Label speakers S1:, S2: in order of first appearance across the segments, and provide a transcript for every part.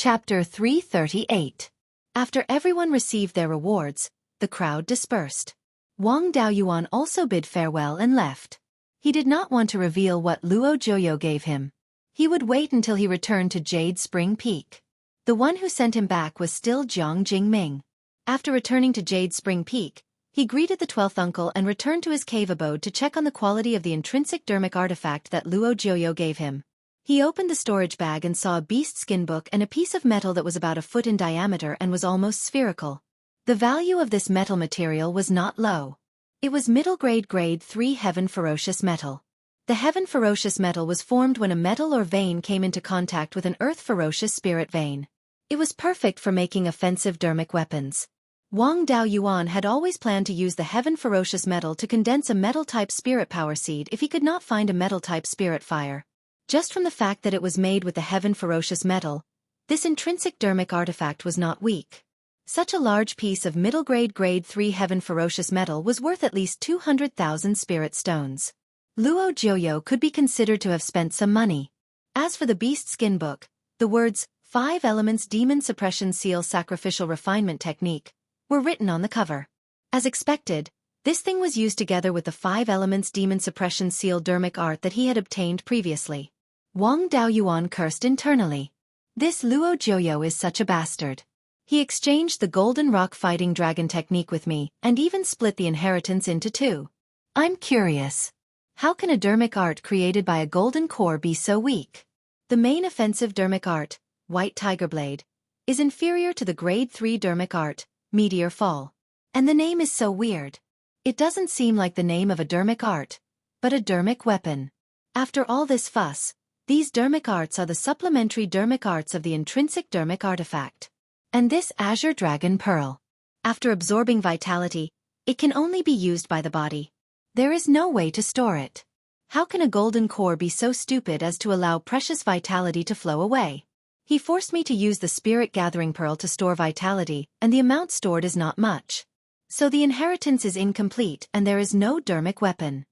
S1: Chapter 338. After everyone received their rewards, the crowd dispersed. Wang Daoyuan also bid farewell and left. He did not want to reveal what Luo Zhuoyou gave him. He would wait until he returned to Jade Spring Peak. The one who sent him back was still Jiang Jingming. After returning to Jade Spring Peak, he greeted the 12th uncle and returned to his cave abode to check on the quality of the intrinsic dermic artifact that Luo Zhuoyou gave him. He opened the storage bag and saw a beast skin book and a piece of metal that was about a foot in diameter and was almost spherical. The value of this metal material was not low. It was grade 3 Heaven Ferocious Metal. The Heaven Ferocious Metal was formed when a metal or vein came into contact with an Earth Ferocious Spirit vein. It was perfect for making offensive dermic weapons. Wang Daoyuan had always planned to use the Heaven Ferocious Metal to condense a metal-type spirit power seed if he could not find a metal-type spirit fire. Just from the fact that it was made with the Heaven Ferocious Metal, this intrinsic dermic artifact was not weak. Such a large piece of grade 3 Heaven Ferocious Metal was worth at least 200,000 spirit stones. Luo Zhuoyou could be considered to have spent some money. As for the beast skin book, the words, 5 Elements Demon Suppression Seal Sacrificial Refinement Technique, were written on the cover. As expected, this thing was used together with the 5 Elements Demon Suppression Seal dermic art that he had obtained previously. Wang Daoyuan cursed internally. This Luo Zhuoyou is such a bastard. He exchanged the Golden Rock Fighting Dragon technique with me and even split the inheritance into 2. I'm curious. How can a dermic art created by a golden core be so weak? The main offensive dermic art, White Tiger Blade, is inferior to the grade 3 dermic art, Meteor Fall. And the name is so weird. It doesn't seem like the name of a dermic art, but a dermic weapon. After all this fuss, these dermic arts are the supplementary dermic arts of the intrinsic dermic artifact. And this Azure Dragon Pearl. After absorbing vitality, it can only be used by the body. There is no way to store it. How can a golden core be so stupid as to allow precious vitality to flow away? He forced me to use the Spirit Gathering Pearl to store vitality, and the amount stored is not much. So the inheritance is incomplete and there is no dermic weapon.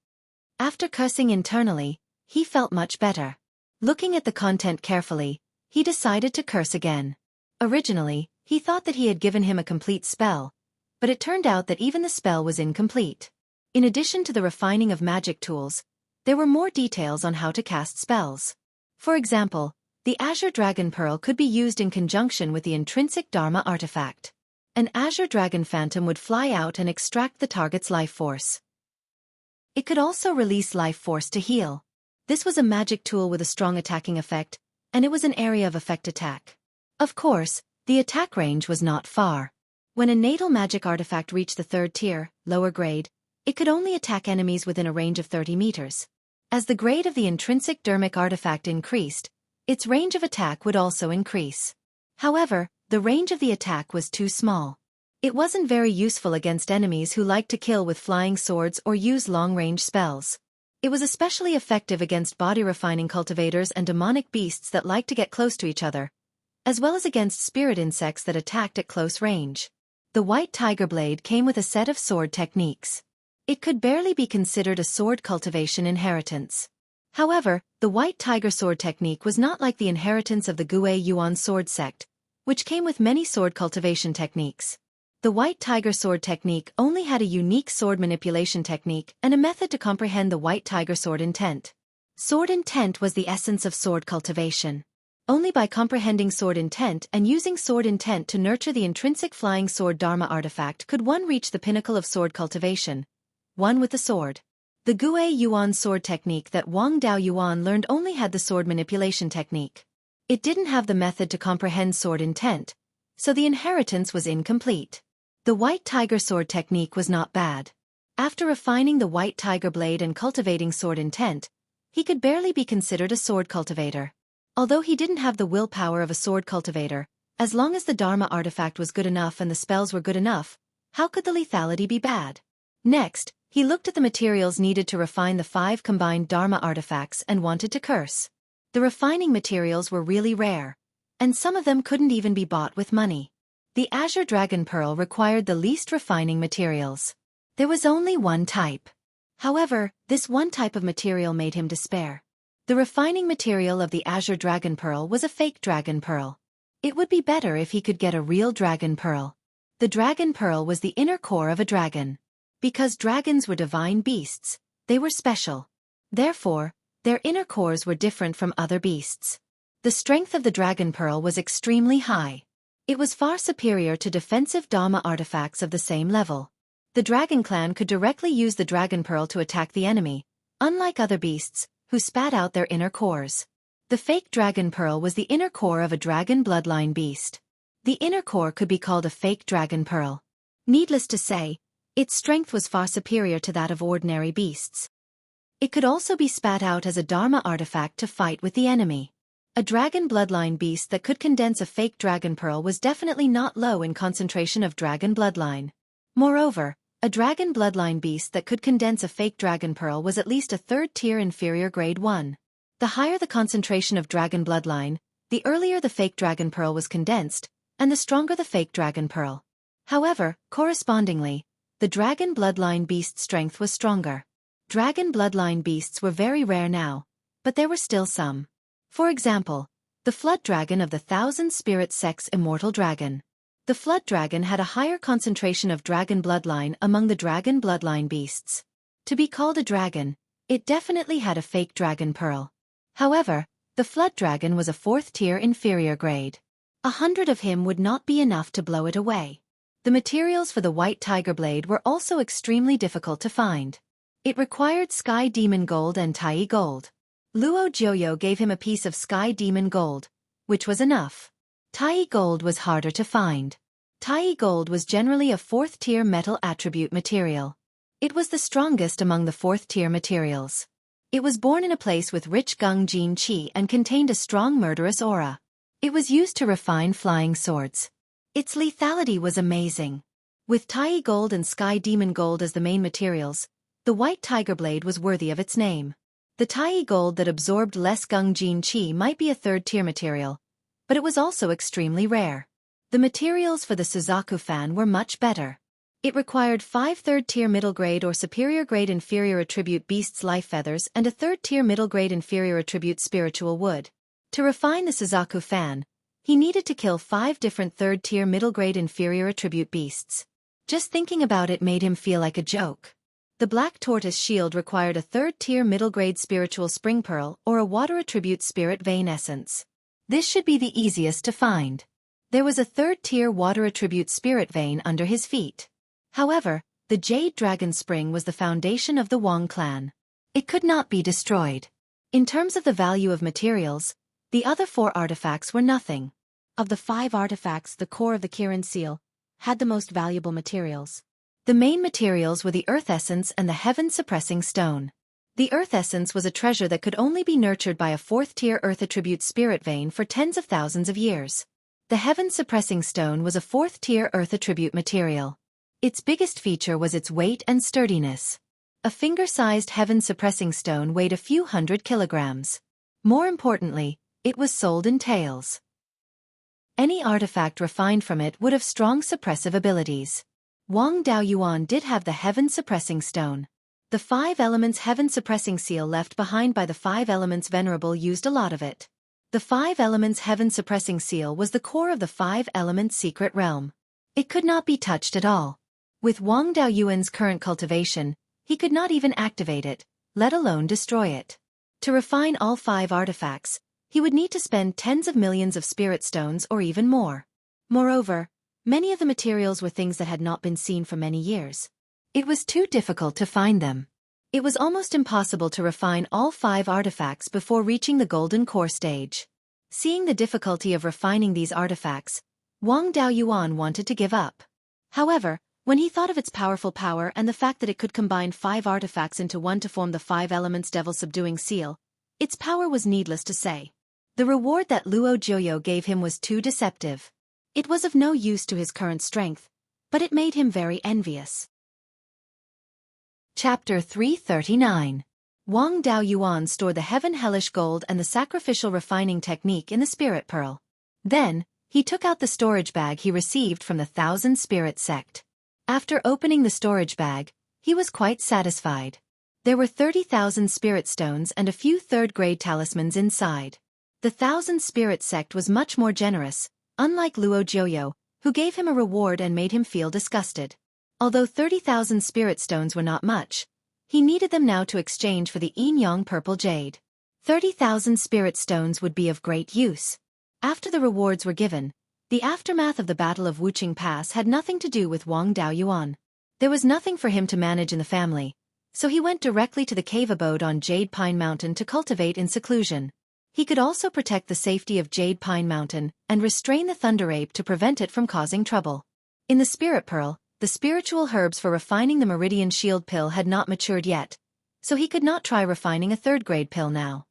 S1: After cursing internally, he felt much better. Looking at the content carefully, he decided to curse again. Originally, he thought that he had given him a complete spell, but it turned out that even the spell was incomplete. In addition to the refining of magic tools, there were more details on how to cast spells. For example, the Azure Dragon Pearl could be used in conjunction with the intrinsic Dharma artifact. An Azure Dragon Phantom would fly out and extract the target's life force. It could also release life force to heal. This was a magic tool with a strong attacking effect, and it was an area of effect attack. Of course, the attack range was not far. When a natal magic artifact reached the 3rd tier, lower grade, it could only attack enemies within a range of 30 meters. As the grade of the intrinsic dermic artifact increased, its range of attack would also increase. However, the range of the attack was too small. It wasn't very useful against enemies who liked to kill with flying swords or use long-range spells. It was especially effective against body-refining cultivators and demonic beasts that liked to get close to each other, as well as against spirit insects that attacked at close range. The White Tiger Blade came with a set of sword techniques. It could barely be considered a sword cultivation inheritance. However, the White Tiger Sword technique was not like the inheritance of the Beiyuan sword sect, which came with many sword cultivation techniques. The White Tiger Sword technique only had a unique sword manipulation technique and a method to comprehend the White Tiger Sword intent. Sword intent was the essence of sword cultivation. Only by comprehending sword intent and using sword intent to nurture the intrinsic flying sword Dharma artifact could one reach the pinnacle of sword cultivation. One with the sword. The Beiyuan sword technique that Wang Daoyuan learned only had the sword manipulation technique. It didn't have the method to comprehend sword intent, so the inheritance was incomplete. The White Tiger Sword technique was not bad. After refining the White Tiger Blade and cultivating sword intent, he could barely be considered a sword cultivator. Although he didn't have the willpower of a sword cultivator, as long as the Dharma artifact was good enough and the spells were good enough, how could the lethality be bad? Next, he looked at the materials needed to refine the 5 combined Dharma artifacts and wanted to curse. The refining materials were really rare, and some of them couldn't even be bought with money. The Azure Dragon Pearl required the least refining materials. There was only one type. However, this one type of material made him despair. The refining material of the Azure Dragon Pearl was a fake dragon pearl. It would be better if he could get a real dragon pearl. The dragon pearl was the inner core of a dragon. Because dragons were divine beasts, they were special. Therefore, their inner cores were different from other beasts. The strength of the dragon pearl was extremely high. It was far superior to defensive Dharma artifacts of the same level. The dragon clan could directly use the dragon pearl to attack the enemy, unlike other beasts, who spat out their inner cores. The fake dragon pearl was the inner core of a dragon bloodline beast. The inner core could be called a fake dragon pearl. Needless to say, its strength was far superior to that of ordinary beasts. It could also be spat out as a Dharma artifact to fight with the enemy. A dragon bloodline beast that could condense a fake dragon pearl was definitely not low in concentration of dragon bloodline. Moreover, a dragon bloodline beast that could condense a fake dragon pearl was at least a third-tier inferior grade 1. The higher the concentration of dragon bloodline, the earlier the fake dragon pearl was condensed, and the stronger the fake dragon pearl. However, correspondingly, the dragon bloodline beast's strength was stronger. Dragon bloodline beasts were very rare now, but there were still some. For example, the flood dragon of the Thousand Spirit Sect's immortal dragon. The flood dragon had a higher concentration of dragon bloodline among the dragon bloodline beasts. To be called a dragon, it definitely had a fake dragon pearl. However, the flood dragon was a fourth-tier inferior grade. 100 of him would not be enough to blow it away. The materials for the white tiger blade were also extremely difficult to find. It required sky demon gold and Tai gold. Luo Jiuyo gave him a piece of sky demon gold, which was enough. Tai gold was harder to find. Tai gold was generally a fourth-tier metal attribute material. It was the strongest among the fourth-tier materials. It was born in a place with rich gung jin qi and contained a strong murderous aura. It was used to refine flying swords. Its lethality was amazing. With Tai gold and sky demon gold as the main materials, the white tiger blade was worthy of its name. The Tai gold that absorbed less gung jin qi might be a third-tier material, but it was also extremely rare. The materials for the Suzaku fan were much better. It required 5 third-tier middle-grade or superior-grade inferior attribute beasts' life feathers and a third-tier middle-grade inferior attribute spiritual wood. To refine the Suzaku fan, he needed to kill 5 different third-tier middle-grade inferior attribute beasts. Just thinking about it made him feel like a joke. The black tortoise shield required a third-tier middle-grade spiritual spring pearl or a water attribute spirit vein essence. This should be the easiest to find. There was a third-tier water attribute spirit vein under his feet. However, the jade dragon spring was the foundation of the Wang clan. It could not be destroyed. In terms of the value of materials, the other 4 artifacts were nothing. Of the 5 artifacts, the core of the Kirin seal had the most valuable materials. The main materials were the earth essence and the heaven-suppressing stone. The earth essence was a treasure that could only be nurtured by a 4th-tier earth attribute spirit vein for tens of thousands of years. The heaven-suppressing stone was a 4th-tier earth attribute material. Its biggest feature was its weight and sturdiness. A finger-sized heaven-suppressing stone weighed a few hundred kilograms. More importantly, it was sold in taels. Any artifact refined from it would have strong suppressive abilities. Wang Daoyuan did have the heaven-suppressing stone. The 5 elements heaven-suppressing seal left behind by the 5 elements venerable used a lot of it. The 5 elements heaven-suppressing seal was the core of the 5 elements secret realm. It could not be touched at all. With Wang Daoyuan's current cultivation, he could not even activate it, let alone destroy it. To refine all 5 artifacts, he would need to spend tens of millions of spirit stones or even more. Moreover, many of the materials were things that had not been seen for many years. It was too difficult to find them. It was almost impossible to refine all 5 artifacts before reaching the golden core stage. Seeing the difficulty of refining these artifacts, Wang Daoyuan wanted to give up. However, when he thought of its powerful power and the fact that it could combine 5 artifacts into one to form the 5 elements devil-subduing seal, its power was needless to say. The reward that Luo Jiuyo gave him was too deceptive. It was of no use to his current strength, but it made him very envious. Chapter 339. Wang Daoyuan stored the heaven hellish gold and the sacrificial refining technique in the spirit pearl. Then, he took out the storage bag he received from the Thousand Spirit Sect. After opening the storage bag, he was quite satisfied. There were 30,000 spirit stones and a few third-grade talismans inside. The Thousand Spirit Sect was much more generous, unlike Luo Jiuyo, who gave him a reward and made him feel disgusted. Although 30,000 spirit stones were not much, he needed them now to exchange for the yin-yang purple jade. 30,000 spirit stones would be of great use. After the rewards were given, the aftermath of the Battle of Wuqing Pass had nothing to do with Wang Daoyuan. There was nothing for him to manage in the family, so he went directly to the cave abode on Jade Pine Mountain to cultivate in seclusion. He could also protect the safety of Jade Pine Mountain and restrain the Thunder Ape to prevent it from causing trouble. In the Spirit Pearl, the spiritual herbs for refining the Meridian Shield pill had not matured yet, so he could not try refining a third-grade pill now.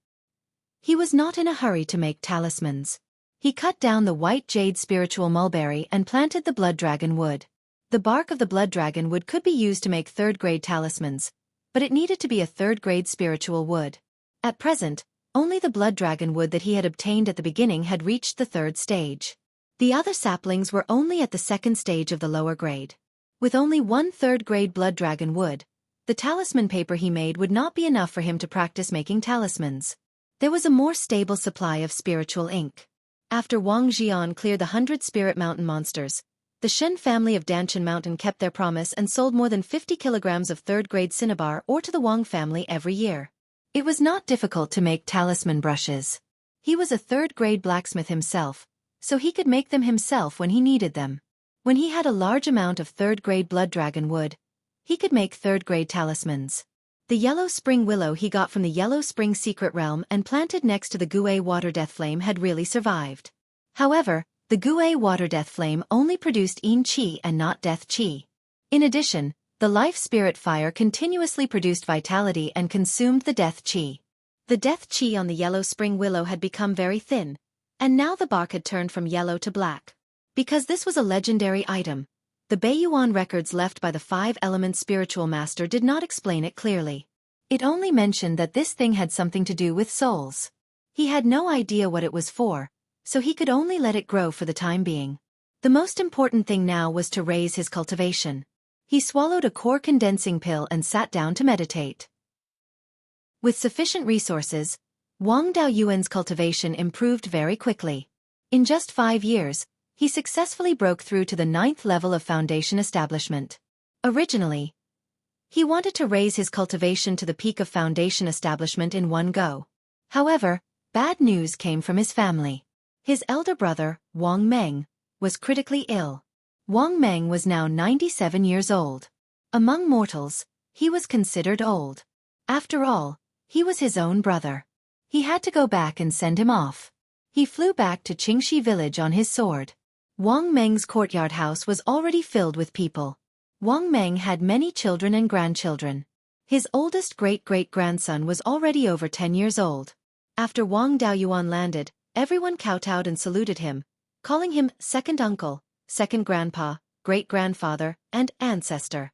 S1: He was not in a hurry to make talismans. He cut down the white jade spiritual mulberry and planted the blood dragon wood. The bark of the blood dragon wood could be used to make third-grade talismans, but it needed to be a third-grade spiritual wood. At present, only the blood dragon wood that he had obtained at the beginning had reached the third stage. The other saplings were only at the second stage of the lower grade. With only one third-grade blood dragon wood, the talisman paper he made would not be enough for him to practice making talismans. There was a more stable supply of spiritual ink. After Wang Jian cleared the 100 Spirit Mountain monsters, the Shen family of Danshan Mountain kept their promise and sold more than 50 kilograms of third-grade cinnabar ore to the Wang family every year. It was not difficult to make talisman brushes. He was a third-grade blacksmith himself, so he could make them himself when he needed them. When he had a large amount of third-grade blood dragon wood, he could make third-grade talismans. The yellow spring willow he got from the Yellow Spring Secret Realm and planted next to the Gue Water Death Flame had really survived. However, the Gue Water Death Flame only produced Yin Qi and not Death Qi. In addition, the Life Spirit Fire continuously produced vitality and consumed the Death Qi. The Death Qi on the Yellow Spring Willow had become very thin, and now the bark had turned from yellow to black. Because this was a legendary item, the Beiyuan records left by the Five-Element Spiritual Master did not explain it clearly. It only mentioned that this thing had something to do with souls. He had no idea what it was for, so he could only let it grow for the time being. The most important thing now was to raise his cultivation. He swallowed a core condensing pill and sat down to meditate. With sufficient resources, Wang Daoyuan's cultivation improved very quickly. In just 5 years, he successfully broke through to the 9th level of foundation establishment. Originally, he wanted to raise his cultivation to the peak of foundation establishment in one go. However, bad news came from his family. His elder brother, Wang Meng, was critically ill. Wang Meng was now 97 years old. Among mortals, he was considered old. After all, he was his own brother. He had to go back and send him off. He flew back to Qingxi village on his sword. Wang Meng's courtyard house was already filled with people. Wang Meng had many children and grandchildren. His oldest great-great-grandson was already over 10 years old. After Wang Daoyuan landed, everyone kowtowed and saluted him, calling him second uncle, second grandpa, great-grandfather, and ancestor.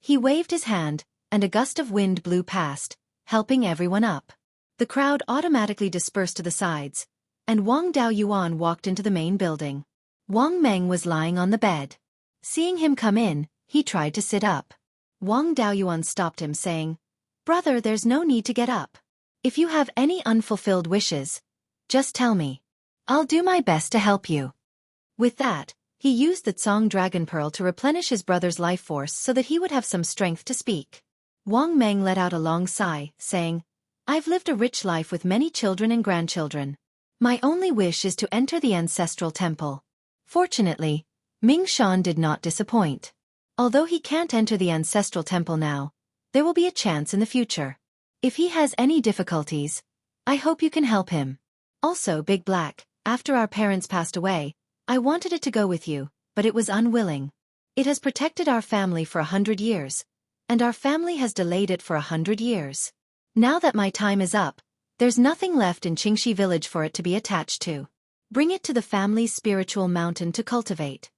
S1: He waved his hand, and a gust of wind blew past, helping everyone up. The crowd automatically dispersed to the sides, and Wang Daoyuan walked into the main building. Wang Meng was lying on the bed. Seeing him come in, he tried to sit up. Wang Daoyuan stopped him saying, "Brother, there's no need to get up. If you have any unfulfilled wishes, just tell me. I'll do my best to help you." With that, he used the Tsong Dragon Pearl to replenish his brother's life force so that he would have some strength to speak. Wang Meng let out a long sigh, saying, "I've lived a rich life with many children and grandchildren. My only wish is to enter the ancestral temple." Fortunately, Ming Shan did not disappoint. Although he can't enter the ancestral temple now, there will be a chance in the future. If he has any difficulties, I hope you can help him. Also, Big Black, after our parents passed away, I wanted it to go with you, but it was unwilling. It has protected our family for 100 years, and our family has delayed it for 100 years. Now that my time is up, there's nothing left in Qingxi village for it to be attached to. Bring it to the family's spiritual mountain to cultivate.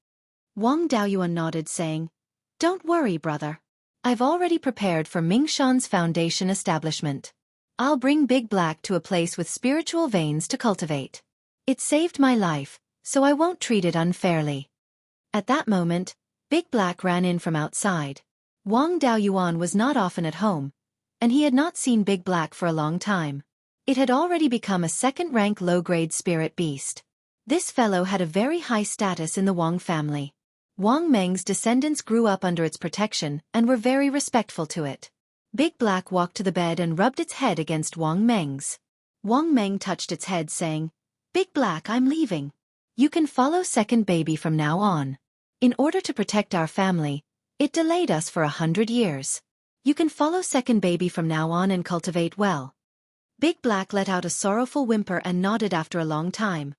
S1: Wang Daoyuan nodded, saying, "Don't worry, brother. I've already prepared for Ming Shan's foundation establishment. I'll bring Big Black to a place with spiritual veins to cultivate. It saved my life, so I won't treat it unfairly." At that moment, Big Black ran in from outside. Wang Daoyuan was not often at home, and he had not seen Big Black for a long time. It had already become a second-rank low-grade spirit beast. This fellow had a very high status in the Wang family. Wang Meng's descendants grew up under its protection and were very respectful to it. Big Black walked to the bed and rubbed its head against Wang Meng's. Wang Meng touched its head saying, "Big Black, I'm leaving. You can follow second baby from now on. In order to protect our family, it delayed us for 100 years. You can follow second baby from now on and cultivate well." Big Black let out a sorrowful whimper and nodded after a long time.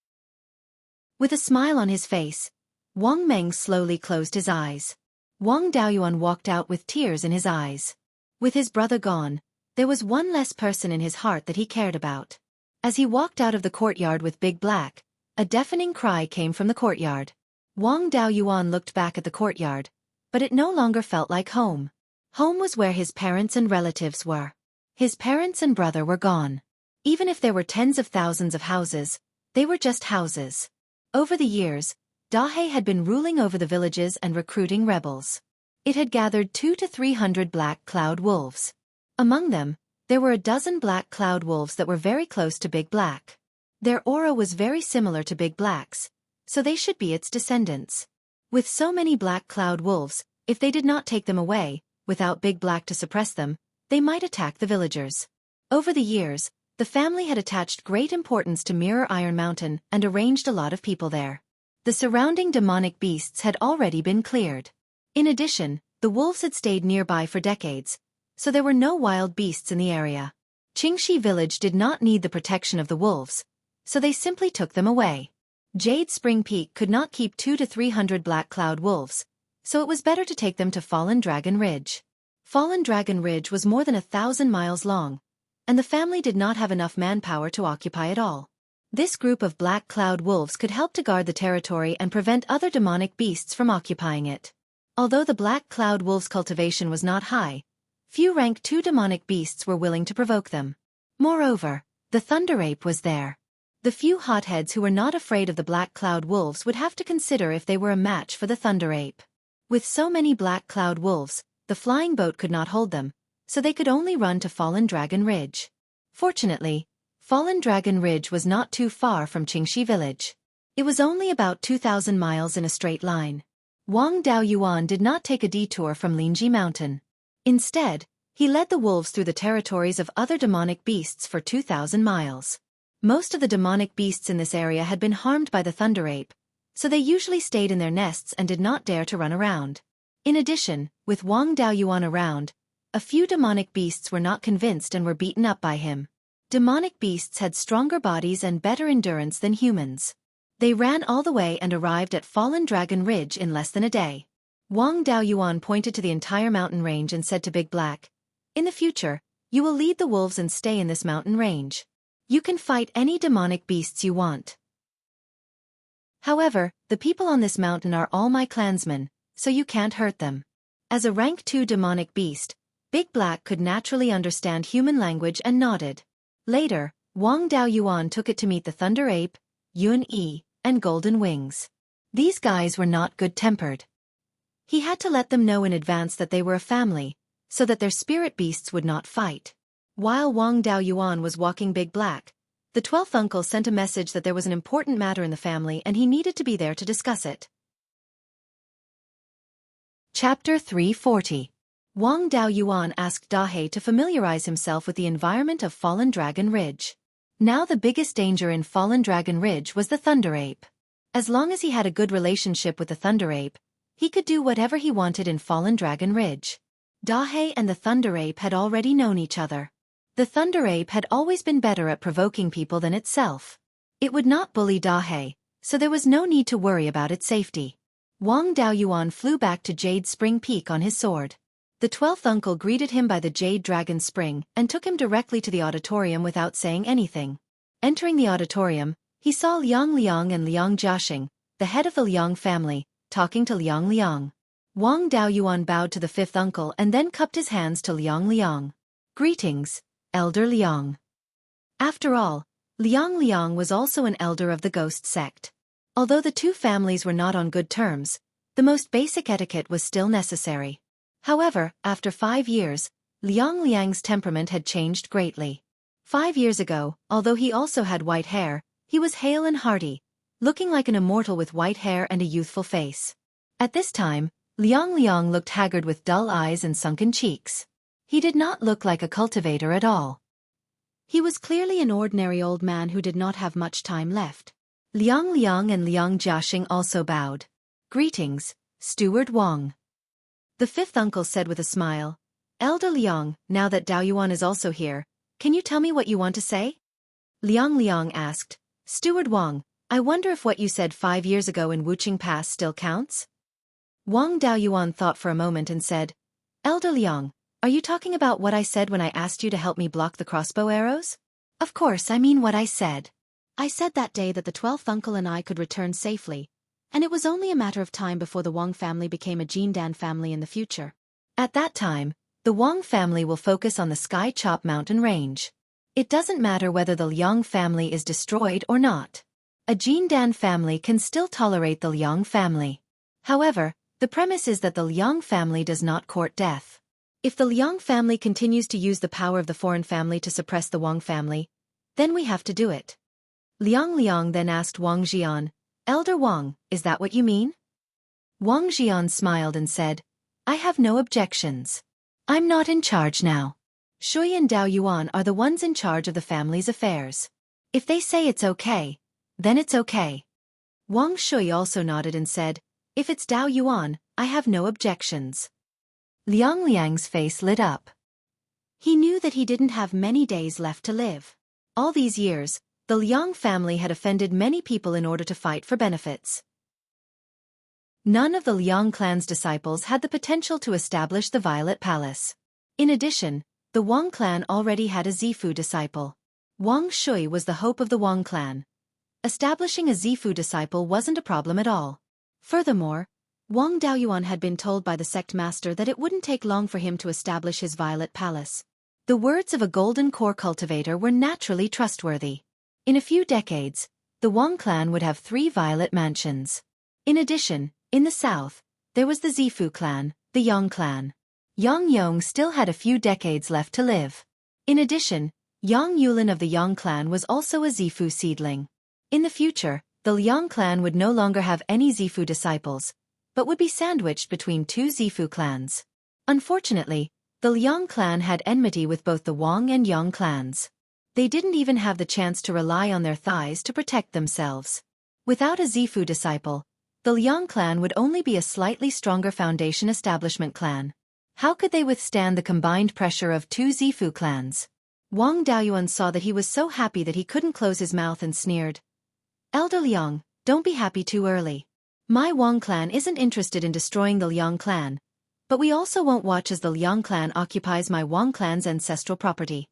S1: With a smile on his face, Wang Meng slowly closed his eyes. Wang Daoyuan walked out with tears in his eyes. With his brother gone, there was one less person in his heart that he cared about. As he walked out of the courtyard with Big Black, a deafening cry came from the courtyard. Wang Daoyuan looked back at the courtyard, but it no longer felt like home. Home was where his parents and relatives were. His parents and brother were gone. Even if there were tens of thousands of houses, they were just houses. Over the years, Dahe had been ruling over the villages and recruiting rebels. It had gathered 200 to 300 black cloud wolves. Among them, there were a dozen black cloud wolves that were very close to Big Black. Their aura was very similar to Big Black's, so they should be its descendants. With so many black cloud wolves, if they did not take them away, without Big Black to suppress them, they might attack the villagers. Over the years, the family had attached great importance to Mirror Iron Mountain and arranged a lot of people there. The surrounding demonic beasts had already been cleared. In addition, the wolves had stayed nearby for decades, so there were no wild beasts in the area. Qingxi village did not need the protection of the wolves, so they simply took them away. Jade Spring Peak could not keep 200 to 300 black cloud wolves, so it was better to take them to Fallen Dragon Ridge. Fallen Dragon Ridge was more than 1,000 miles long, and the family did not have enough manpower to occupy it all. This group of black cloud wolves could help to guard the territory and prevent other demonic beasts from occupying it. Although the black cloud wolves' cultivation was not high, few rank 2 demonic beasts were willing to provoke them. Moreover, the Thunder Ape was there. The few hotheads who were not afraid of the black cloud wolves would have to consider if they were a match for the Thunder Ape. With so many black cloud wolves, the flying boat could not hold them, so they could only run to Fallen Dragon Ridge. Fortunately, Fallen Dragon Ridge was not too far from Qingxi village. It was only about 2,000 miles in a straight line. Wang Daoyuan did not take a detour from Linji Mountain. Instead, he led the wolves through the territories of other demonic beasts for 2,000 miles. Most of the demonic beasts in this area had been harmed by the Thunder Ape, so they usually stayed in their nests and did not dare to run around. In addition, with Wang Daoyuan around, a few demonic beasts were not convinced and were beaten up by him. Demonic beasts had stronger bodies and better endurance than humans. They ran all the way and arrived at Fallen Dragon Ridge in less than a day. Wang Daoyuan pointed to the entire mountain range and said to Big Black, "In the future, you will lead the wolves and stay in this mountain range. You can fight any demonic beasts you want. However, the people on this mountain are all my clansmen, so you can't hurt them." As a rank 2 demonic beast, Big Black could naturally understand human language and nodded. Later, Wang Daoyuan took it to meet the Thunder Ape, Yun Yi, and Golden Wings. These guys were not good-tempered. He had to let them know in advance that they were a family, so that their spirit beasts would not fight. While Wang Daoyuan was walking Big Black, the 12th uncle sent a message that there was an important matter in the family and he needed to be there to discuss it. Chapter 340. Wang Daoyuan asked Dahe to familiarize himself with the environment of Fallen Dragon Ridge. Now the biggest danger in Fallen Dragon Ridge was the Thunder Ape. As long as he had a good relationship with the Thunder Ape, he could do whatever he wanted in Fallen Dragon Ridge. Dahe and the Thunder Ape had already known each other. The Thunder Ape had always been better at provoking people than itself. It would not bully Dahe, so there was no need to worry about its safety. Wang Daoyuan flew back to Jade Spring Peak on his sword. The 12th uncle greeted him by the Jade Dragon Spring and took him directly to the auditorium without saying anything. Entering the auditorium, he saw Liang Liang and Liang Jiaxing, the head of the Liang family, talking to Liang Liang. Wang Daoyuan bowed to the 5th uncle and then cupped his hands to Liang Liang. "Greetings, Elder Liang." After all, Liang Liang was also an elder of the ghost sect. Although the two families were not on good terms, the most basic etiquette was still necessary. However, after 5 years, Liang Liang's temperament had changed greatly. 5 years ago, although he also had white hair, he was hale and hearty, looking like an immortal with white hair and a youthful face. At this time, Liang Liang looked haggard with dull eyes and sunken cheeks. He did not look like a cultivator at all. He was clearly an ordinary old man who did not have much time left. Liang Liang and Liang Jiaxing also bowed. "Greetings, Steward Wang." The fifth uncle said with a smile, "Elder Liang, now that Daoyuan is also here, can you tell me what you want to say?" Liang Liang asked, "Steward Wang, I wonder if what you said 5 years ago in Wuqing Pass still counts?" Wang Daoyuan thought for a moment and said, "Elder Liang, are you talking about what I said when I asked you to help me block the crossbow arrows?" "Of course, I mean what I said. I said that day that the 12th uncle and I could return safely, and it was only a matter of time before the Wang family became a Jindan family in the future. At that time, the Wang family will focus on the Sky Chop Mountain range. It doesn't matter whether the Liang family is destroyed or not. A Jindan family can still tolerate the Liang family. However, the premise is that the Liang family does not court death. If the Liang family continues to use the power of the foreign family to suppress the Wang family, then we have to do it." Liang Liang then asked Wang Jian, "Elder Wang, is that what you mean?" Wang Jian smiled and said, "I have no objections. I'm not in charge now. Xueqi and Daoyuan are the ones in charge of the family's affairs. If they say it's okay, then it's okay." Wang Shui also nodded and said, "If it's Daoyuan, I have no objections." Liang Liang's face lit up. He knew that he didn't have many days left to live. All these years, the Liang family had offended many people in order to fight for benefits. None of the Liang clan's disciples had the potential to establish the Violet Palace. In addition, the Wang clan already had a Zifu disciple. Wang Shui was the hope of the Wang clan. Establishing a Zifu disciple wasn't a problem at all. Furthermore, Wang Daoyuan had been told by the sect master that it wouldn't take long for him to establish his Violet Palace. The words of a golden core cultivator were naturally trustworthy. In a few decades, the Wang clan would have 3 Violet mansions. In addition, in the south, there was the Zifu clan, the Yang clan. Yang Yong still had a few decades left to live. In addition, Yang Yulin of the Yang clan was also a Zifu seedling. In the future, the Liang clan would no longer have any Zifu disciples, but would be sandwiched between 2 Zifu clans. Unfortunately, the Liang clan had enmity with both the Wang and Yang clans. They didn't even have the chance to rely on their thighs to protect themselves. Without a Zifu disciple, the Liang clan would only be a slightly stronger foundation establishment clan. How could they withstand the combined pressure of 2 Zifu clans? Wang Daoyuan saw that he was so happy that he couldn't close his mouth and sneered, "Elder Liang, don't be happy too early. My Wang clan isn't interested in destroying the Liang clan, but we also won't watch as the Liang clan occupies my Wang clan's ancestral property."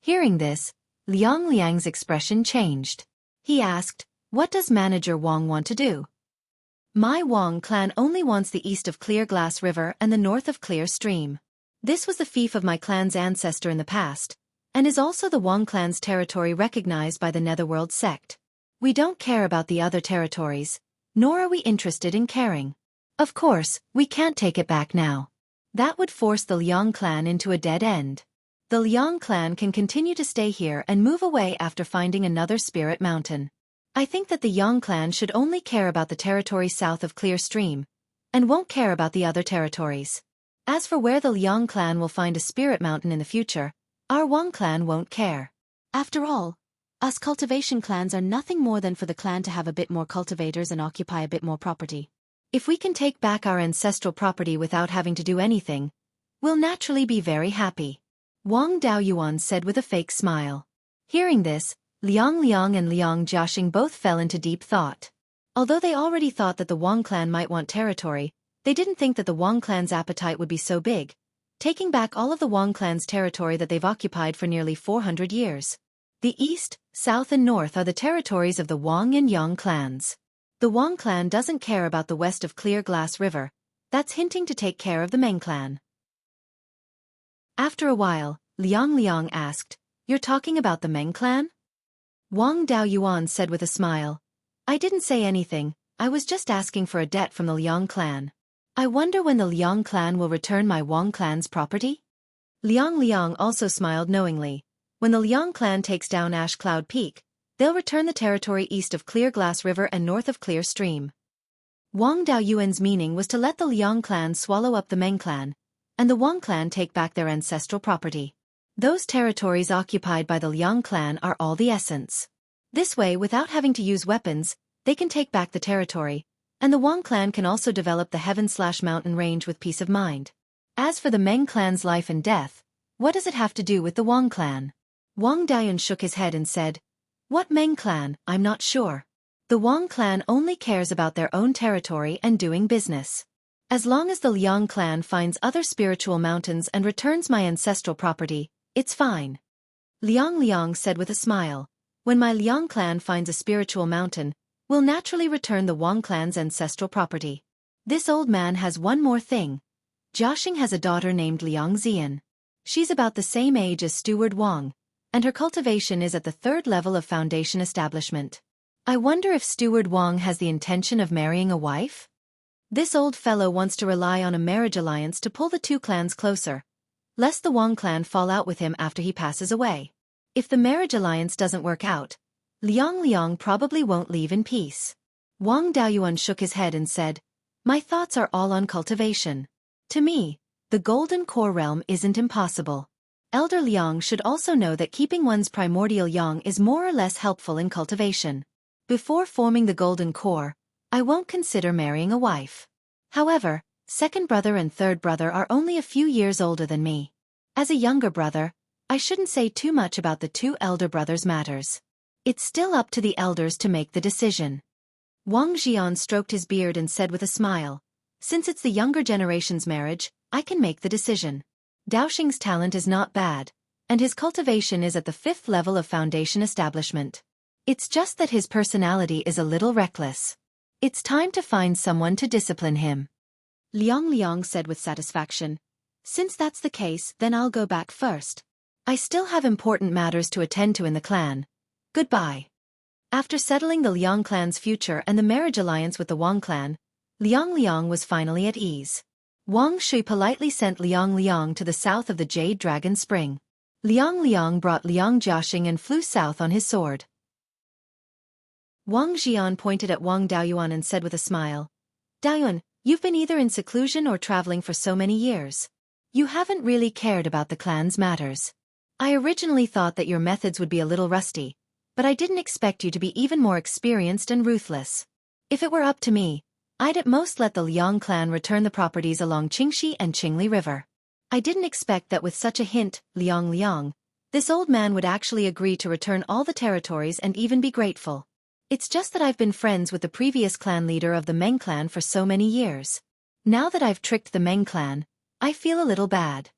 S1: Hearing this, Liang Liang's expression changed. He asked, "What does Manager Wang want to do?" "My Wang clan only wants the east of Clear Glass River and the north of Clear Stream. This was the fief of my clan's ancestor in the past, and is also the Wang clan's territory recognized by the Netherworld sect. We don't care about the other territories, nor are we interested in caring. Of course, we can't take it back now. That would force the Liang clan into a dead end. The Liang clan can continue to stay here and move away after finding another spirit mountain. I think that the Yang clan should only care about the territory south of Clear Stream, and won't care about the other territories. As for where the Liang clan will find a spirit mountain in the future, our Wang clan won't care. After all, us cultivation clans are nothing more than for the clan to have a bit more cultivators and occupy a bit more property. If we can take back our ancestral property without having to do anything, we'll naturally be very happy," Wang Daoyuan said with a fake smile. Hearing this, Liang Liang and Liang Jiaxing both fell into deep thought. Although they already thought that the Wang clan might want territory, they didn't think that the Wang clan's appetite would be so big, taking back all of the Wang clan's territory that they've occupied for nearly 400 years. The east, south and north are the territories of the Wang and Yang clans. The Wang clan doesn't care about the west of Clear Glass River, that's hinting to take care of the Meng clan. After a while, Liang Liang asked, "You're talking about the Meng clan?" Wang Daoyuan said with a smile, "I didn't say anything, I was just asking for a debt from the Liang clan. I wonder when the Liang clan will return my Wang clan's property?" Liang Liang also smiled knowingly. When the Liang clan takes down Ash Cloud Peak, they'll return the territory east of Clear Glass River and north of Clear Stream. Wang Daoyuan's meaning was to let the Liang clan swallow up the Meng clan, and the Wang clan take back their ancestral property. Those territories occupied by the Liang clan are all the essence. This way, without having to use weapons, they can take back the territory, and the Wang clan can also develop the heaven/mountain range with peace of mind. As for the Meng clan's life and death, what does it have to do with the Wang clan? Wang Daoyuan shook his head and said, "What Meng clan? I'm not sure. The Wang clan only cares about their own territory and doing business. As long as the Liang clan finds other spiritual mountains and returns my ancestral property, it's fine." Liang said with a smile, "When my Liang clan finds a spiritual mountain, we'll naturally return the Wang clan's ancestral property. This old man has one more thing. Jiaxing has a daughter named Liang Zian. She's about the same age as Steward Wang, and her cultivation is at the 3rd level of foundation establishment. I wonder if Steward Wang has the intention of marrying a wife? This old fellow wants to rely on a marriage alliance to pull the two clans closer, lest the Wang clan fall out with him after he passes away. If the marriage alliance doesn't work out, Liang probably won't leave in peace." Wang Daoyuan shook his head and said, "My thoughts are all on cultivation. To me, the Golden Core realm isn't impossible. Elder Liang should also know that keeping one's primordial yang is more or less helpful in cultivation. Before forming the Golden Core, I won't consider marrying a wife. However, second brother and third brother are only a few years older than me. As a younger brother, I shouldn't say too much about the two elder brothers' matters. It's still up to the elders to make the decision." Wang Xian stroked his beard and said with a smile, "Since it's the younger generation's marriage, I can make the decision. Daoxing's talent is not bad, and his cultivation is at the 5th level of foundation establishment. It's just that his personality is a little reckless. It's time to find someone to discipline him." Liang said with satisfaction, "Since that's the case, then I'll go back first. I still have important matters to attend to in the clan. Goodbye." After settling the Liang clan's future and the marriage alliance with the Wang clan, Liang was finally at ease. Wang Shui politely sent Liang to the south of the Jade Dragon Spring. Liang brought Liang Jiaxing and flew south on his sword. Wang Xian pointed at Wang Daoyuan and said with a smile, "Daoyuan, you've been either in seclusion or traveling for so many years. You haven't really cared about the clan's matters. I originally thought that your methods would be a little rusty, but I didn't expect you to be even more experienced and ruthless. If it were up to me, I'd at most let the Liang clan return the properties along Qingxi and Qingli River. I didn't expect that with such a hint, Liang, this old man would actually agree to return all the territories and even be grateful. It's just that I've been friends with the previous clan leader of the Meng clan for so many years. Now that I've tricked the Meng clan, I feel a little bad."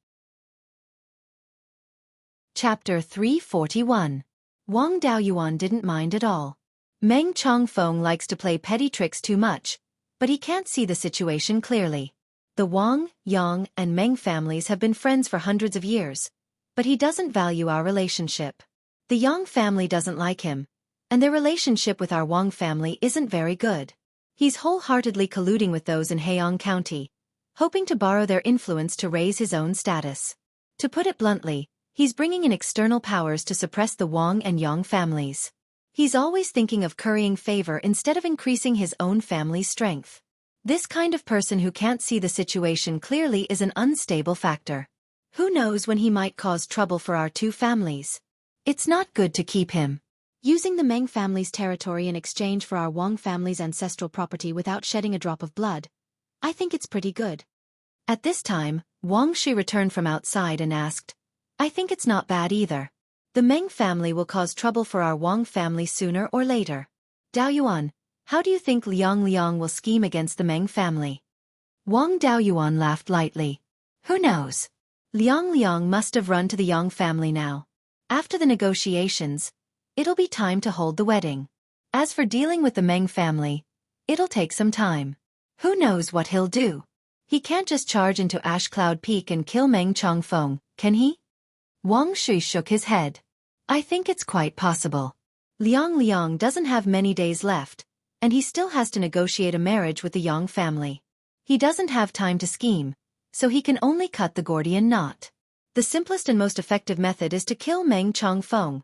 S1: Chapter 341. Wang Daoyuan didn't mind at all. Meng Chongfeng likes to play petty tricks too much, but he can't see the situation clearly. The Wang, Yang, and Meng families have been friends for hundreds of years, but he doesn't value our relationship. The Yang family doesn't like him, and their relationship with our Wang family isn't very good. He's wholeheartedly colluding with those in Heiyang County, hoping to borrow their influence to raise his own status. To put it bluntly, he's bringing in external powers to suppress the Wang and Yang families. He's always thinking of currying favor instead of increasing his own family's strength. This kind of person who can't see the situation clearly is an unstable factor. Who knows when he might cause trouble for our two families? It's not good to keep him. Using the Meng family's territory in exchange for our Wang family's ancestral property without shedding a drop of blood, I think it's pretty good." At this time, Wang Shi returned from outside and asked, "I think it's not bad either. The Meng family will cause trouble for our Wang family sooner or later. Daoyuan, how do you think Liang will scheme against the Meng family?" Wang Daoyuan laughed lightly. "Who knows? Liang must have run to the Yang family now. After the negotiations, it'll be time to hold the wedding. As for dealing with the Meng family, it'll take some time. Who knows what he'll do? He can't just charge into Ash Cloud Peak and kill Meng Chongfeng, can he?" Wang Shui shook his head. "I think it's quite possible. Liang doesn't have many days left, and he still has to negotiate a marriage with the Yang family. He doesn't have time to scheme, so he can only cut the Gordian knot. The simplest and most effective method is to kill Meng Chongfeng.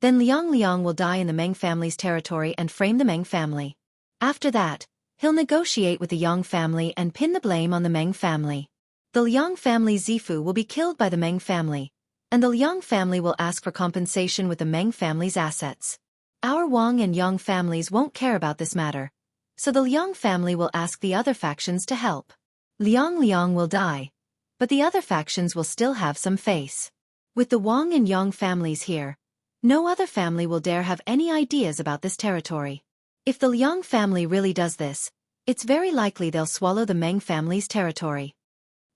S1: Then Liang Liang will die in the Meng family's territory and frame the Meng family. After that, he'll negotiate with the Yang family and pin the blame on the Meng family. The Liang family Zifu will be killed by the Meng family, and the Liang family will ask for compensation with the Meng family's assets. Our Wang and Yang families won't care about this matter, so the Liang family will ask the other factions to help. Liang Liang will die, but the other factions will still have some face. With the Wang and Yang families here, no other family will dare have any ideas about this territory. If the Liang family really does this, it's very likely they'll swallow the Meng family's territory.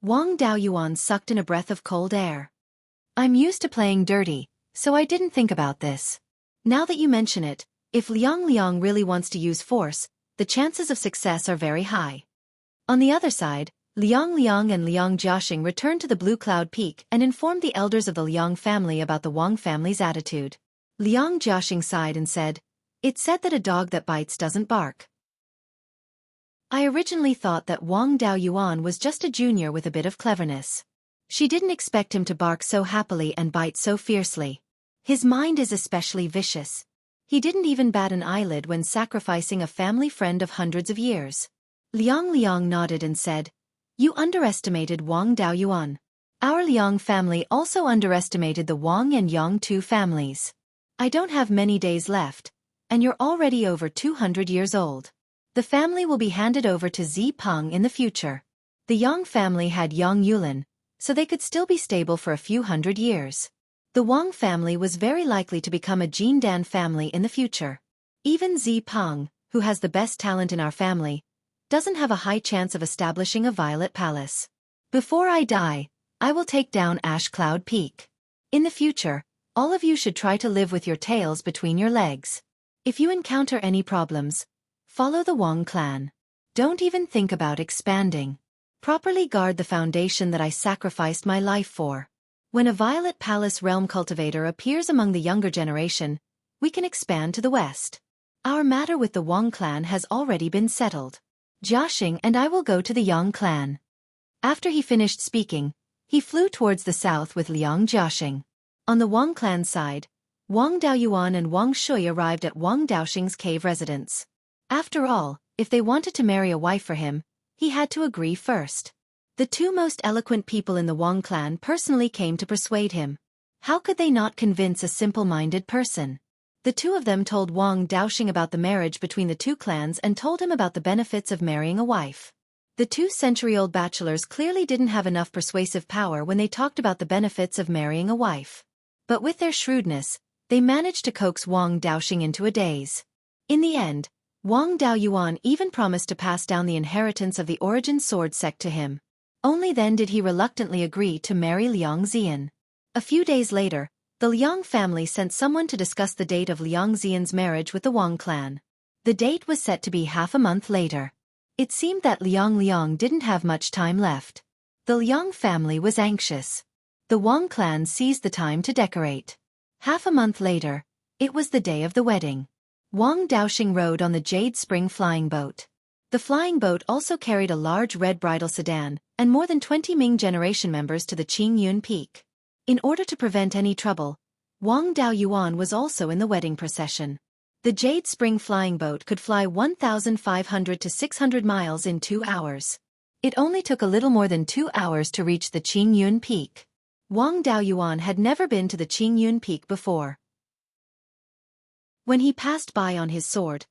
S1: Wang Daoyuan sucked in a breath of cold air. I'm used to playing dirty, so I didn't think about this. Now that you mention it, if Liang Liang really wants to use force, the chances of success are very high. On the other side, Liang Liang and Liang Jiaxing returned to the Blue Cloud Peak and informed the elders of the Liang family about the Wang family's attitude. Liang Jiaxing sighed and said, "It's said that a dog that bites doesn't bark." I originally thought that Wang Daoyuan was just a junior with a bit of cleverness. She didn't expect him to bark so happily and bite so fiercely. His mind is especially vicious. He didn't even bat an eyelid when sacrificing a family friend of hundreds of years. Liang Liang nodded and said, "You underestimated Wang Daoyuan. Our Liang family also underestimated the Wang and Yang two families. I don't have many days left, and you're already over 200 years old. The family will be handed over to Zi Peng in the future. The Yang family had Yang Yulin, so they could still be stable for a few hundred years. The Wang family was very likely to become a Jindan family in the future. Even Zi Peng, who has the best talent in our family, doesn't have a high chance of establishing a Violet Palace. Before I die, I will take down Ash Cloud Peak. In the future, all of you should try to live with your tails between your legs. If you encounter any problems, follow the Wang clan. Don't even think about expanding. Properly guard the foundation that I sacrificed my life for. When a Violet Palace realm cultivator appears among the younger generation, we can expand to the west. Our matter with the Wang clan has already been settled. Jiaxing and I will go to the Yang clan." After he finished speaking, he flew towards the south with Liang Jiaxing. On the Wang clan side, Wang Daoyuan and Wang Shui arrived at Wang Daoxing's cave residence. After all, if they wanted to marry a wife for him, he had to agree first. The two most eloquent people in the Wang clan personally came to persuade him. How could they not convince a simple-minded person? The two of them told Wang Daoxing about the marriage between the two clans and told him about the benefits of marrying a wife. The 2-century-old bachelors clearly didn't have enough persuasive power when they talked about the benefits of marrying a wife. But with their shrewdness, they managed to coax Wang Daoxing into a daze. In the end, Wang Daoyuan even promised to pass down the inheritance of the Origin Sword sect to him. Only then did he reluctantly agree to marry Liang Xian. A few days later, the Liang family sent someone to discuss the date of Liang Xian's marriage with the Wang clan. The date was set to be half a month later. It seemed that Liang Liang didn't have much time left. The Liang family was anxious. The Wang clan seized the time to decorate. Half a month later, it was the day of the wedding. Wang Daoxing rode on the Jade Spring flying boat. The flying boat also carried a large red bridal sedan and more than 20 Ming generation members to the Qingyun Peak. In order to prevent any trouble, Wang Daoyuan was also in the wedding procession. The Jade Spring flying boat could fly 1,500 to 600 miles in 2 hours. It only took a little more than 2 hours to reach the Qingyun Peak. Wang Daoyuan had never been to the Qingyun Peak before. When he passed by on his sword,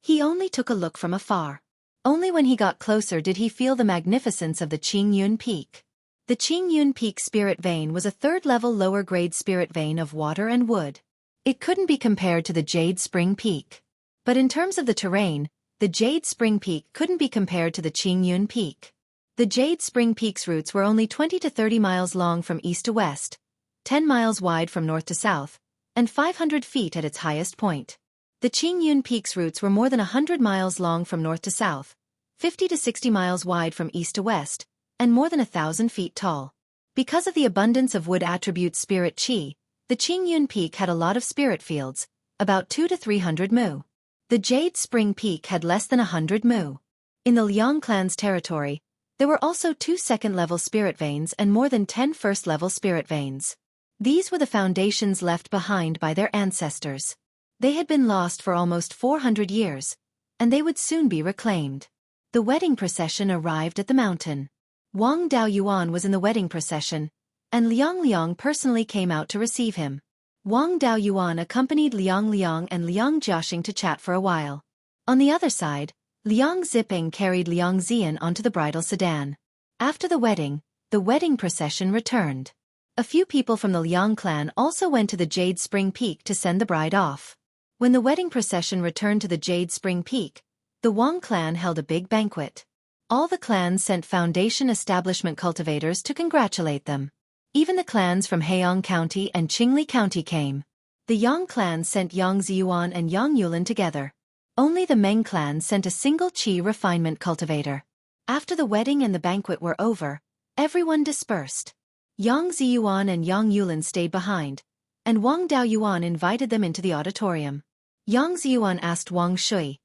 S1: he only took a look from afar. Only when he got closer did he feel the magnificence of the Qingyun Peak. The Qingyun Peak spirit vein was a 3rd-level lower-grade spirit vein of water and wood. It couldn't be compared to the Jade Spring Peak. But in terms of the terrain, the Jade Spring Peak couldn't be compared to the Qingyun Peak. The Jade Spring Peak's routes were only 20 to 30 miles long from east to west, 10 miles wide from north to south, and 500 feet at its highest point. The Qingyun Peak's routes were more than 100 miles long from north to south, 50 to 60 miles wide from east to west, and more than 1,000 feet tall. Because of the abundance of wood attribute spirit qi, the Qingyun Peak had a lot of spirit fields, about 2 to 300 mu. The Jade Spring Peak had less than 100 mu. In the Liang clan's territory, there were also 2 second-level spirit veins and more than 10 first-level spirit veins. These were the foundations left behind by their ancestors. They had been lost for almost 400 years, and they would soon be reclaimed. The wedding procession arrived at the mountain. Wang Daoyuan was in the wedding procession, and Liang Liang personally came out to receive him. Wang Daoyuan accompanied Liang Liang and Liang Jiaxing to chat for a while. On the other side, Liang Ziping carried Liang Zian onto the bridal sedan. After the wedding procession returned. A few people from the Liang clan also went to the Jade Spring Peak to send the bride off. When the wedding procession returned to the Jade Spring Peak, the Wang clan held a big banquet. All the clans sent foundation establishment cultivators to congratulate them. Even the clans from Heiyang County and Qingli County came. The Yang clan sent Yang Ziyuan and Yang Yulin together. Only the Meng clan sent a single qi refinement cultivator. After the wedding and the banquet were over, everyone dispersed. Yang Ziyuan and Yang Yulin stayed behind, and Wang Daoyuan invited them into the auditorium. Yang Ziyuan asked Wang Shui,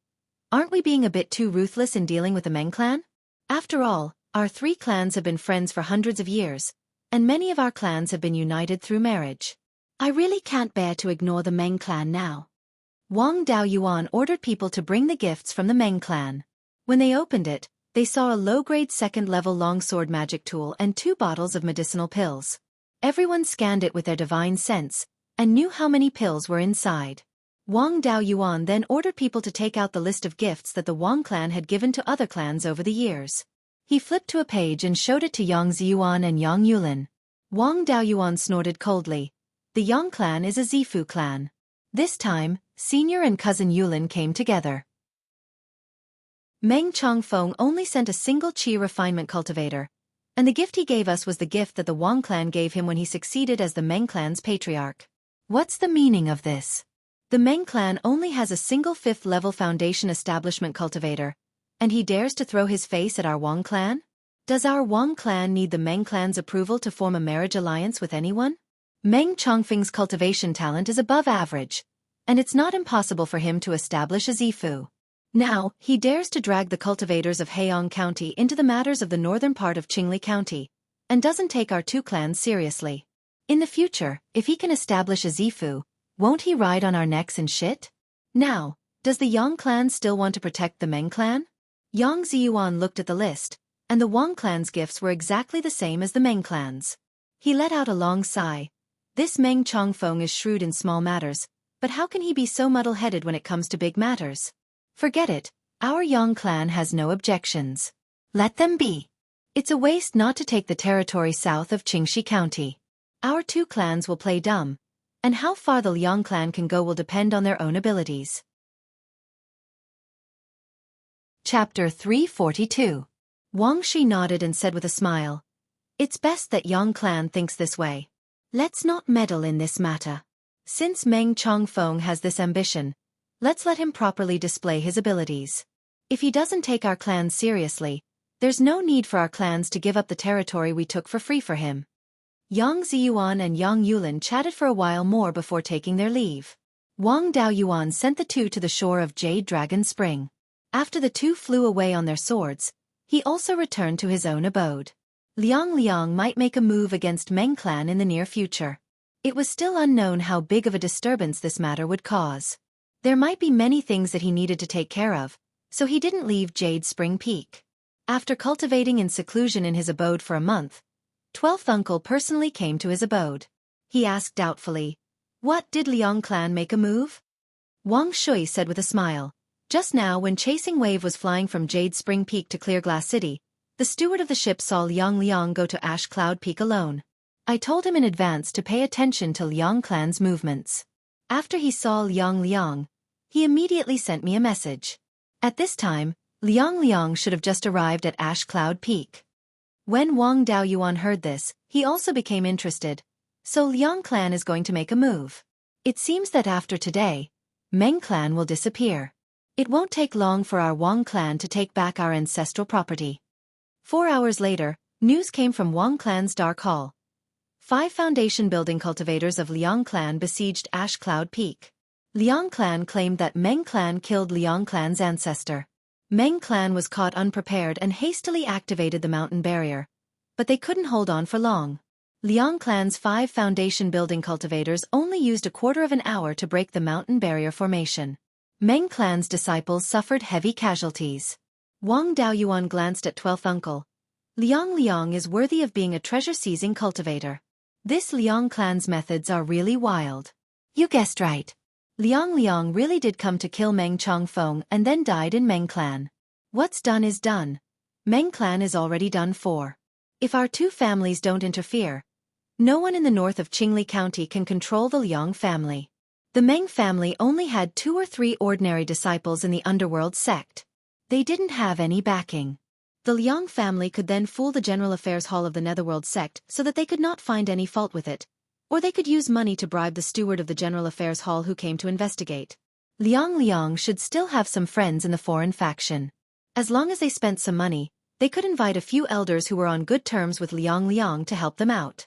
S1: "Aren't we being a bit too ruthless in dealing with the Meng clan? After all, our three clans have been friends for hundreds of years, and many of our clans have been united through marriage. I really can't bear to ignore the Meng clan now." Wang Daoyuan ordered people to bring the gifts from the Meng clan. When they opened it, they saw a low-grade second-level longsword magic tool and 2 bottles of medicinal pills. Everyone scanned it with their divine sense, and knew how many pills were inside. Wang Daoyuan then ordered people to take out the list of gifts that the Wang clan had given to other clans over the years. He flipped to a page and showed it to Yang Ziyuan and Yang Yulin. Wang Daoyuan snorted coldly. The Yang clan is a Zifu clan. This time, senior and cousin Yulin came together. Meng Chongfeng only sent a single qi refinement cultivator, and the gift he gave us was the gift that the Wang clan gave him when he succeeded as the Meng clan's patriarch. What's the meaning of this? The Meng clan only has a single 5th-level foundation establishment cultivator, and he dares to throw his face at our Wang clan? Does our Wang clan need the Meng clan's approval to form a marriage alliance with anyone? Meng Chongfeng's cultivation talent is above average, and it's not impossible for him to establish a Zifu. Now, he dares to drag the cultivators of Heiyang County into the matters of the northern part of Qingli County, and doesn't take our 2 clans seriously. In the future, if he can establish a Zifu, won't he ride on our necks and shit? Now, does the Yang clan still want to protect the Meng clan? Yang Ziyuan looked at the list, and the Wang clan's gifts were exactly the same as the Meng clan's. He let out a long sigh. This Meng Chongfeng is shrewd in small matters, but how can he be so muddle-headed when it comes to big matters? Forget it, our Yang clan has no objections. Let them be. It's a waste not to take the territory south of Qingxi County. Our 2 clans will play dumb, and how far the Liang clan can go will depend on their own abilities. Chapter 342. Wang Shi nodded and said with a smile, "It's best that Yang clan thinks this way. Let's not meddle in this matter. Since Meng Chongfeng has this ambition, let's let him properly display his abilities. If he doesn't take our clans seriously, there's no need for our clans to give up the territory we took for free for him." Yang Ziyuan and Yang Yulin chatted for a while more before taking their leave. Wang Daoyuan sent the 2 to the shore of Jade Dragon Spring. After the 2 flew away on their swords, he also returned to his own abode. Liang Liang might make a move against Meng clan in the near future. It was still unknown how big of a disturbance this matter would cause. There might be many things that he needed to take care of, so he didn't leave Jade Spring Peak. After cultivating in seclusion in his abode for a month, 12th uncle personally came to his abode. He asked doubtfully, "What, did Liang clan make a move?" Wang Shui said with a smile, "Just now when Chasing Wave was flying from Jade Spring Peak to Clear Glass City, the steward of the ship saw Liang Liang go to Ash Cloud Peak alone. I told him in advance to pay attention to Liang clan's movements. After he saw Liang Liang, he immediately sent me a message. At this time, Liang Liang should have just arrived at Ash Cloud Peak." When Wang Daoyuan heard this, he also became interested. So Liang clan is going to make a move. It seems that after today, Meng clan will disappear. It won't take long for our Wang clan to take back our ancestral property. 4 hours later, news came from Wang clan's Dark Hall. 5 foundation building cultivators of Liang clan besieged Ash Cloud Peak. Liang clan claimed that Meng clan killed Liang clan's ancestor. Meng clan was caught unprepared and hastily activated the mountain barrier, but they couldn't hold on for long. Liang clan's 5 foundation building cultivators only used a quarter of an hour to break the mountain barrier formation. Meng clan's disciples suffered heavy casualties. Wang Daoyuan glanced at 12th uncle. Liang is worthy of being a treasure-seizing cultivator. This Liang clan's methods are really wild. You guessed right. Liang really did come to kill Meng Chongfeng and then died in Meng clan. What's done is done. Meng clan is already done for. If our two families don't interfere, no one in the north of Qingli County can control the Liang family. The Meng family only had 2 or 3 ordinary disciples in the underworld sect. They didn't have any backing. The Liang family could then fool the General Affairs Hall of the Netherworld sect so that they could not find any fault with it, or they could use money to bribe the steward of the General Affairs Hall who came to investigate. Liang should still have some friends in the foreign faction. As long as they spent some money, they could invite a few elders who were on good terms with Liang to help them out.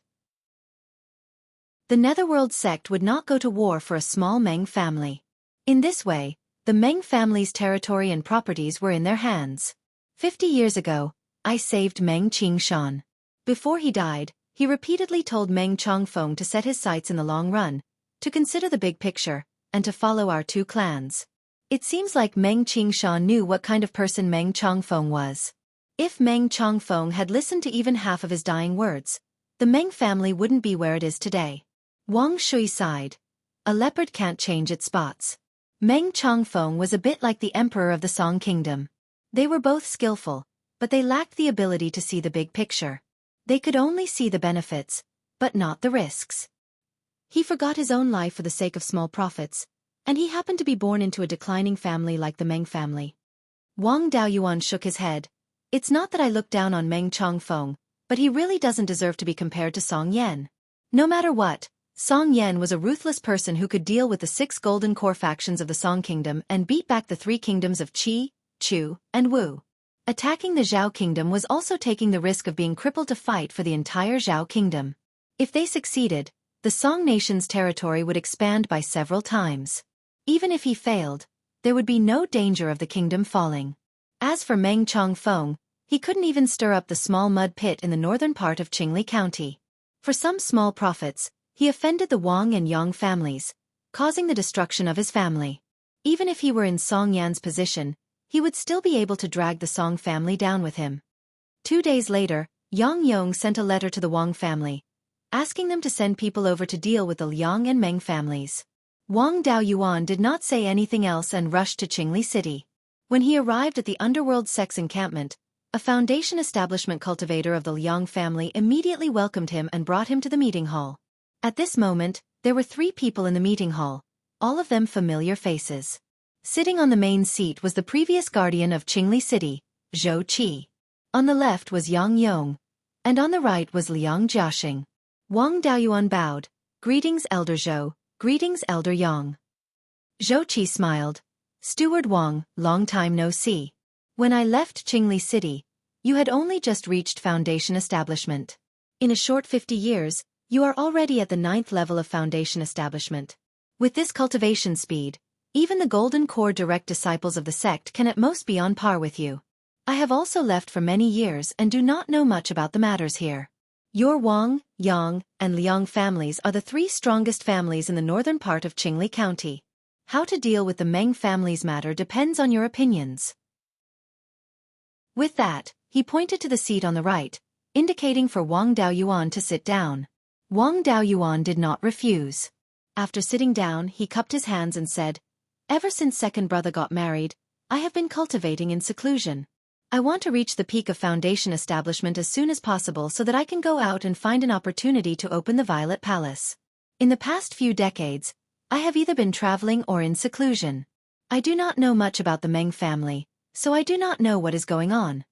S1: The Netherworld sect would not go to war for a small Meng family. In this way, the Meng family's territory and properties were in their hands. 50 years ago, I saved Meng Qingshan. Before he died, he repeatedly told Meng Chongfeng to set his sights in the long run, to consider the big picture, and to follow our two clans. It seems like Meng Qingshan knew what kind of person Meng Chongfeng was. If Meng Chongfeng had listened to even half of his dying words, the Meng family wouldn't be where it is today. Wang Shui sighed. A leopard can't change its spots. Meng Chongfeng was a bit like the emperor of the Song Kingdom. They were both skillful, but they lacked the ability to see the big picture. They could only see the benefits, but not the risks. He forgot his own life for the sake of small profits, and he happened to be born into a declining family like the Meng family. Wang Daoyuan shook his head. It's not that I look down on Meng Chongfeng, but he really doesn't deserve to be compared to Song Yan. No matter what, Song Yan was a ruthless person who could deal with the 6 golden core factions of the Song Kingdom and beat back the 3 kingdoms of Qi, Chu, and Wu. Attacking the Zhao Kingdom was also taking the risk of being crippled to fight for the entire Zhao Kingdom. If they succeeded, the Song nation's territory would expand by several times. Even if he failed, there would be no danger of the kingdom falling. As for Meng Chongfeng, he couldn't even stir up the small mud pit in the northern part of Qingli County. For some small profits, he offended the Wang and Yang families, causing the destruction of his family. Even if he were in Song Yan's position, he would still be able to drag the Song family down with him. 2 days later, Yang Yong sent a letter to the Wang family, asking them to send people over to deal with the Liang and Meng families. Wang Daoyuan did not say anything else and rushed to Qingli City. When he arrived at the underworld sect's encampment, a foundation establishment cultivator of the Liang family immediately welcomed him and brought him to the meeting hall. At this moment, there were 3 people in the meeting hall, all of them familiar faces. Sitting on the main seat was the previous guardian of Qingli City, Xueqi. On the left was Yang Yong, and on the right was Liang Jiaxing. Wang Daoyuan bowed. Greetings, Elder Zhou. Greetings, Elder Yang. Xueqi smiled. Steward Wang, long time no see. When I left Qingli City, you had only just reached foundation establishment. In a short 50 years, you are already at the 9th level of foundation establishment. With this cultivation speed, even the Golden Core direct disciples of the sect can at most be on par with you. I have also left for many years and do not know much about the matters here. Your Wang, Yang, and Liang families are the 3 strongest families in the northern part of Qingli County. How to deal with the Meng family's matter depends on your opinions. With that, he pointed to the seat on the right, indicating for Wang Daoyuan to sit down. Wang Daoyuan did not refuse. After sitting down, he cupped his hands and said, Ever since second brother got married, I have been cultivating in seclusion. I want to reach the peak of foundation establishment as soon as possible so that I can go out and find an opportunity to open the Violet Palace. In the past few decades, I have either been traveling or in seclusion. I do not know much about the Meng family, so I do not know what is going on.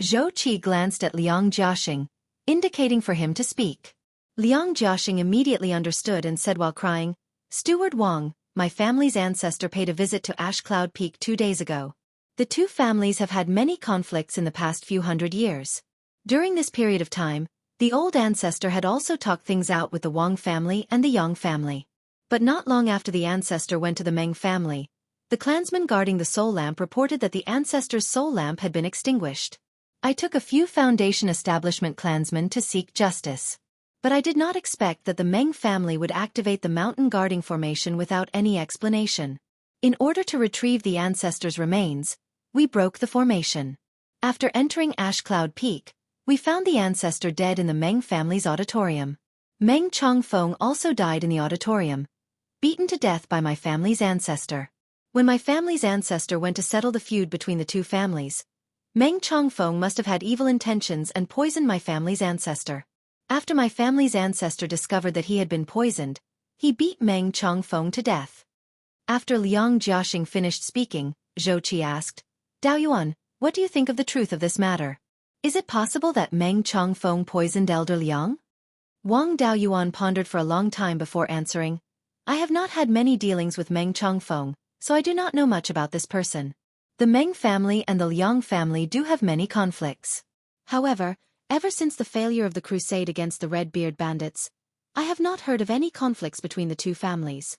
S1: Xueqi glanced at Liang Jiaxing, indicating for him to speak. Liang Jiaxing immediately understood and said while crying, Steward Wang, my family's ancestor paid a visit to Ash Cloud Peak 2 days ago. The 2 families have had many conflicts in the past few hundred years. During this period of time, the old ancestor had also talked things out with the Wang family and the Yang family. But not long after the ancestor went to the Meng family, the clansman guarding the soul lamp reported that the ancestor's soul lamp had been extinguished. I took a few foundation establishment clansmen to seek justice. But I did not expect that the Meng family would activate the mountain guarding formation without any explanation. In order to retrieve the ancestors' remains, we broke the formation. After entering Ash Cloud Peak, we found the ancestor dead in the Meng family's auditorium. Meng Chongfeng also died in the auditorium, beaten to death by my family's ancestor. When my family's ancestor went to settle the feud between the two families, Meng Chongfeng must have had evil intentions and poisoned my family's ancestor. After my family's ancestor discovered that he had been poisoned, he beat Meng Chongfeng to death. After Liang Jiaxing finished speaking, Xueqi asked, Daoyuan, what do you think of the truth of this matter? Is it possible that Meng Chongfeng poisoned Elder Liang? Wang Daoyuan pondered for a long time before answering, I have not had many dealings with Meng Chongfeng, so I do not know much about this person. The Meng family and the Liang family do have many conflicts. However, ever since the failure of the crusade against the Red-Beard bandits, I have not heard of any conflicts between the two families.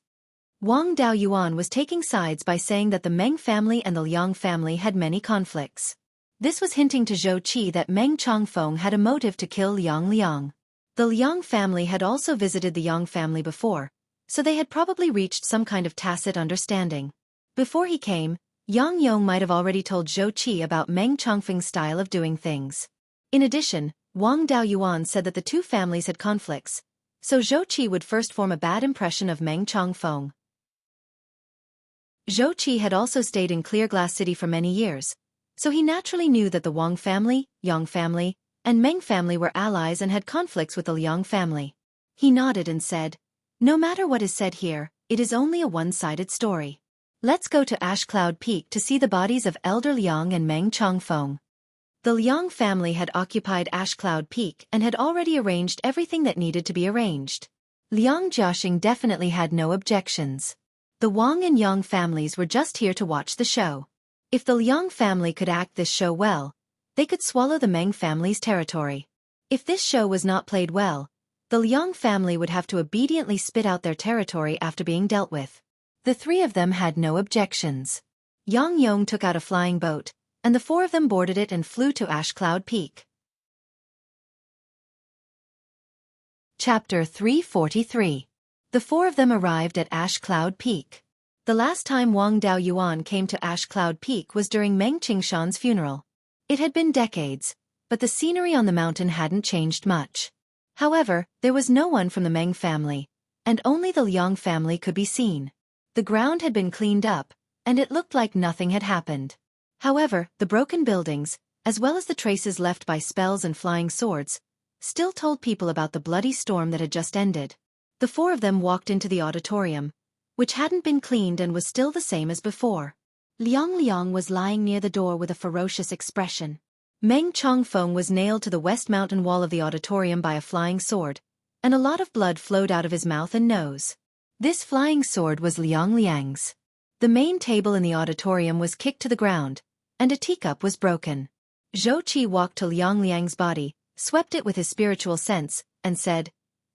S1: Wang Daoyuan was taking sides by saying that the Meng family and the Liang family had many conflicts. This was hinting to Xueqi that Meng Chongfeng had a motive to kill Liang Liang. The Liang family had also visited the Yang family before, so they had probably reached some kind of tacit understanding. Before he came, Yang Yong might have already told Xueqi about Meng Chongfeng's style of doing things. In addition, Wang Daoyuan said that the two families had conflicts, so Xueqi would first form a bad impression of Meng Chongfeng. Xueqi had also stayed in Clear Glass City for many years, so he naturally knew that the Wang family, Yang family, and Meng family were allies and had conflicts with the Liang family. He nodded and said, No matter what is said here, it is only a one-sided story. Let's go to Ash Cloud Peak to see the bodies of Elder Liang and Meng Chongfeng. The Liang family had occupied Ash Cloud Peak and had already arranged everything that needed to be arranged. Liang Jiaxing definitely had no objections. The Wang and Yang families were just here to watch the show. If the Liang family could act this show well, they could swallow the Meng family's territory. If this show was not played well, the Liang family would have to obediently spit out their territory after being dealt with. The three of them had no objections. Yang Yong took out a flying boat, and the four of them boarded it and flew to Ash Cloud Peak. Chapter 343. The four of them arrived at Ash Cloud Peak. The last time Wang Daoyuan came to Ash Cloud Peak was during Meng Qingshan's funeral. It had been decades, but the scenery on the mountain hadn't changed much. However, there was no one from the Meng family, and only the Liang family could be seen. The ground had been cleaned up, and it looked like nothing had happened. However, the broken buildings, as well as the traces left by spells and flying swords, still told people about the bloody storm that had just ended. The four of them walked into the auditorium, which hadn't been cleaned and was still the same as before. Liang Liang was lying near the door with a ferocious expression. Meng Chongfeng was nailed to the west mountain wall of the auditorium by a flying sword, and a lot of blood flowed out of his mouth and nose. This flying sword was Liang Liang's. The main table in the auditorium was kicked to the ground, and a teacup was broken. Xueqi walked to Liang Liang's body, swept it with his spiritual sense, and said,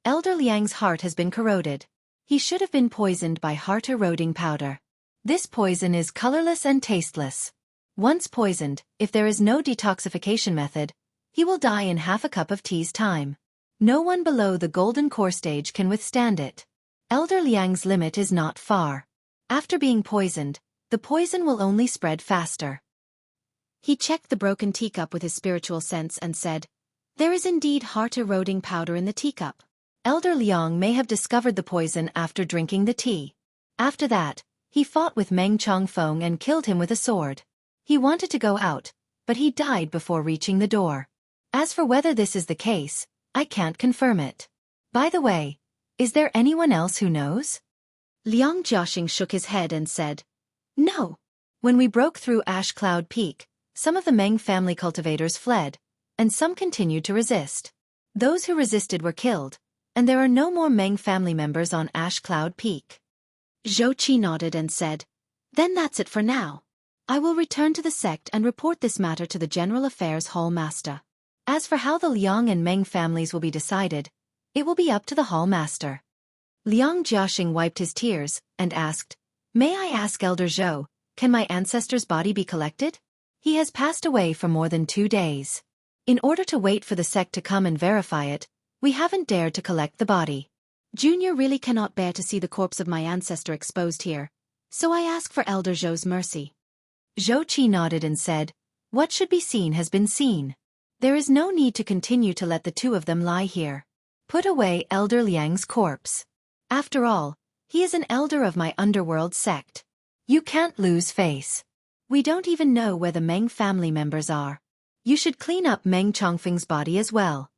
S1: Elder Liang's heart has been corroded. He should have been poisoned by heart-eroding powder. This poison is colorless and tasteless. Once poisoned, if there is no detoxification method, he will die in half a cup of tea's time. No one below the golden core stage can withstand it. Elder Liang's limit is not far. After being poisoned, the poison will only spread faster. He checked the broken teacup with his spiritual sense and said, There is indeed heart-eroding powder in the teacup. Elder Liang may have discovered the poison after drinking the tea. After that, he fought with Meng Chongfeng and killed him with a sword. He wanted to go out, but he died before reaching the door. As for whether this is the case, I can't confirm it. By the way, is there anyone else who knows? Liang Jiaxing shook his head and said, No. When we broke through Ash Cloud Peak, some of the Meng family cultivators fled, and some continued to resist. Those who resisted were killed, and there are no more Meng family members on Ash Cloud Peak. Xueqi nodded and said, Then that's it for now. I will return to the sect and report this matter to the General Affairs Hall Master. As for how the Liang and Meng families will be decided, it will be up to the Hall Master. Liang Jiaxing wiped his tears and asked, May I ask Elder Zhou, can my ancestor's body be collected? He has passed away for more than 2 days. In order to wait for the sect to come and verify it, We haven't dared to collect the body. Junior really cannot bear to see the corpse of my ancestor exposed here, so I ask for Elder Zhou's mercy." Xueqi nodded and said, "What should be seen has been seen. There is no need to continue to let the two of them lie here. Put away Elder Liang's corpse. After all, he is an elder of my underworld sect. You can't lose face. We don't even know where the Meng family members are. You should clean up Meng Chongfeng's body as well.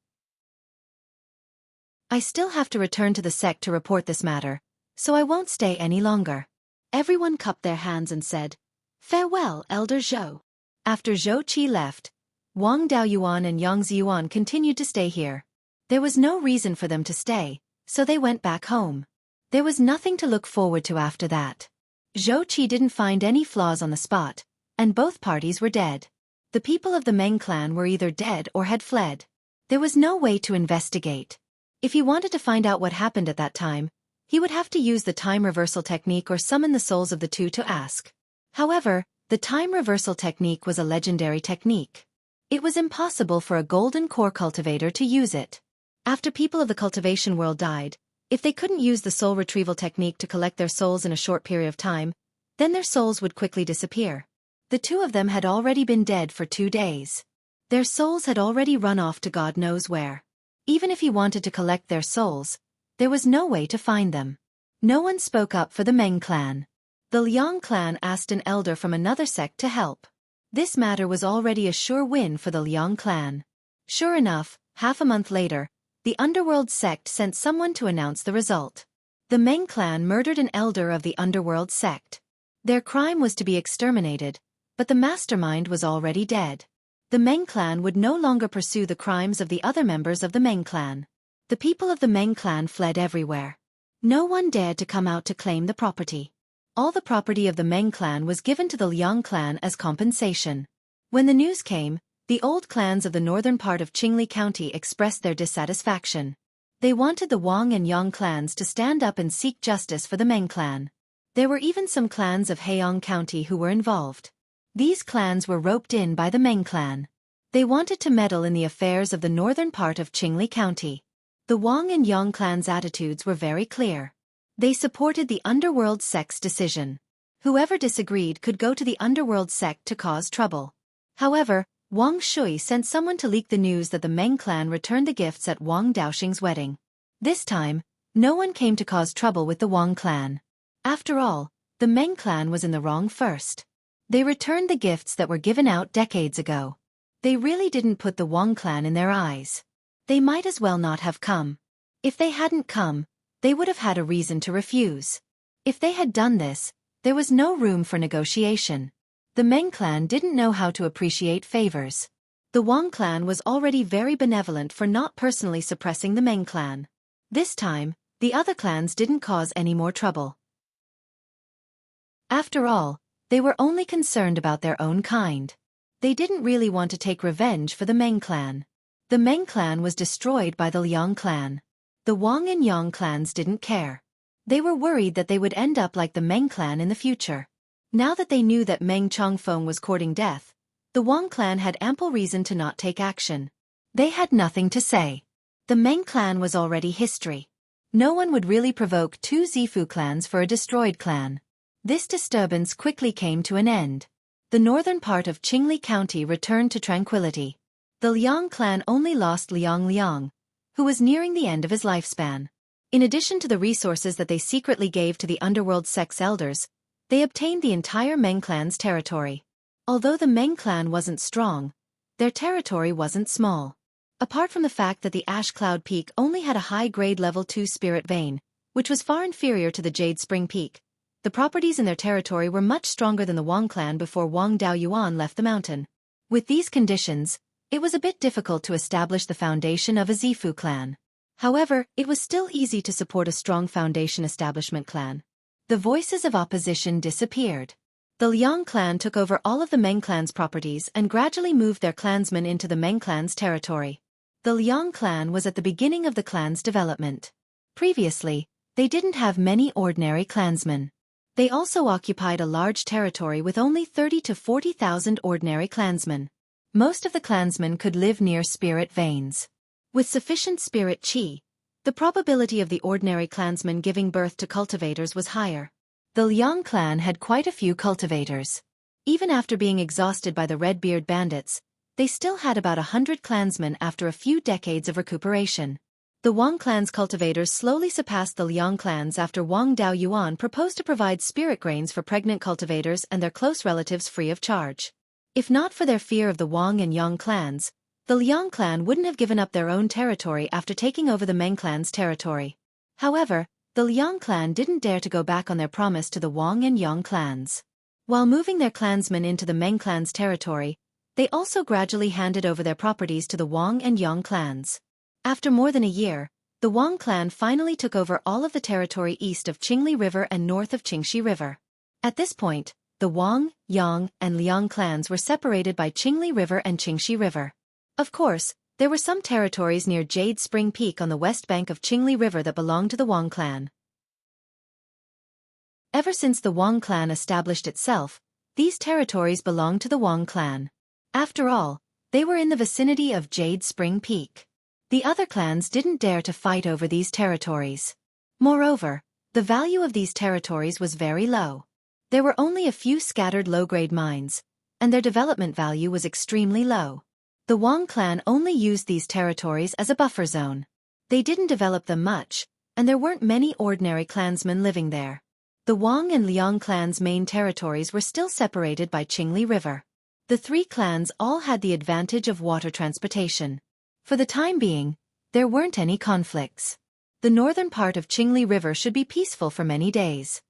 S1: I still have to return to the sect to report this matter, so I won't stay any longer." Everyone cupped their hands and said, "Farewell, Elder Zhou." After Xueqi left, Wang Daoyuan and Yang Ziyuan continued to stay here. There was no reason for them to stay, so they went back home. There was nothing to look forward to after that. Xueqi didn't find any flaws on the spot, and both parties were dead. The people of the Meng clan were either dead or had fled. There was no way to investigate. If he wanted to find out what happened at that time, he would have to use the time reversal technique or summon the souls of the two to ask. However, the time reversal technique was a legendary technique. It was impossible for a golden core cultivator to use it. After people of the cultivation world died, if they couldn't use the soul retrieval technique to collect their souls in a short period of time, then their souls would quickly disappear. The two of them had already been dead for 2 days. Their souls had already run off to God knows where. Even if he wanted to collect their souls, there was no way to find them. No one spoke up for the Meng clan. The Liang clan asked an elder from another sect to help. This matter was already a sure win for the Liang clan. Sure enough, half a month later, the underworld sect sent someone to announce the result. The Meng clan murdered an elder of the underworld sect. Their crime was to be exterminated, but the mastermind was already dead. The Meng clan would no longer pursue the crimes of the other members of the Meng clan. The people of the Meng clan fled everywhere. No one dared to come out to claim the property. All the property of the Meng clan was given to the Liang clan as compensation. When the news came, the old clans of the northern part of Qingli County expressed their dissatisfaction. They wanted the Wang and Yang clans to stand up and seek justice for the Meng clan. There were even some clans of Heiyang County who were involved. These clans were roped in by the Meng clan. They wanted to meddle in the affairs of the northern part of Qingli County. The Wang and Yang clans' attitudes were very clear. They supported the underworld sect's decision. Whoever disagreed could go to the underworld sect to cause trouble. However, Wang Shui sent someone to leak the news that the Meng clan returned the gifts at Wang Daoxing's wedding. This time, no one came to cause trouble with the Wang clan. After all, the Meng clan was in the wrong first. They returned the gifts that were given out decades ago. They really didn't put the Wang clan in their eyes. They might as well not have come. If they hadn't come, they would have had a reason to refuse. If they had done this, there was no room for negotiation. The Meng clan didn't know how to appreciate favors. The Wang clan was already very benevolent for not personally suppressing the Meng clan. This time, the other clans didn't cause any more trouble. After all, they were only concerned about their own kind. They didn't really want to take revenge for the Meng clan. The Meng clan was destroyed by the Liang clan. The Wang and Yang clans didn't care. They were worried that they would end up like the Meng clan in the future. Now that they knew that Meng Chongfeng was courting death, the Wang clan had ample reason to not take action. They had nothing to say. The Meng clan was already history. No one would really provoke 2 Zifu clans for a destroyed clan. This disturbance quickly came to an end. The northern part of Qingli County returned to tranquility. The Liang clan only lost Liang, who was nearing the end of his lifespan. In addition to the resources that they secretly gave to the underworld sect's elders, they obtained the entire Meng clan's territory. Although the Meng clan wasn't strong, their territory wasn't small. Apart from the fact that the Ash Cloud Peak only had a high-grade level 2 spirit vein, which was far inferior to the Jade Spring Peak, the properties in their territory were much stronger than the Wang clan before Wang Daoyuan left the mountain. With these conditions, it was a bit difficult to establish the foundation of a Zifu clan. However, it was still easy to support a strong foundation establishment clan. The voices of opposition disappeared. The Liang clan took over all of the Meng clan's properties and gradually moved their clansmen into the Meng clan's territory. The Liang clan was at the beginning of the clan's development. Previously, they didn't have many ordinary clansmen. They also occupied a large territory with only 30 to 40,000 ordinary clansmen. Most of the clansmen could live near spirit veins. With sufficient spirit qi, the probability of the ordinary clansmen giving birth to cultivators was higher. The Liang clan had quite a few cultivators. Even after being exhausted by the Redbeard bandits, they still had about 100 clansmen after a few decades of recuperation. The Wang clan's cultivators slowly surpassed the Liang clans after Wang Daoyuan proposed to provide spirit grains for pregnant cultivators and their close relatives free of charge. If not for their fear of the Wang and Yang clans, the Liang clan wouldn't have given up their own territory after taking over the Meng clan's territory. However, the Liang clan didn't dare to go back on their promise to the Wang and Yang clans. While moving their clansmen into the Meng clan's territory, they also gradually handed over their properties to the Wang and Yang clans. After more than a year, the Wang clan finally took over all of the territory east of Qingli River and north of Qingxi River. At this point, the Wang, Yang, and Liang clans were separated by Qingli River and Qingxi River. Of course, there were some territories near Jade Spring Peak on the west bank of Qingli River that belonged to the Wang clan. Ever since the Wang clan established itself, these territories belonged to the Wang clan. After all, they were in the vicinity of Jade Spring Peak. The other clans didn't dare to fight over these territories. Moreover, the value of these territories was very low. There were only a few scattered low-grade mines, and their development value was extremely low. The Wang clan only used these territories as a buffer zone. They didn't develop them much, and there weren't many ordinary clansmen living there. The Wang and Liang clans' main territories were still separated by Qingli River. The three clans all had the advantage of water transportation. For the time being, there weren't any conflicts. The northern part of Qingli River should be peaceful for many days.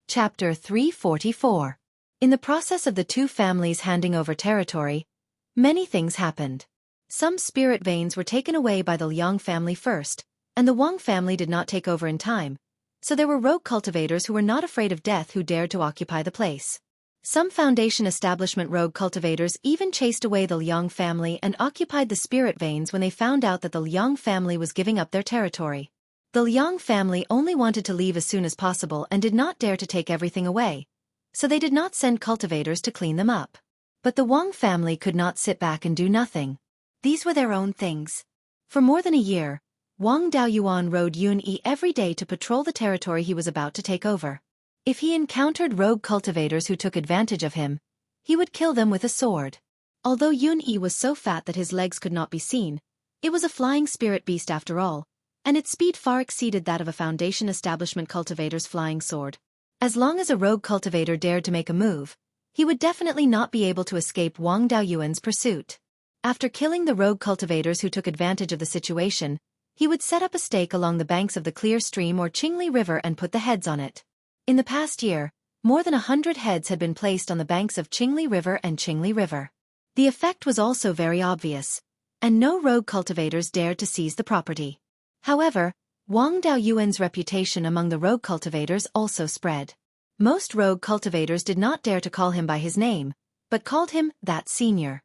S1: Chapter 344. In the process of the two families handing over territory, many things happened. Some spirit veins were taken away by the Liang family first, and the Wang family did not take over in time, so there were rogue cultivators who were not afraid of death who dared to occupy the place. Some Foundation establishment rogue cultivators even chased away the Liang family and occupied the spirit veins when they found out that the Liang family was giving up their territory. The Liang family only wanted to leave as soon as possible and did not dare to take everything away, so they did not send cultivators to clean them up. But the Wang family could not sit back and do nothing. These were their own things. For more than a year, Wang Daoyuan rode Yun-Yi every day to patrol the territory he was about to take over. If he encountered rogue cultivators who took advantage of him, he would kill them with a sword. Although Yun-Yi was so fat that his legs could not be seen, it was a flying spirit beast after all, and its speed far exceeded that of a Foundation establishment cultivator's flying sword. As long as a rogue cultivator dared to make a move, he would definitely not be able to escape Wang Daoyuan's pursuit. After killing the rogue cultivators who took advantage of the situation, he would set up a stake along the banks of the clear stream or Qingli River and put the heads on it. In the past year, more than 100 heads had been placed on the banks of Qingli River and Qingli River. The effect was also very obvious, and no rogue cultivators dared to seize the property. However, Wang Daoyuan's reputation among the rogue cultivators also spread. Most rogue cultivators did not dare to call him by his name, but called him that senior.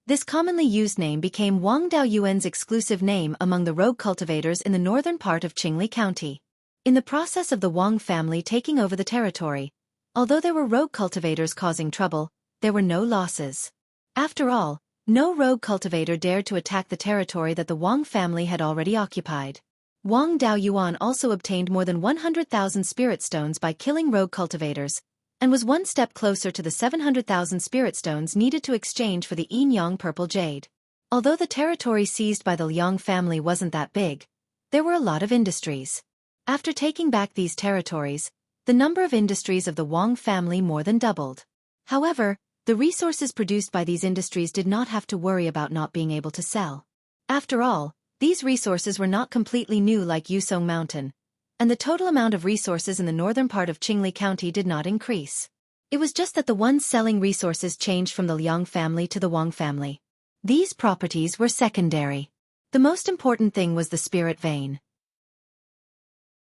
S1: This commonly used name became Wang Daoyuan's exclusive name among the rogue cultivators in the northern part of Qingli County. In the process of the Wang family taking over the territory, although there were rogue cultivators causing trouble, there were no losses. After all, no rogue cultivator dared to attack the territory that the Wang family had already occupied. Wang Daoyuan also obtained more than 100,000 spirit stones by killing rogue cultivators, and was one step closer to the 700,000 spirit stones needed to exchange for the Yin-Yang purple jade. Although the territory seized by the Liang family wasn't that big, there were a lot of industries. After taking back these territories, the number of industries of the Wang family more than doubled. However, the resources produced by these industries did not have to worry about not being able to sell. After all, these resources were not completely new like Yusong Mountain, and the total amount of resources in the northern part of Qingli County did not increase. It was just that the ones selling resources changed from the Liang family to the Wang family. These properties were secondary. The most important thing was the spirit vein.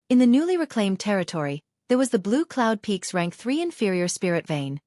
S1: In the newly reclaimed territory, there was the Blue Cloud Peaks Rank 3 inferior spirit vein,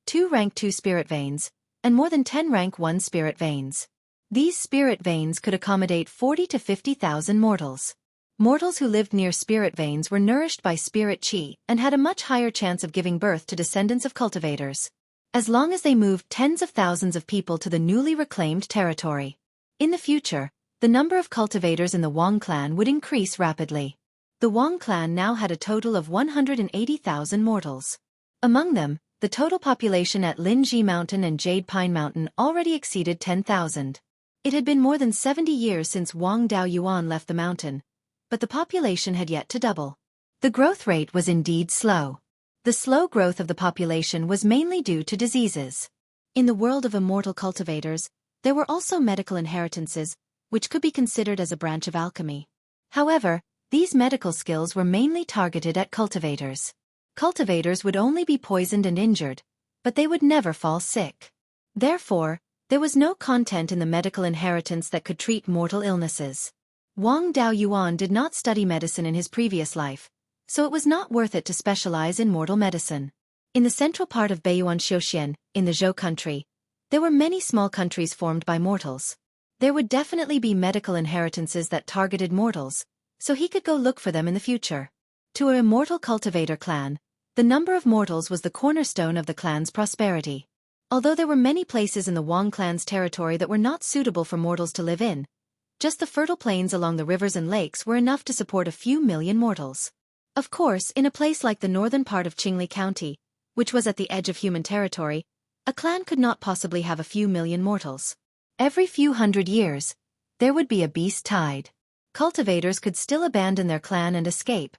S1: 2 Rank 2 spirit veins, and more than 10 Rank 1 spirit veins. These spirit veins could accommodate 40 to 50,000 mortals. Mortals who lived near spirit veins were nourished by spirit qi and had a much higher chance of giving birth to descendants of cultivators. as long as they moved tens of thousands of people to the newly reclaimed territory. In the future, the number of cultivators in the Wang clan would increase rapidly. The Wang clan now had a total of 180,000 mortals. Among them, the total population at Linji Mountain and Jade Pine Mountain already exceeded 10,000. It had been more than 70 years since Wang Daoyuan left the mountain, but the population had yet to double. The growth rate was indeed slow. The slow growth of the population was mainly due to diseases. In the world of immortal cultivators, there were also medical inheritances, which could be considered as a branch of alchemy. However, these medical skills were mainly targeted at cultivators. Cultivators would only be poisoned and injured, but they would never fall sick. Therefore, there was no content in the medical inheritance that could treat mortal illnesses. Wang Daoyuan did not study medicine in his previous life, so it was not worth it to specialize in mortal medicine. In the central part of Beiyuan Xueqi, in the Zhou country, there were many small countries formed by mortals. There would definitely be medical inheritances that targeted mortals, so he could go look for them in the future. To an immortal cultivator clan, the number of mortals was the cornerstone of the clan's prosperity. Although there were many places in the Wang clan's territory that were not suitable for mortals to live in, just the fertile plains along the rivers and lakes were enough to support a few million mortals. Of course, in a place like the northern part of Xueqi County, which was at the edge of human territory, a clan could not possibly have a few million mortals. Every few hundred years, there would be a beast tide. Cultivators could still abandon their clan and escape,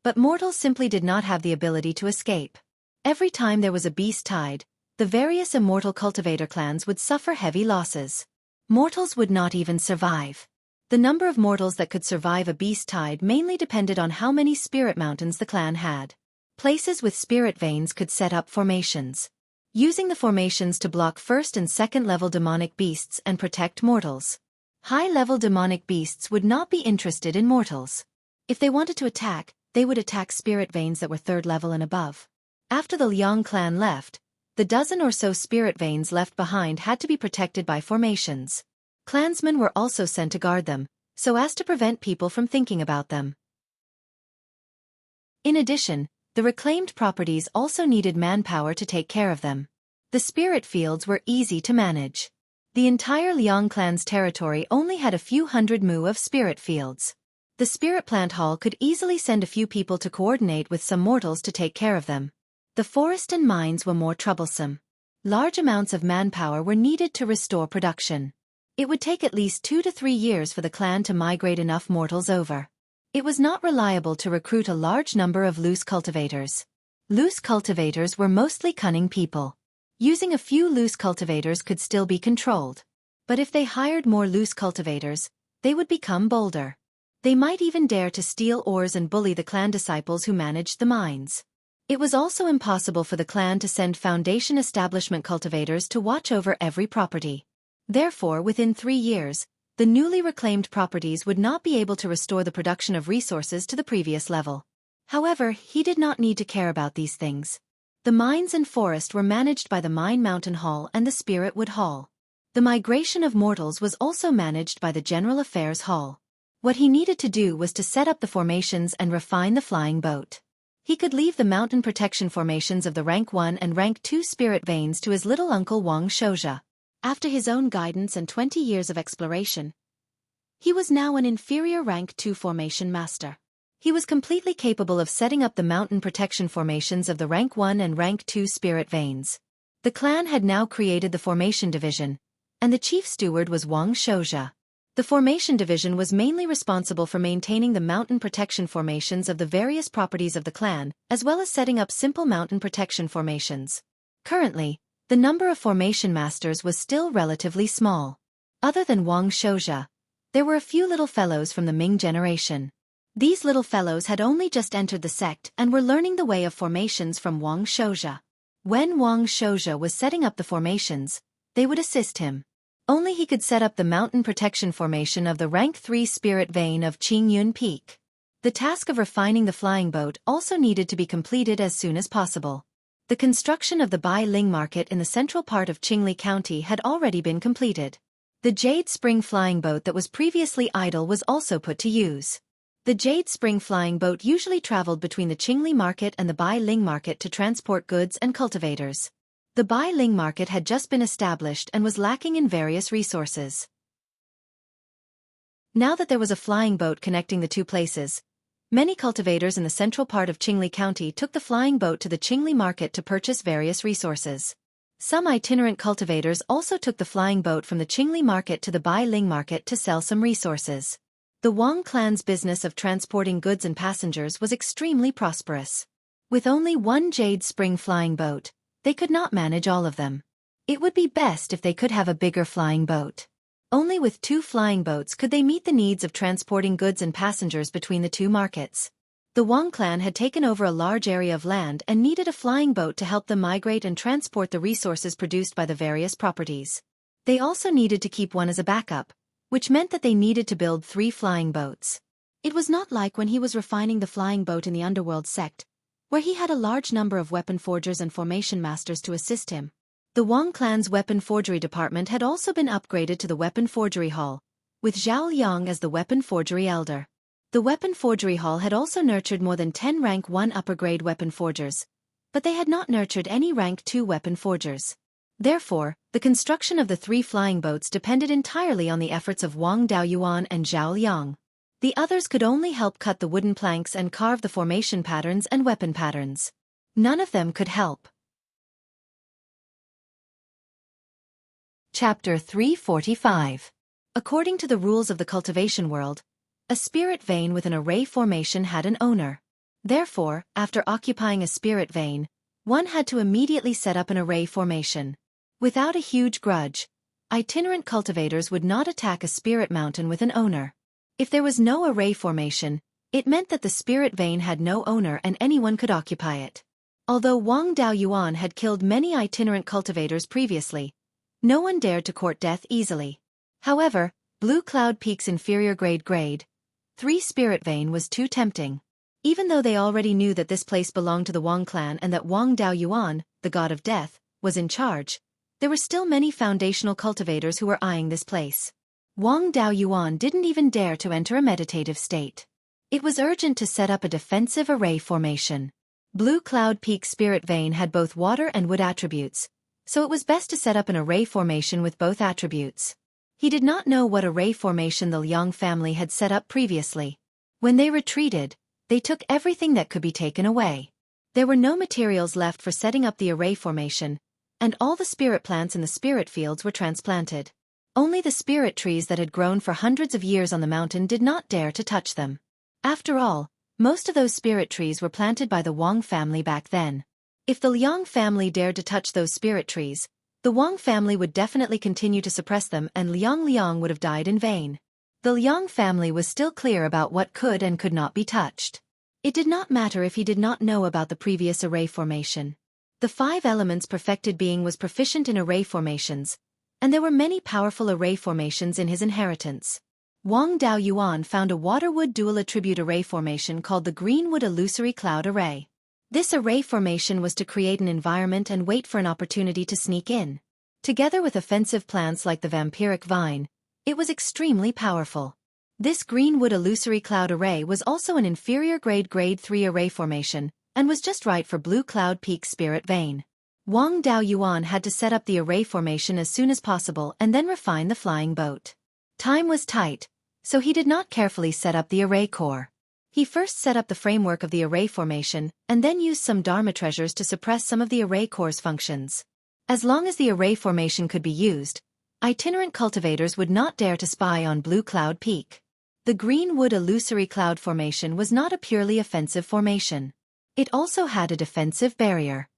S1: but mortals simply did not have the ability to escape. Every time there was a beast tide, the various immortal cultivator clans would suffer heavy losses. Mortals would not even survive. The number of mortals that could survive a beast tide mainly depended on how many spirit mountains the clan had. Places with spirit veins could set up formations, using the formations to block first and second level demonic beasts and protect mortals. High-level demonic beasts would not be interested in mortals. If they wanted to attack, they would attack spirit veins that were third level and above. After the Liang clan left, the dozen or so spirit veins left behind had to be protected by formations. Clansmen were also sent to guard them, so as to prevent people from thinking about them. In addition, the reclaimed properties also needed manpower to take care of them. The spirit fields were easy to manage. The entire Liang clan's territory only had a few hundred mu of spirit fields. The spirit plant hall could easily send a few people to coordinate with some mortals to take care of them. The forest and mines were more troublesome. Large amounts of manpower were needed to restore production. It would take at least 2 to 3 years for the clan to migrate enough mortals over. It was not reliable to recruit a large number of loose cultivators. Loose cultivators were mostly cunning people. Using a few loose cultivators could still be controlled. But if they hired more loose cultivators, they would become bolder. They might even dare to steal ores and bully the clan disciples who managed the mines. It was also impossible for the clan to send foundation establishment cultivators to watch over every property. Therefore, within 3 years, the newly reclaimed properties would not be able to restore the production of resources to the previous level. However, he did not need to care about these things. The mines and forest were managed by the Mine Mountain Hall and the Spirit Wood Hall. The migration of mortals was also managed by the General Affairs Hall. What he needed to do was to set up the formations and refine the flying boat. He could leave the mountain protection formations of the Rank 1 and Rank 2 spirit veins to his little uncle Wang Shouja. After his own guidance and 20 years of exploration, he was now an inferior Rank 2 formation master. He was completely capable of setting up the mountain protection formations of the Rank 1 and Rank 2 spirit veins. The clan had now created the formation division, and the chief steward was Wang Shouja. The formation division was mainly responsible for maintaining the mountain protection formations of the various properties of the clan, as well as setting up simple mountain protection formations. Currently, the number of formation masters was still relatively small. Other than Wang Shouja, there were a few little fellows from the Ming generation. These little fellows had only just entered the sect and were learning the way of formations from Wang Shouja. When Wang Shouja was setting up the formations, they would assist him. Only he could set up the mountain protection formation of the Rank 3 spirit vein of Qingyun Peak. The task of refining the flying boat also needed to be completed as soon as possible. The construction of the Bai Ling market in the central part of Qingli County had already been completed. The Jade Spring flying boat that was previously idle was also put to use. The Jade Spring flying boat usually traveled between the Qingli market and the Bai Ling market to transport goods and cultivators. The Beiyuan market had just been established and was lacking in various resources. Now that there was a flying boat connecting the two places, many cultivators in the central part of Qingli County took the flying boat to the Qingli market to purchase various resources. Some itinerant cultivators also took the flying boat from the Qingli market to the Beiyuan market to sell some resources. The Wang clan's business of transporting goods and passengers was extremely prosperous. With only one jade spring flying boat, they could not manage all of them. It would be best if they could have a bigger flying boat. Only with 2 flying boats could they meet the needs of transporting goods and passengers between the 2 markets. The Wang clan had taken over a large area of land and needed a flying boat to help them migrate and transport the resources produced by the various properties. They also needed to keep one as a backup, which meant that they needed to build 3 flying boats. It was not like when he was refining the flying boat in the underworld sect, where he had a large number of weapon forgers and formation masters to assist him. The Wang clan's weapon forgery department had also been upgraded to the weapon forgery hall, with Zhao Liang as the weapon forgery elder. The weapon forgery hall had also nurtured more than 10 rank 1 upper grade weapon forgers, but they had not nurtured any rank 2 weapon forgers. Therefore, the construction of the 3 flying boats depended entirely on the efforts of Wang Daoyuan and Zhao Liang. The others could only help cut the wooden planks and carve the formation patterns and weapon patterns. None of them could help. Chapter 345. According to the rules of the cultivation world, a spirit vein with an array formation had an owner. Therefore, after occupying a spirit vein, one had to immediately set up an array formation. Without a huge grudge, itinerant cultivators would not attack a spirit mountain with an owner. If there was no array formation, it meant that the spirit vein had no owner and anyone could occupy it. Although Wang Daoyuan had killed many itinerant cultivators previously, no one dared to court death easily. However, Blue Cloud Peak's inferior grade 3 spirit vein was too tempting. Even though they already knew that this place belonged to the Wang clan and that Wang Daoyuan, the god of death, was in charge, there were still many foundational cultivators who were eyeing this place. Wang Daoyuan didn't even dare to enter a meditative state. It was urgent to set up a defensive array formation. Blue Cloud Peak spirit vein had both water and wood attributes, so it was best to set up an array formation with both attributes. He did not know what array formation the Liang family had set up previously. When they retreated, they took everything that could be taken away. There were no materials left for setting up the array formation, and all the spirit plants in the spirit fields were transplanted. Only the spirit trees that had grown for hundreds of years on the mountain did not dare to touch them. After all, most of those spirit trees were planted by the Wang family back then. If the Liang family dared to touch those spirit trees, the Wang family would definitely continue to suppress them and Liang would have died in vain. The Liang family was still clear about what could and could not be touched. It did not matter if he did not know about the previous array formation. The 5 elements perfected being was proficient in array formations, and there were many powerful array formations in his inheritance. Wang Daoyuan found a water-wood dual attribute array formation called the Greenwood Illusory Cloud Array. This array formation was to create an environment and wait for an opportunity to sneak in. Together with offensive plants like the vampiric vine, it was extremely powerful. This Greenwood Illusory Cloud Array was also an inferior grade 3 array formation, and was just right for Blue Cloud Peak spirit vein. Wang Daoyuan had to set up the array formation as soon as possible and then refine the flying boat. Time was tight, so he did not carefully set up the array core. He first set up the framework of the array formation, and then used some Dharma treasures to suppress some of the array core's functions. As long as the array formation could be used, itinerant cultivators would not dare to spy on Blue Cloud Peak. The Greenwood Illusory Cloud formation was not a purely offensive formation. It also had a defensive barrier.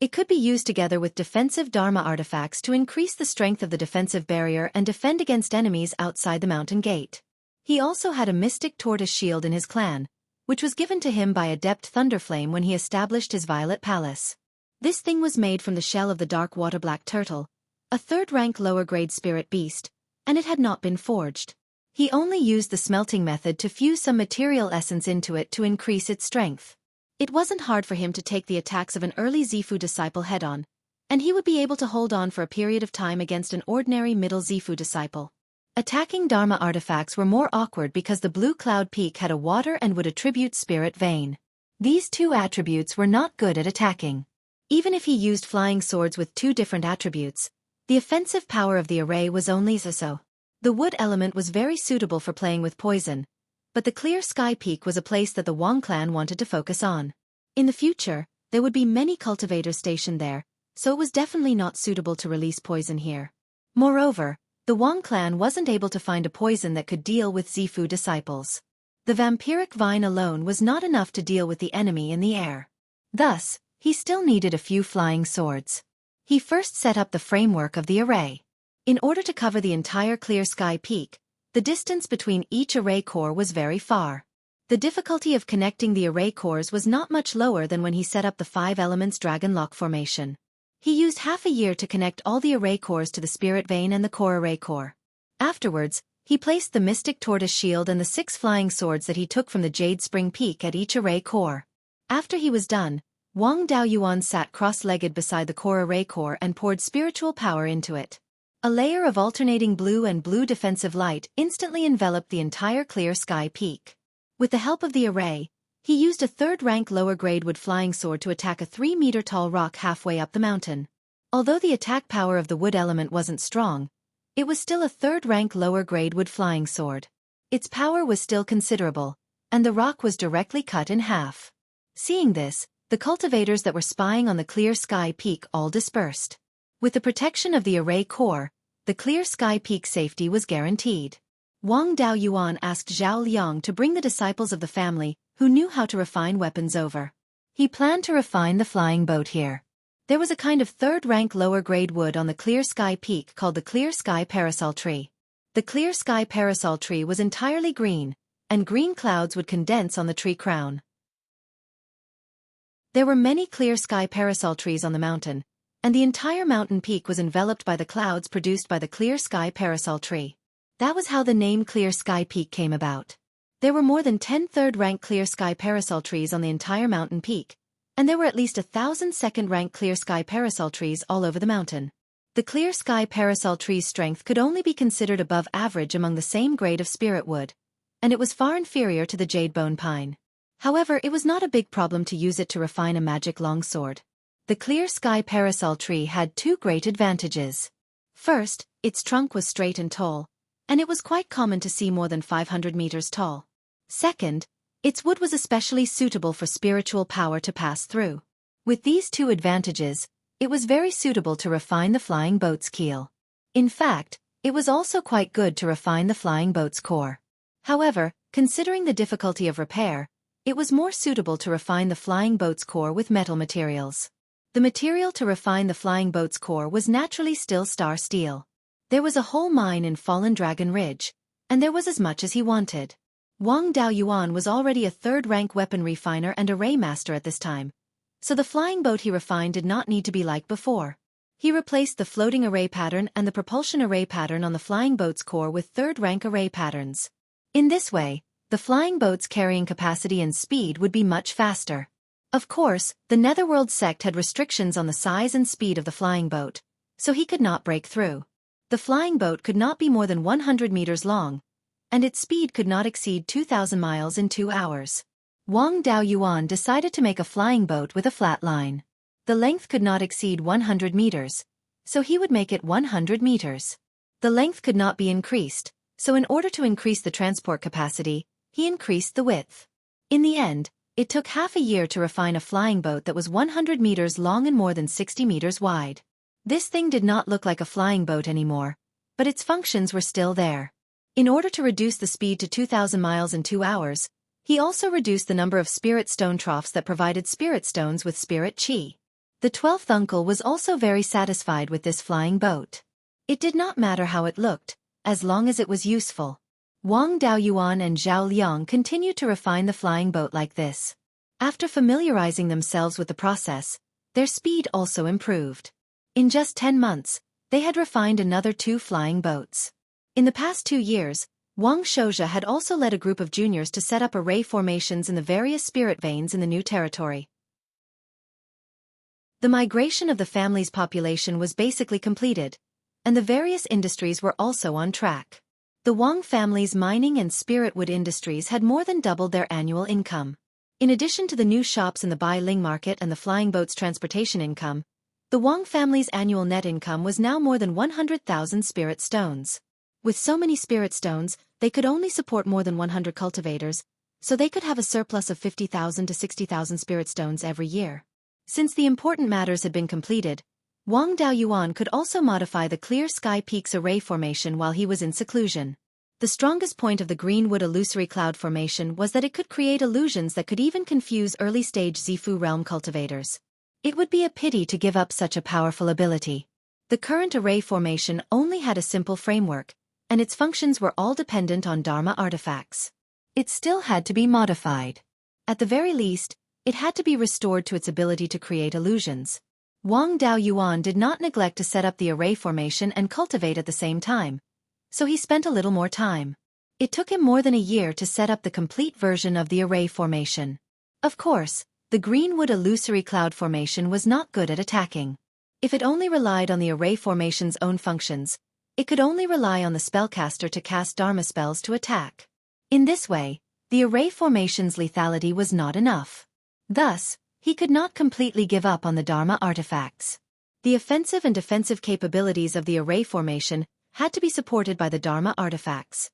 S1: It could be used together with defensive Dharma artifacts to increase the strength of the defensive barrier and defend against enemies outside the mountain gate. He also had a mystic tortoise shield in his clan, which was given to him by Adept Thunderflame when he established his Violet Palace. This thing was made from the shell of the dark water black turtle, a 3rd rank lower grade spirit beast, and it had not been forged. He only used the smelting method to fuse some material essence into it to increase its strength. It wasn't hard for him to take the attacks of an early Zifu disciple head-on, and he would be able to hold on for a period of time against an ordinary middle Zifu disciple. Attacking Dharma artifacts were more awkward because the Blue Cloud Peak had a water and wood attribute spirit vein. These 2 attributes were not good at attacking. Even if he used flying swords with two different attributes, the offensive power of the array was only so. The wood element was very suitable for playing with poison, but the clear sky peak was a place that the Wang clan wanted to focus on. In the future, there would be many cultivators stationed there, so it was definitely not suitable to release poison here. Moreover, the Wang clan wasn't able to find a poison that could deal with Zifu disciples. The vampiric vine alone was not enough to deal with the enemy in the air. Thus, he still needed a few flying swords. He first set up the framework of the array. In order to cover the entire clear sky peak, the distance between each array core was very far. The difficulty of connecting the array cores was not much lower than when he set up the 5 elements dragon lock formation. He used half a year to connect all the array cores to the spirit vein and the core array core. Afterwards, he placed the mystic tortoise shield and the 6 flying swords that he took from the jade spring peak at each array core. After he was done, Wang Daoyuan sat cross-legged beside the core array core and poured spiritual power into it. A layer of alternating blue and blue defensive light instantly enveloped the entire clear sky peak. With the help of the array, he used a 3rd rank lower grade wood flying sword to attack a 3-meter tall rock halfway up the mountain. Although the attack power of the wood element wasn't strong, it was still a 3rd rank lower grade wood flying sword. Its power was still considerable, and the rock was directly cut in half. Seeing this, the cultivators that were spying on the clear sky peak all dispersed. With the protection of the array core, the clear sky peak safety was guaranteed. Wang Daoyuan asked Zhao Liang to bring the disciples of the family who knew how to refine weapons over. He planned to refine the flying boat here. There was a kind of 3rd rank lower grade wood on the clear sky peak called the clear sky parasol tree. The clear sky parasol tree was entirely green, and green clouds would condense on the tree crown. There were many clear sky parasol trees on the mountain, and the entire mountain peak was enveloped by the clouds produced by the clear sky parasol tree. That was how the name Clear Sky Peak came about. There were more than 10 3rd-rank clear sky parasol trees on the entire mountain peak, and there were at least 1,000 2nd-rank clear sky parasol trees all over the mountain. The clear sky parasol tree's strength could only be considered above average among the same grade of spirit wood, and it was far inferior to the jade bone pine. However, it was not a big problem to use it to refine a magic longsword. The clear sky parasol tree had 2 great advantages. First, its trunk was straight and tall, and it was quite common to see more than 500 meters tall. Second, its wood was especially suitable for spiritual power to pass through. With these 2 advantages, it was very suitable to refine the flying boat's keel. In fact, it was also quite good to refine the flying boat's core. However, considering the difficulty of repair, it was more suitable to refine the flying boat's core with metal materials. The material to refine the flying boat's core was naturally still star steel. There was a whole mine in Fallen Dragon Ridge, and there was as much as he wanted. Wang Daoyuan was already a 3rd-rank weapon refiner and array master at this time, so the flying boat he refined did not need to be like before. He replaced the floating array pattern and the propulsion array pattern on the flying boat's core with 3rd-rank array patterns. In this way, the flying boat's carrying capacity and speed would be much faster. Of course, the Netherworld sect had restrictions on the size and speed of the flying boat, so he could not break through. The flying boat could not be more than 100 meters long, and its speed could not exceed 2,000 miles in 2 hours. Wang Daoyuan decided to make a flying boat with a flat line. The length could not exceed 100 meters, so he would make it 100 meters. The length could not be increased, so in order to increase the transport capacity, he increased the width. In the end, it took half a year to refine a flying boat that was 100 meters long and more than 60 meters wide. This thing did not look like a flying boat anymore, but its functions were still there. In order to reduce the speed to 2,000 miles in 2 hours, he also reduced the number of spirit stone troughs that provided spirit stones with spirit chi. The 12th uncle was also very satisfied with this flying boat. It did not matter how it looked, as long as it was useful. Wang Daoyuan and Zhao Liang continued to refine the flying boat like this. After familiarizing themselves with the process, their speed also improved. In just 10 months, they had refined another 2 flying boats. In the past 2 years, Wang Shouja had also led a group of juniors to set up array formations in the various spirit veins in the new territory. The migration of the family's population was basically completed, and the various industries were also on track. The Wang family's mining and spirit wood industries had more than doubled their annual income. In addition to the new shops in the Bai-Ling market and the flying boat's transportation income, the Wang family's annual net income was now more than 100,000 spirit stones. With so many spirit stones, they could only support more than 100 cultivators, so they could have a surplus of 50,000 to 60,000 spirit stones every year. Since the important matters had been completed, Wang Daoyuan could also modify the Clear Sky Peaks array formation while he was in seclusion. The strongest point of the Greenwood illusory cloud formation was that it could create illusions that could even confuse early-stage Zifu realm cultivators. It would be a pity to give up such a powerful ability. The current array formation only had a simple framework, and its functions were all dependent on Dharma artifacts. It still had to be modified. At the very least, it had to be restored to its ability to create illusions. Wang Daoyuan did not neglect to set up the array formation and cultivate at the same time, so he spent a little more time. It took him more than a year to set up the complete version of the array formation. Of course, the Greenwood illusory cloud formation was not good at attacking. If it only relied on the array formation's own functions, it could only rely on the spellcaster to cast Dharma spells to attack. In this way, the array formation's lethality was not enough. Thus, he could not completely give up on the Dharma artifacts. The offensive and defensive capabilities of the array formation had to be supported by the Dharma artifacts.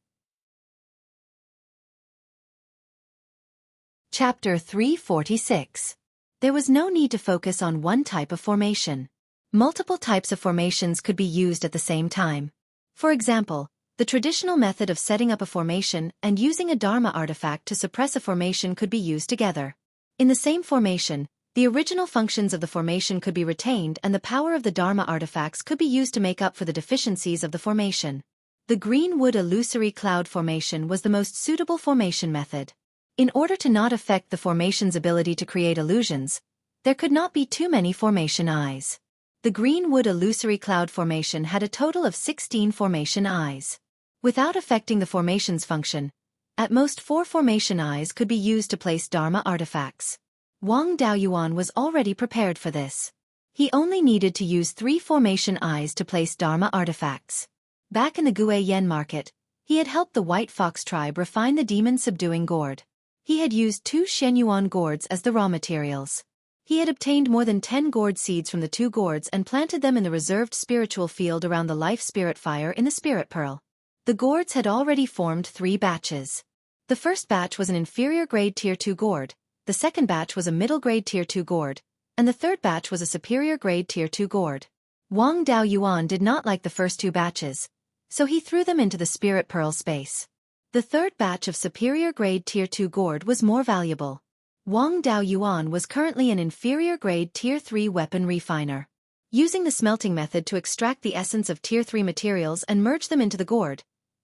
S1: Chapter 346. There was no need to focus on one type of formation. Multiple types of formations could be used at the same time. For example, the traditional method of setting up a formation and using a Dharma artifact to suppress a formation could be used together. In the same formation, the original functions of the formation could be retained and the power of the Dharma artifacts could be used to make up for the deficiencies of the formation. The Greenwood illusory cloud formation was the most suitable formation method. In order to not affect the formation's ability to create illusions, there could not be too many formation eyes. The Greenwood illusory cloud formation had a total of 16 formation eyes. Without affecting the formation's function, at most 4 formation eyes could be used to place Dharma artifacts. Wang Daoyuan was already prepared for this. He only needed to use 3 formation eyes to place Dharma artifacts. Back in the Guiyan market, he had helped the White Fox tribe refine the demon-subduing gourd. He had used 2 Shenyuan gourds as the raw materials. He had obtained more than 10 gourd seeds from the 2 gourds and planted them in the reserved spiritual field around the life spirit fire in the spirit pearl. The gourds had already formed 3 batches. The first batch was an inferior grade tier 2 gourd, the second batch was a middle grade tier 2 gourd, and the third batch was a superior grade tier 2 gourd. Wang Daoyuan did not like the first 2 batches, so he threw them into the spirit pearl space. The third batch of superior grade tier 2 gourd was more valuable. Wang Daoyuan was currently an inferior grade tier 3 weapon refiner. Using the smelting method to extract the essence of tier 3 materials and merge them into the gourd,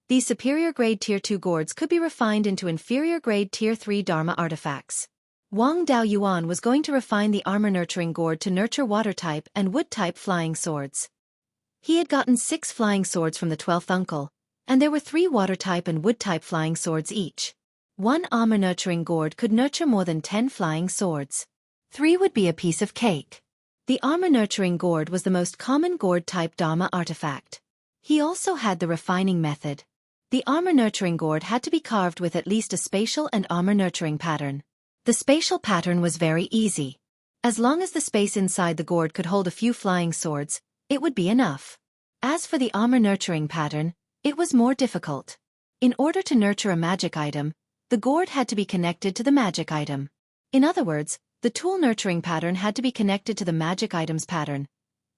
S1: these superior grade tier 2 gourds could be refined into inferior grade tier 3 Dharma artifacts. Wang Daoyuan was going to refine the armor nurturing gourd to nurture water type and wood type flying swords. He had gotten 6 flying swords from the 12th uncle, and there were 3 water-type and wood-type flying swords each. 1 armor-nurturing gourd could nurture more than 10 flying swords. 3 would be a piece of cake. The armor-nurturing gourd was the most common gourd-type Dharma artifact. He also had the refining method. The armor-nurturing gourd had to be carved with at least a spatial and armor-nurturing pattern. The spatial pattern was very easy. As long as the space inside the gourd could hold a few flying swords, it would be enough. As for the armor-nurturing pattern, it was more difficult. In order to nurture a magic item, the gourd had to be connected to the magic item. In other words, the tool nurturing pattern had to be connected to the magic item's pattern,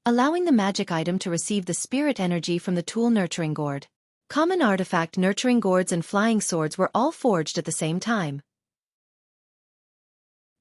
S1: allowing the magic item to receive the spirit energy from the tool nurturing gourd. Common artifact nurturing gourds and flying swords were all forged at the same time.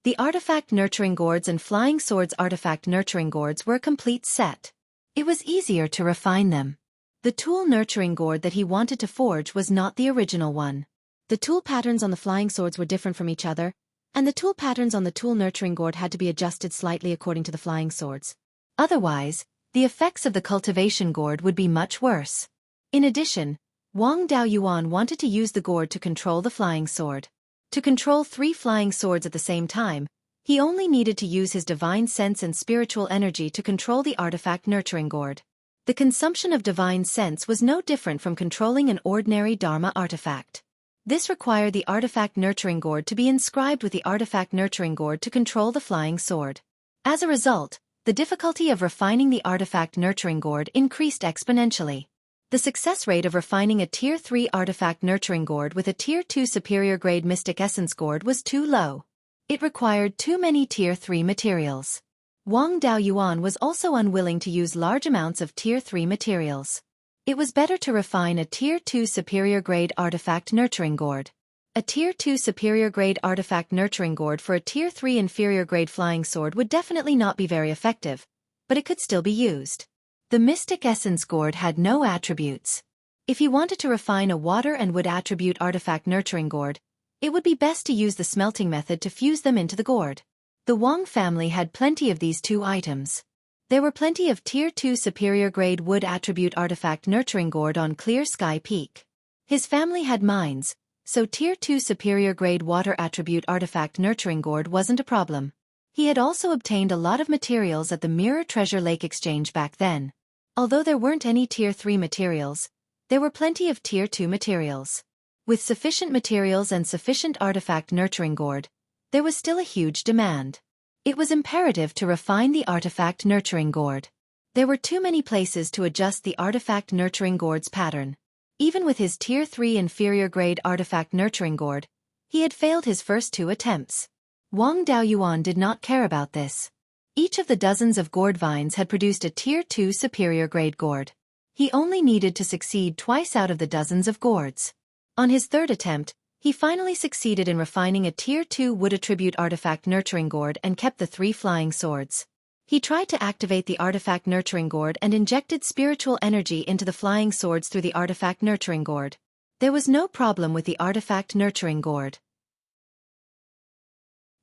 S1: The artifact nurturing gourds and flying swords artifact nurturing gourds were a complete set. It was easier to refine them. The tool nurturing gourd that he wanted to forge was not the original one. The tool patterns on the flying swords were different from each other, and the tool patterns on the tool nurturing gourd had to be adjusted slightly according to the flying swords. Otherwise, the effects of the cultivation gourd would be much worse. In addition, Wang Daoyuan wanted to use the gourd to control the flying sword. To control 3 flying swords at the same time, he only needed to use his divine sense and spiritual energy to control the artifact nurturing gourd. The consumption of divine sense was no different from controlling an ordinary Dharma artifact. This required the artifact nurturing gourd to be inscribed with the artifact nurturing gourd to control the flying sword. As a result, the difficulty of refining the artifact nurturing gourd increased exponentially. The success rate of refining a Tier 3 artifact nurturing gourd with a Tier 2 superior grade mystic essence gourd was too low. It required too many Tier 3 materials. Wang Daoyuan was also unwilling to use large amounts of Tier 3 materials. It was better to refine a Tier 2 superior grade artifact nurturing gourd. A Tier 2 superior grade artifact nurturing gourd for a Tier 3 inferior grade flying sword would definitely not be very effective, but it could still be used. The mystic essence gourd had no attributes. If he wanted to refine a water and wood attribute artifact nurturing gourd, it would be best to use the smelting method to fuse them into the gourd. The Wang family had plenty of these two items. There were plenty of Tier 2 superior grade wood attribute artifact nurturing gourd on Clear Sky Peak. His family had mines, so Tier 2 superior grade water attribute artifact nurturing gourd wasn't a problem. He had also obtained a lot of materials at the Mirror Treasure Lake Exchange back then. Although there weren't any Tier 3 materials, there were plenty of Tier 2 materials. With sufficient materials and sufficient artifact nurturing gourd, there was still a huge demand. It was imperative to refine the artifact nurturing gourd. There were too many places to adjust the artifact nurturing gourd's pattern. Even with his Tier 3 inferior grade artifact nurturing gourd, he had failed his first 2 attempts. Wang Daoyuan did not care about this. Each of the dozens of gourd vines had produced a Tier 2 superior grade gourd. He only needed to succeed twice out of the dozens of gourds. On his 3rd attempt, he finally succeeded in refining a Tier 2 wood attribute artifact nurturing gourd and kept the 3 flying swords. He tried to activate the artifact nurturing gourd and injected spiritual energy into the flying swords through the artifact nurturing gourd. There was no problem with the artifact nurturing gourd.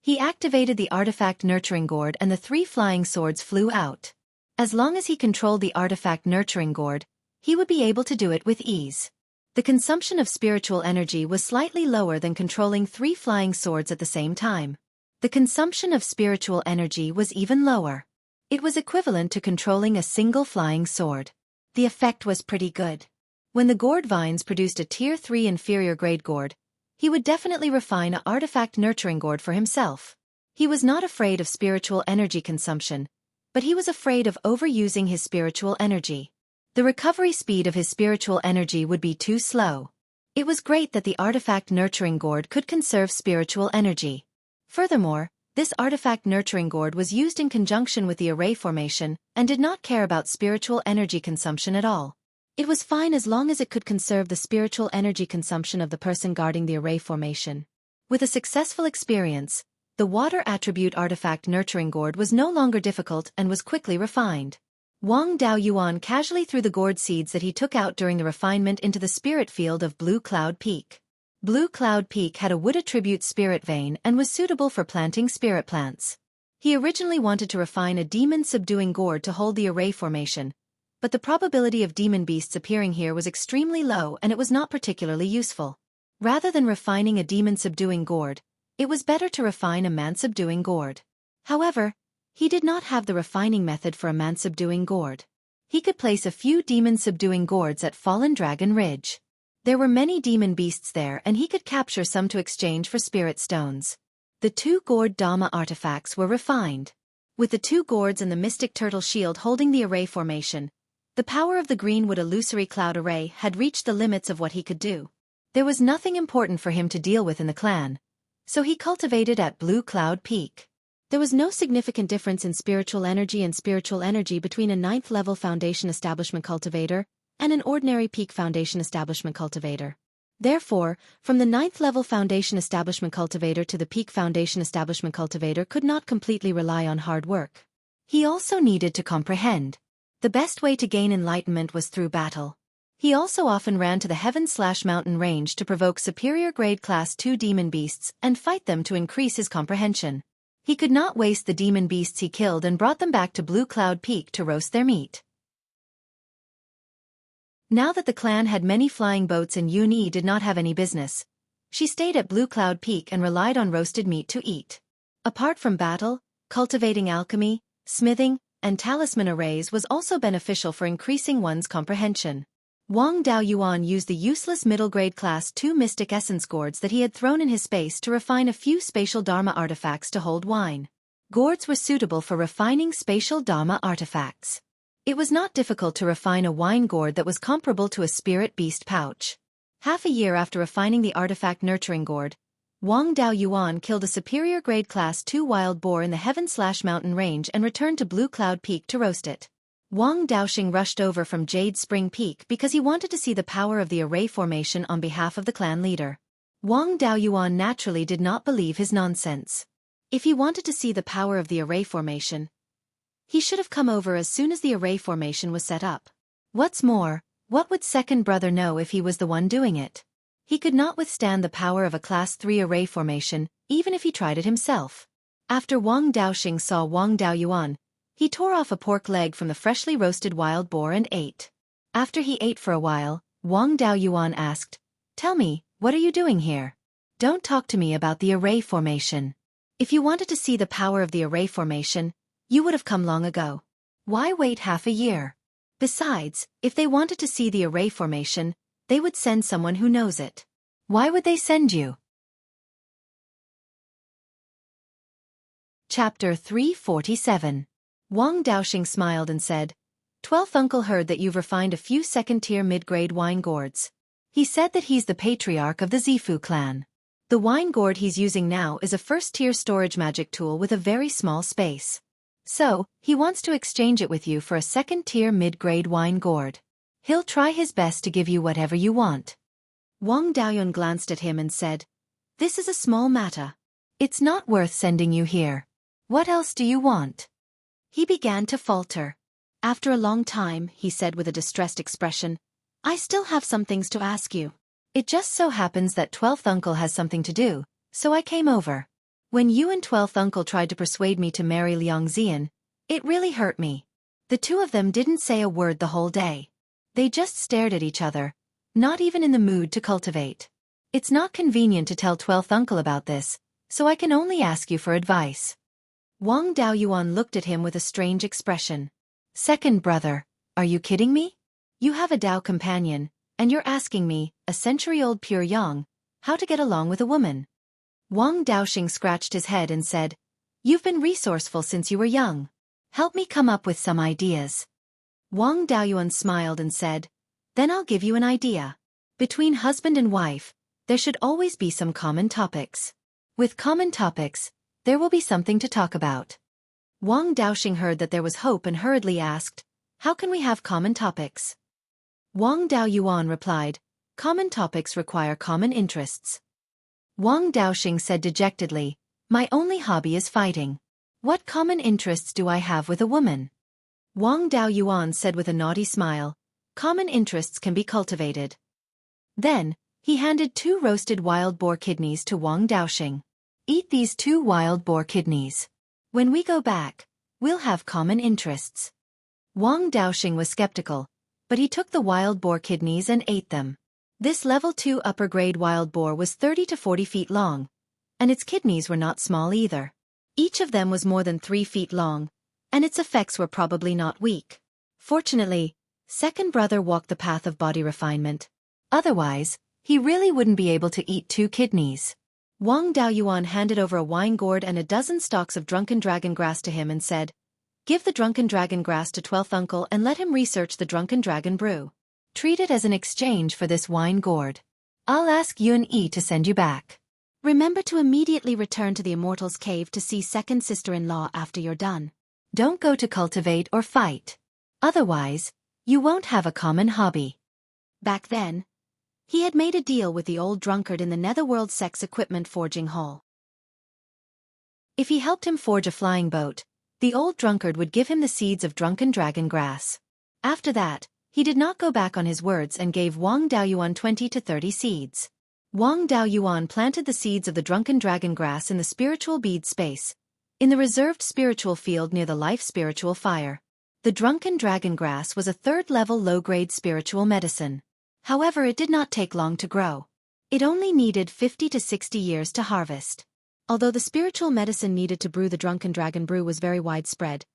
S1: He activated the artifact nurturing gourd and the 3 flying swords flew out. As long as he controlled the artifact nurturing gourd, he would be able to do it with ease. The consumption of spiritual energy was slightly lower than controlling 3 flying swords at the same time. The consumption of spiritual energy was even lower. It was equivalent to controlling a single flying sword. The effect was pretty good. When the gourd vines produced a Tier 3 inferior grade gourd, he would definitely refine an artifact nurturing gourd for himself. He was not afraid of spiritual energy consumption, but he was afraid of overusing his spiritual energy. The recovery speed of his spiritual energy would be too slow. It was great that the artifact nurturing gourd could conserve spiritual energy. Furthermore, this artifact nurturing gourd was used in conjunction with the array formation and did not care about spiritual energy consumption at all. It was fine as long as it could conserve the spiritual energy consumption of the person guarding the array formation. With a successful experience, the water attribute artifact nurturing gourd was no longer difficult and was quickly refined. Wang Daoyuan casually threw the gourd seeds that he took out during the refinement into the spirit field of Blue Cloud Peak. Blue Cloud Peak had a wood attribute spirit vein and was suitable for planting spirit plants. He originally wanted to refine a demon subduing gourd to hold the array formation, but the probability of demon beasts appearing here was extremely low and it was not particularly useful. Rather than refining a demon subduing gourd, it was better to refine a man subduing gourd. However, he did not have the refining method for a man subduing gourd. He could place a few demon subduing gourds at Fallen Dragon Ridge. There were many demon beasts there and he could capture some to exchange for spirit stones. The 2 gourd Dhamma artifacts were refined. With the 2 gourds and the mystic turtle shield holding the array formation, the power of the greenwood illusory cloud array had reached the limits of what he could do. There was nothing important for him to deal with in the clan, so he cultivated at Blue Cloud Peak. There was no significant difference in spiritual energy between a 9th level foundation establishment cultivator and an ordinary peak foundation establishment cultivator. Therefore, from the 9th level foundation establishment cultivator to the peak foundation establishment cultivator could not completely rely on hard work. He also needed to comprehend. The best way to gain enlightenment was through battle. He also often ran to the heaven/mountain range to provoke superior grade class 2 demon beasts and fight them to increase his comprehension. He could not waste the demon beasts he killed and brought them back to Blue Cloud Peak to roast their meat. Now that the clan had many flying boats and Yun-Yi did not have any business, she stayed at Blue Cloud Peak and relied on roasted meat to eat. Apart from battle, cultivating alchemy, smithing, and talisman arrays was also beneficial for increasing one's comprehension. Wang Daoyuan used the useless middle-grade Class 2 mystic essence gourds that he had thrown in his space to refine a few spatial Dharma artifacts to hold wine. Gourds were suitable for refining spatial Dharma artifacts. It was not difficult to refine a wine gourd that was comparable to a spirit beast pouch. Half a year after refining the artifact nurturing gourd, Wang Daoyuan killed a superior grade Class 2 wild boar in the Heaven/Mountain range and returned to Blue Cloud Peak to roast it. Wang Daoxing rushed over from Jade Spring Peak because he wanted to see the power of the array formation on behalf of the clan leader. Wang Daoyuan naturally did not believe his nonsense. If he wanted to see the power of the array formation, he should have come over as soon as the array formation was set up. What's more, what would second brother know if he was the one doing it? He could not withstand the power of a Class 3 array formation, even if he tried it himself. After Wang Daoxing saw Wang Daoyuan, he tore off a pork leg from the freshly roasted wild boar and ate. After he ate for a while, Wang Daoyuan asked, "Tell me, what are you doing here? Don't talk to me about the array formation. If you wanted to see the power of the array formation, you would have come long ago. Why wait half a year? Besides, if they wanted to see the array formation, they would send someone who knows it. Why would they send you?" Chapter 347. Wang Daoxing smiled and said, "12th uncle heard that you've refined a few second-tier mid-grade wine gourds. He said that he's the patriarch of the Zifu clan. The wine gourd he's using now is a first-tier storage magic tool with a very small space. So, he wants to exchange it with you for a second-tier mid-grade wine gourd. He'll try his best to give you whatever you want." Wang Daoyuan glanced at him and said, "This is a small matter. It's not worth sending you here. What else do you want?" He began to falter. After a long time, he said with a distressed expression, "I still have some things to ask you. It just so happens that 12th uncle has something to do, so I came over. When you and 12th uncle tried to persuade me to marry Liang Xian, it really hurt me. The two of them didn't say a word the whole day. They just stared at each other, not even in the mood to cultivate. It's not convenient to tell 12th uncle about this, so I can only ask you for advice." Wang Daoyuan looked at him with a strange expression. "Second brother, are you kidding me? You have a Dao companion, and you're asking me, a century-old pure yang, how to get along with a woman?" Wang Daoxing scratched his head and said, "You've been resourceful since you were young. Help me come up with some ideas." Wang Daoyuan smiled and said, "Then I'll give you an idea. Between husband and wife, there should always be some common topics. With common topics, there will be something to talk about." Wang Daoxing heard that there was hope and hurriedly asked, "How can we have common topics?" Wang Daoyuan replied, "Common topics require common interests." Wang Daoxing said dejectedly, "My only hobby is fighting. What common interests do I have with a woman?" Wang Daoyuan said with a naughty smile, "Common interests can be cultivated." Then, he handed 2 roasted wild boar kidneys to Wang Daoxing. "Eat these 2 wild boar kidneys. When we go back, we'll have common interests." Wang Daoxing was skeptical, but he took the wild boar kidneys and ate them. This level 2 upper-grade wild boar was 30 to 40 feet long, and its kidneys were not small either. Each of them was more than 3 feet long, and its effects were probably not weak. Fortunately, second brother walked the path of body refinement. Otherwise, he really wouldn't be able to eat 2 kidneys. Wang Daoyuan handed over a wine gourd and a dozen stalks of drunken dragon grass to him and said, "Give the drunken dragon grass to 12th uncle and let him research the drunken dragon brew. Treat it as an exchange for this wine gourd. I'll ask Yun Yi to send you back. Remember to immediately return to the Immortal's Cave to see second sister-in-law after you're done. Don't go to cultivate or fight. Otherwise, you won't have a common hobby." Back then, he had made a deal with the old drunkard in the Netherworld Sex Equipment Forging Hall. If he helped him forge a flying boat, the old drunkard would give him the seeds of drunken dragon grass. After that, he did not go back on his words and gave Wang Daoyuan 20 to 30 seeds. Wang Daoyuan planted the seeds of the drunken dragon grass in the spiritual bead space, in the reserved spiritual field near the life spiritual fire. The drunken dragon grass was a 3rd-level low-grade spiritual medicine. However, it did not take long to grow. It only needed 50 to 60 years to harvest. Although the spiritual medicine needed to brew the drunken dragon brew was very widespread,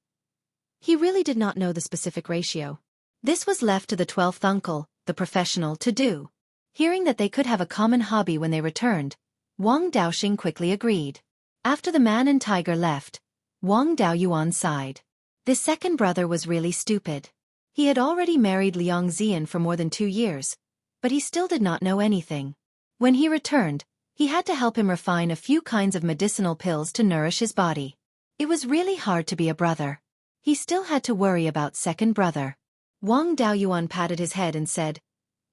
S1: he really did not know the specific ratio. This was left to the 12th uncle, the professional, to do. Hearing that they could have a common hobby when they returned, Wang Daoxing quickly agreed. After the man and tiger left, Wang Daoyuan sighed. This second brother was really stupid. He had already married Liang Zian for more than 2 years, but he still did not know anything. When he returned, he had to help him refine a few kinds of medicinal pills to nourish his body. It was really hard to be a brother. He still had to worry about second brother. Wang Daoyuan patted his head and said,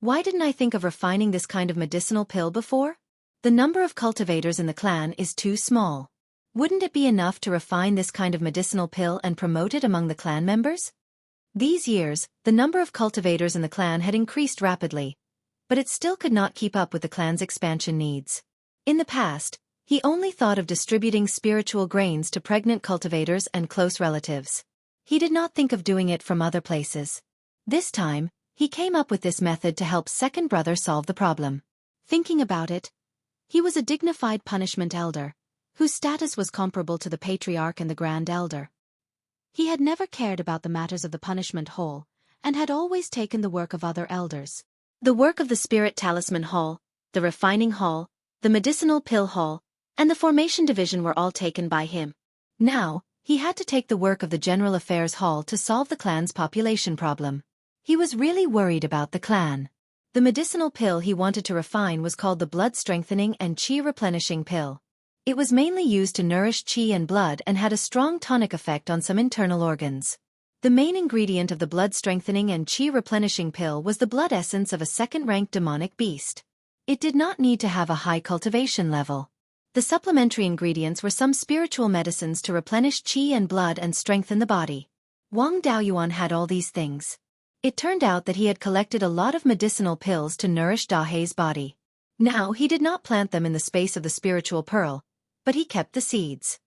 S1: "Why didn't I think of refining this kind of medicinal pill before? The number of cultivators in the clan is too small. Wouldn't it be enough to refine this kind of medicinal pill and promote it among the clan members?" These years, the number of cultivators in the clan had increased rapidly, but it still could not keep up with the clan's expansion needs. In the past, he only thought of distributing spiritual grains to pregnant cultivators and close relatives. He did not think of doing it from other places. This time, he came up with this method to help second brother solve the problem. Thinking about it, he was a dignified punishment elder, whose status was comparable to the patriarch and the grand elder. He had never cared about the matters of the punishment hall, and had always taken the work of other elders. The work of the spirit talisman hall, the refining hall, the medicinal pill hall, and the formation division were all taken by him. Now, he had to take the work of the general affairs hall to solve the clan's population problem. He was really worried about the clan. The medicinal pill he wanted to refine was called the blood-strengthening and qi-replenishing pill. It was mainly used to nourish qi and blood and had a strong tonic effect on some internal organs. The main ingredient of the blood-strengthening and qi-replenishing pill was the blood essence of a second-ranked demonic beast. It did not need to have a high cultivation level. The supplementary ingredients were some spiritual medicines to replenish qi and blood and strengthen the body. Wang Daoyuan had all these things. It turned out that he had collected a lot of medicinal pills to nourish Dahei's body. Now he did not plant them in the space of the spiritual pearl, but he kept the seeds.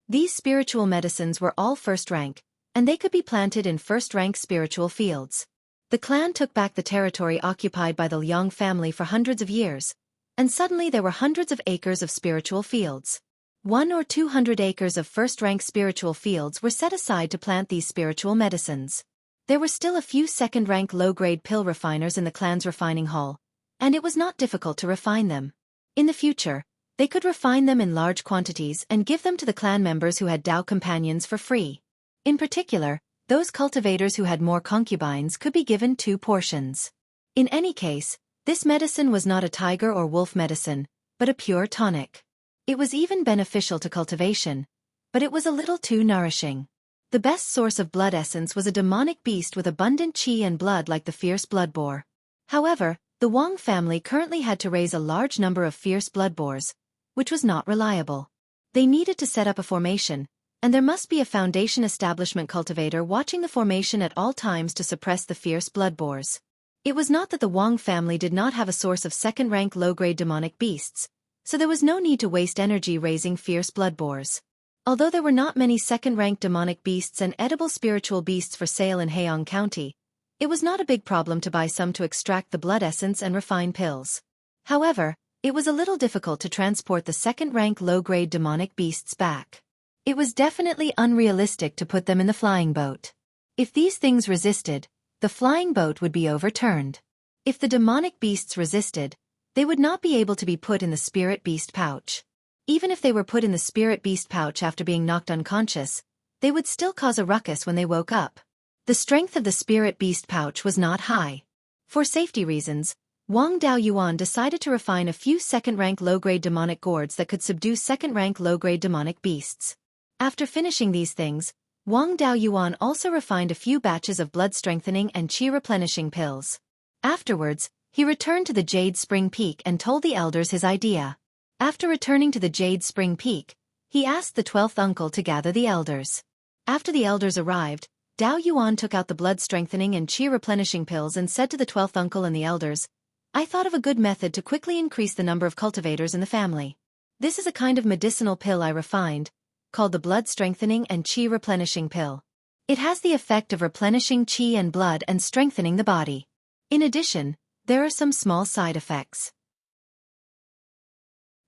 S1: These spiritual medicines were all first rank, and they could be planted in first-rank spiritual fields. The clan took back the territory occupied by the Liang family for hundreds of years, and suddenly there were hundreds of acres of spiritual fields. 100 or 200 acres of first-rank spiritual fields were set aside to plant these spiritual medicines. There were still a few second-rank low-grade pill refiners in the clan's refining hall, and it was not difficult to refine them. In the future, they could refine them in large quantities and give them to the clan members who had Dao companions for free. In particular, those cultivators who had more concubines could be given 2 portions. In any case, this medicine was not a tiger or wolf medicine, but a pure tonic. It was even beneficial to cultivation, but it was a little too nourishing. The best source of blood essence was a demonic beast with abundant qi and blood like the fierce blood boar. However, the Wang family currently had to raise a large number of fierce blood boars, which was not reliable. They needed to set up a formation, and there must be a foundation establishment cultivator watching the formation at all times to suppress the fierce blood boars. It was not that the Wang family did not have a source of second-rank low-grade demonic beasts, so there was no need to waste energy raising fierce blood boars. Although there were not many second-rank demonic beasts and edible spiritual beasts for sale in Haiyang County, it was not a big problem to buy some to extract the blood essence and refine pills. However, it was a little difficult to transport the second-rank low-grade demonic beasts back. It was definitely unrealistic to put them in the flying boat. If these things resisted, the flying boat would be overturned. If the demonic beasts resisted, they would not be able to be put in the spirit beast pouch. Even if they were put in the spirit beast pouch after being knocked unconscious, they would still cause a ruckus when they woke up. The strength of the spirit beast pouch was not high. For safety reasons, Wang Daoyuan decided to refine a few second-rank low-grade demonic gourds that could subdue second-rank low-grade demonic beasts. After finishing these things, Wang Daoyuan also refined a few batches of blood-strengthening and qi-replenishing pills. Afterwards, he returned to the Jade Spring Peak and told the elders his idea. After returning to the Jade Spring Peak, he asked the 12th uncle to gather the elders. After the elders arrived, Daoyuan took out the blood-strengthening and qi-replenishing pills and said to the 12th uncle and the elders, "I thought of a good method to quickly increase the number of cultivators in the family. This is a kind of medicinal pill I refined, called the blood-strengthening and qi-replenishing pill. It has the effect of replenishing qi and blood and strengthening the body. In addition, there are some small side effects.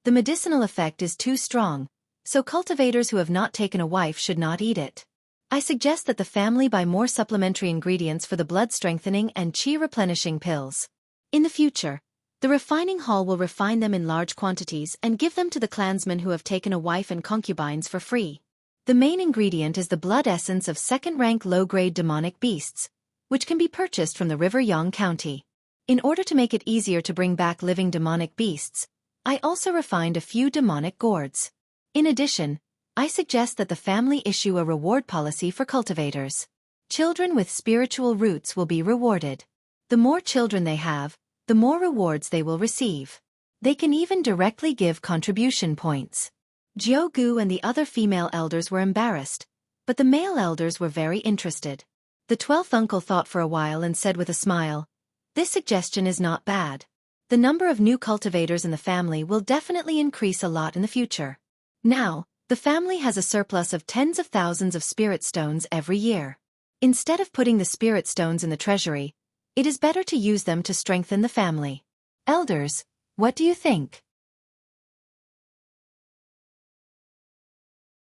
S1: The medicinal effect is too strong, so cultivators who have not taken a wife should not eat it. I suggest that the family buy more supplementary ingredients for the blood-strengthening and qi-replenishing pills. In the future, the refining hall will refine them in large quantities and give them to the clansmen who have taken a wife and concubines for free. The main ingredient is the blood essence of second-rank low-grade demonic beasts, which can be purchased from the River Yang County. In order to make it easier to bring back living demonic beasts, I also refined a few demonic gourds. In addition, I suggest that the family issue a reward policy for cultivators. Children with spiritual roots will be rewarded. The more children they have, the more rewards they will receive. They can even directly give contribution points. Xueqi and the other female elders were embarrassed, but the male elders were very interested. The 12th uncle thought for a while and said with a smile, "This suggestion is not bad. The number of new cultivators in the family will definitely increase a lot in the future. Now, the family has a surplus of tens of thousands of spirit stones every year. Instead of putting the spirit stones in the treasury, it is better to use them to strengthen the family. Elders, what do you think?"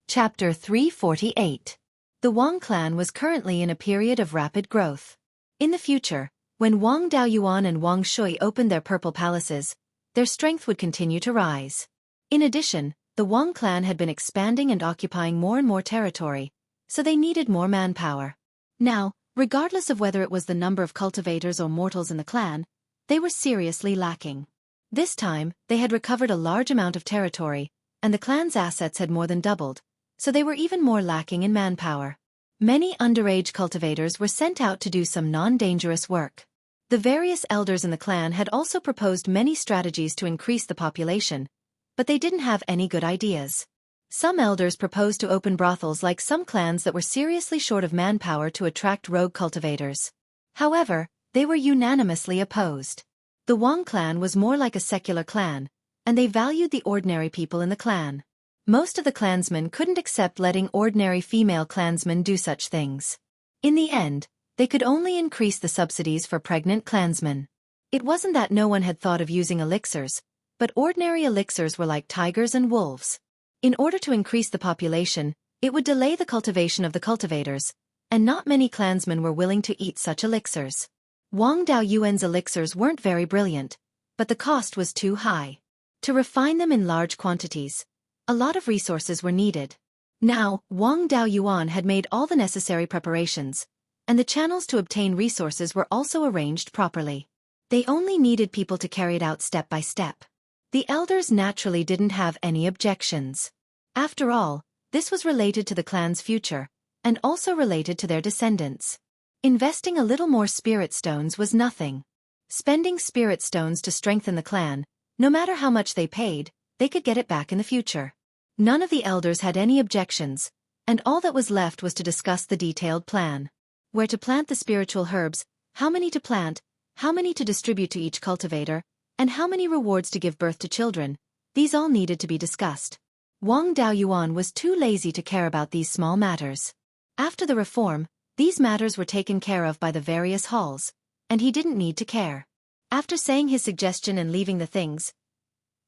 S1: Chapter 348. The Wang clan was currently in a period of rapid growth. In the future, when Wang Daoyuan and Wang Shui opened their purple palaces, their strength would continue to rise. In addition, the Wang clan had been expanding and occupying more and more territory, so they needed more manpower. Now, regardless of whether it was the number of cultivators or mortals in the clan, they were seriously lacking. This time, they had recovered a large amount of territory, and the clan's assets had more than doubled, so they were even more lacking in manpower. Many underage cultivators were sent out to do some non-dangerous work. The various elders in the clan had also proposed many strategies to increase the population, but they didn't have any good ideas. Some elders proposed to open brothels like some clans that were seriously short of manpower to attract rogue cultivators. However, they were unanimously opposed. The Wang clan was more like a secular clan, and they valued the ordinary people in the clan. Most of the clansmen couldn't accept letting ordinary female clansmen do such things. In the end, they could only increase the subsidies for pregnant clansmen. It wasn't that no one had thought of using elixirs, but ordinary elixirs were like tigers and wolves. In order to increase the population, it would delay the cultivation of the cultivators, and not many clansmen were willing to eat such elixirs. Wang Daoyuan's elixirs weren't very brilliant, but the cost was too high. To refine them in large quantities, a lot of resources were needed. Now, Wang Daoyuan had made all the necessary preparations, and the channels to obtain resources were also arranged properly. They only needed people to carry it out step by step. The elders naturally didn't have any objections. After all, this was related to the clan's future, and also related to their descendants. Investing a little more spirit stones was nothing. Spending spirit stones to strengthen the clan, no matter how much they paid, they could get it back in the future. None of the elders had any objections, and all that was left was to discuss the detailed plan. Where to plant the spiritual herbs, how many to plant, how many to distribute to each cultivator, and how many rewards to give birth to children, these all needed to be discussed. Wang Daoyuan was too lazy to care about these small matters. After the reform, these matters were taken care of by the various halls, and he didn't need to care. After saying his suggestion and leaving the things,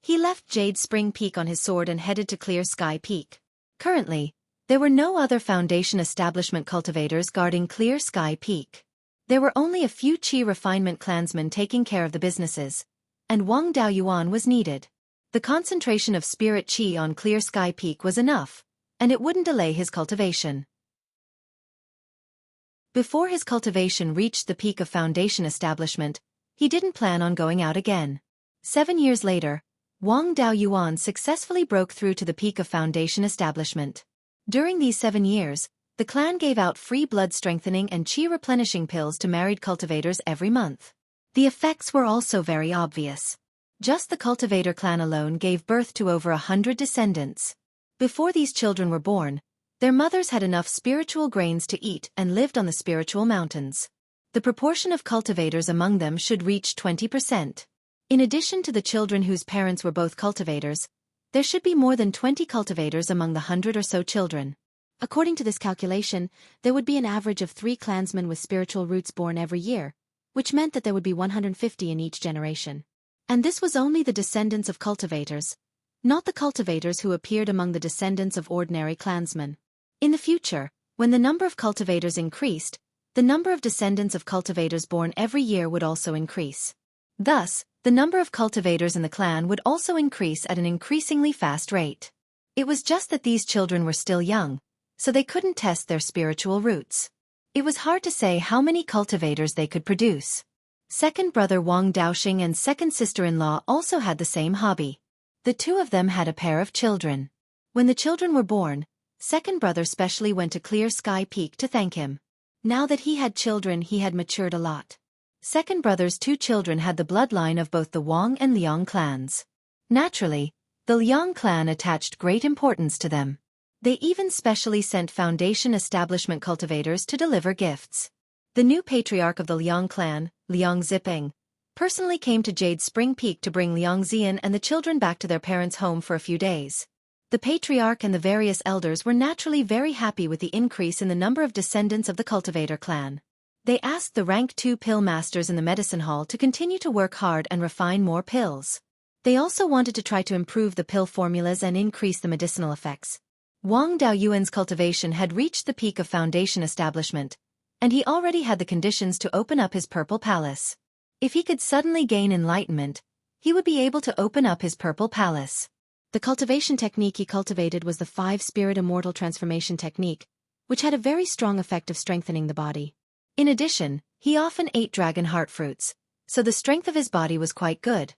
S1: he left Jade Spring Peak on his sword and headed to Clear Sky Peak. Currently, there were no other Foundation establishment cultivators guarding Clear Sky Peak. There were only a few Qi refinement clansmen taking care of the businesses, and Wang Daoyuan was needed. The concentration of spirit Qi on Clear Sky Peak was enough, and it wouldn't delay his cultivation. Before his cultivation reached the peak of Foundation establishment, he didn't plan on going out again. 7 years later, Wang Daoyuan successfully broke through to the peak of Foundation establishment. During these 7 years, the clan gave out free blood-strengthening and qi-replenishing pills to married cultivators every month. The effects were also very obvious. Just the cultivator clan alone gave birth to over 100 descendants. Before these children were born, their mothers had enough spiritual grains to eat and lived on the spiritual mountains. The proportion of cultivators among them should reach 20%. In addition to the children whose parents were both cultivators, there should be more than 20 cultivators among the 100 or so children. According to this calculation, there would be an average of 3 clansmen with spiritual roots born every year, which meant that there would be 150 in each generation. And this was only the descendants of cultivators, not the cultivators who appeared among the descendants of ordinary clansmen. In the future, When the number of cultivators increased, the number of descendants of cultivators born every year would also increase. Thus, the number of cultivators in the clan would also increase at an increasingly fast rate. It was just that these children were still young, so they couldn't test their spiritual roots. It was hard to say how many cultivators they could produce. Second brother Wang Daoxing and second sister-in-law also had the same hobby. The two of them had a pair of children. When the children were born, second brother specially went to Clear Sky Peak to thank him. Now that he had children, he had matured a lot. Second brother's two children had the bloodline of both the Wang and Liang clans. Naturally, the Liang clan attached great importance to them. They even specially sent foundation establishment cultivators to deliver gifts. The new patriarch of the Liang clan, Liang Zipeng, personally came to Jade Spring Peak to bring Liang Xian and the children back to their parents' home for a few days. The patriarch and the various elders were naturally very happy with the increase in the number of descendants of the cultivator clan. They asked the rank 2 pill masters in the medicine hall to continue to work hard and refine more pills. They also wanted to try to improve the pill formulas and increase the medicinal effects. Wang Daoyuan's cultivation had reached the peak of foundation establishment, and he already had the conditions to open up his purple palace. If he could suddenly gain enlightenment, he would be able to open up his purple palace. The cultivation technique he cultivated was the 5-spirit immortal transformation technique, which had a very strong effect of strengthening the body. In addition, he often ate dragon heart fruits, so the strength of his body was quite good.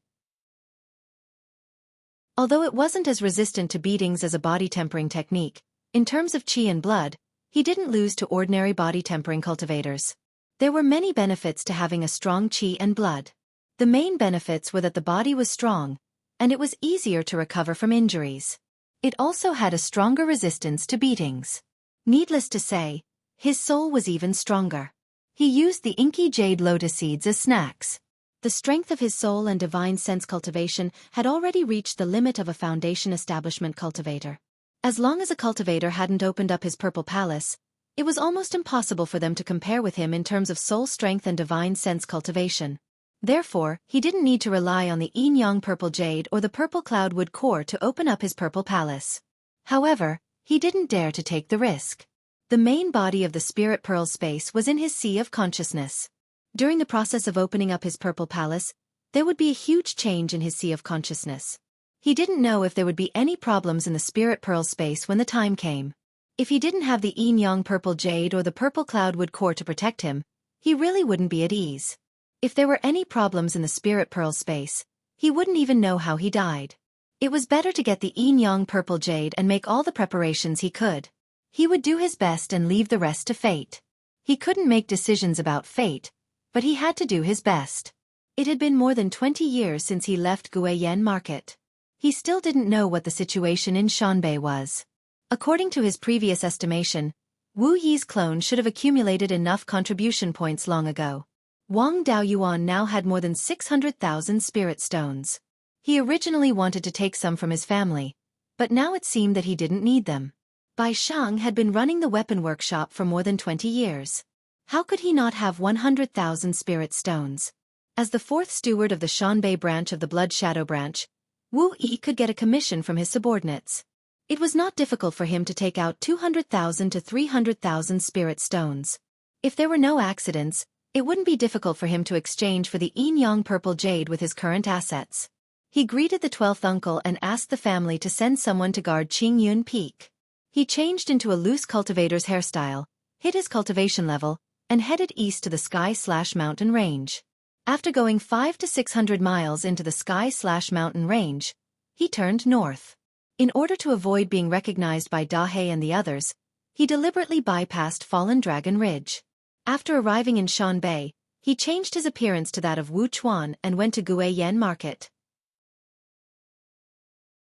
S1: Although it wasn't as resistant to beatings as a body tempering technique, in terms of qi and blood, he didn't lose to ordinary body tempering cultivators. There were many benefits to having a strong qi and blood. The main benefits were that the body was strong, and it was easier to recover from injuries. It also had a stronger resistance to beatings. Needless to say, his soul was even stronger. He used the inky jade lotus seeds as snacks. The strength of his soul and divine sense cultivation had already reached the limit of a foundation establishment cultivator. As long as a cultivator hadn't opened up his purple palace, it was almost impossible for them to compare with him in terms of soul strength and divine sense cultivation. Therefore, he didn't need to rely on the yin-yang purple jade or the purple cloudwood core to open up his purple palace. However, he didn't dare to take the risk. The main body of the spirit pearl space was in his sea of consciousness. During the process of opening up his purple palace, there would be a huge change in his sea of consciousness. He didn't know if there would be any problems in the spirit pearl space when the time came. If he didn't have the yin-yang purple jade or the purple cloudwood core to protect him, he really wouldn't be at ease. If there were any problems in the spirit pearl space, he wouldn't even know how he died. It was better to get the yin-yang purple jade and make all the preparations he could. He would do his best and leave the rest to fate. He couldn't make decisions about fate, but he had to do his best. It had been more than 20 years since he left Guiyan Market. He still didn't know what the situation in Shanbei was. According to his previous estimation, Wu Yi's clone should have accumulated enough contribution points long ago. Wang Daoyuan now had more than 600,000 spirit stones. He originally wanted to take some from his family, but now it seemed that he didn't need them. Bai Shang had been running the weapon workshop for more than 20 years. How could he not have 100,000 spirit stones? As the fourth steward of the Shanbei branch of the Blood Shadow branch, Wu Yi could get a commission from his subordinates. It was not difficult for him to take out 200,000 to 300,000 spirit stones. If there were no accidents, it wouldn't be difficult for him to exchange for the yin-yang purple jade with his current assets. He greeted the 12th uncle and asked the family to send someone to guard Qingyun Peak. He changed into a loose cultivator's hairstyle, hit his cultivation level, and headed east to the Sky/Mountain Range. After going 500 to 600 miles into the Sky/Mountain Range, he turned north. In order to avoid being recognized by Dahe and the others, he deliberately bypassed Fallen Dragon Ridge. After arriving in Shanbei, he changed his appearance to that of Wu Chuan and went to Guiyan Market.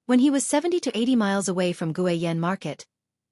S1: When he was 70 to 80 miles away from Guiyan Market,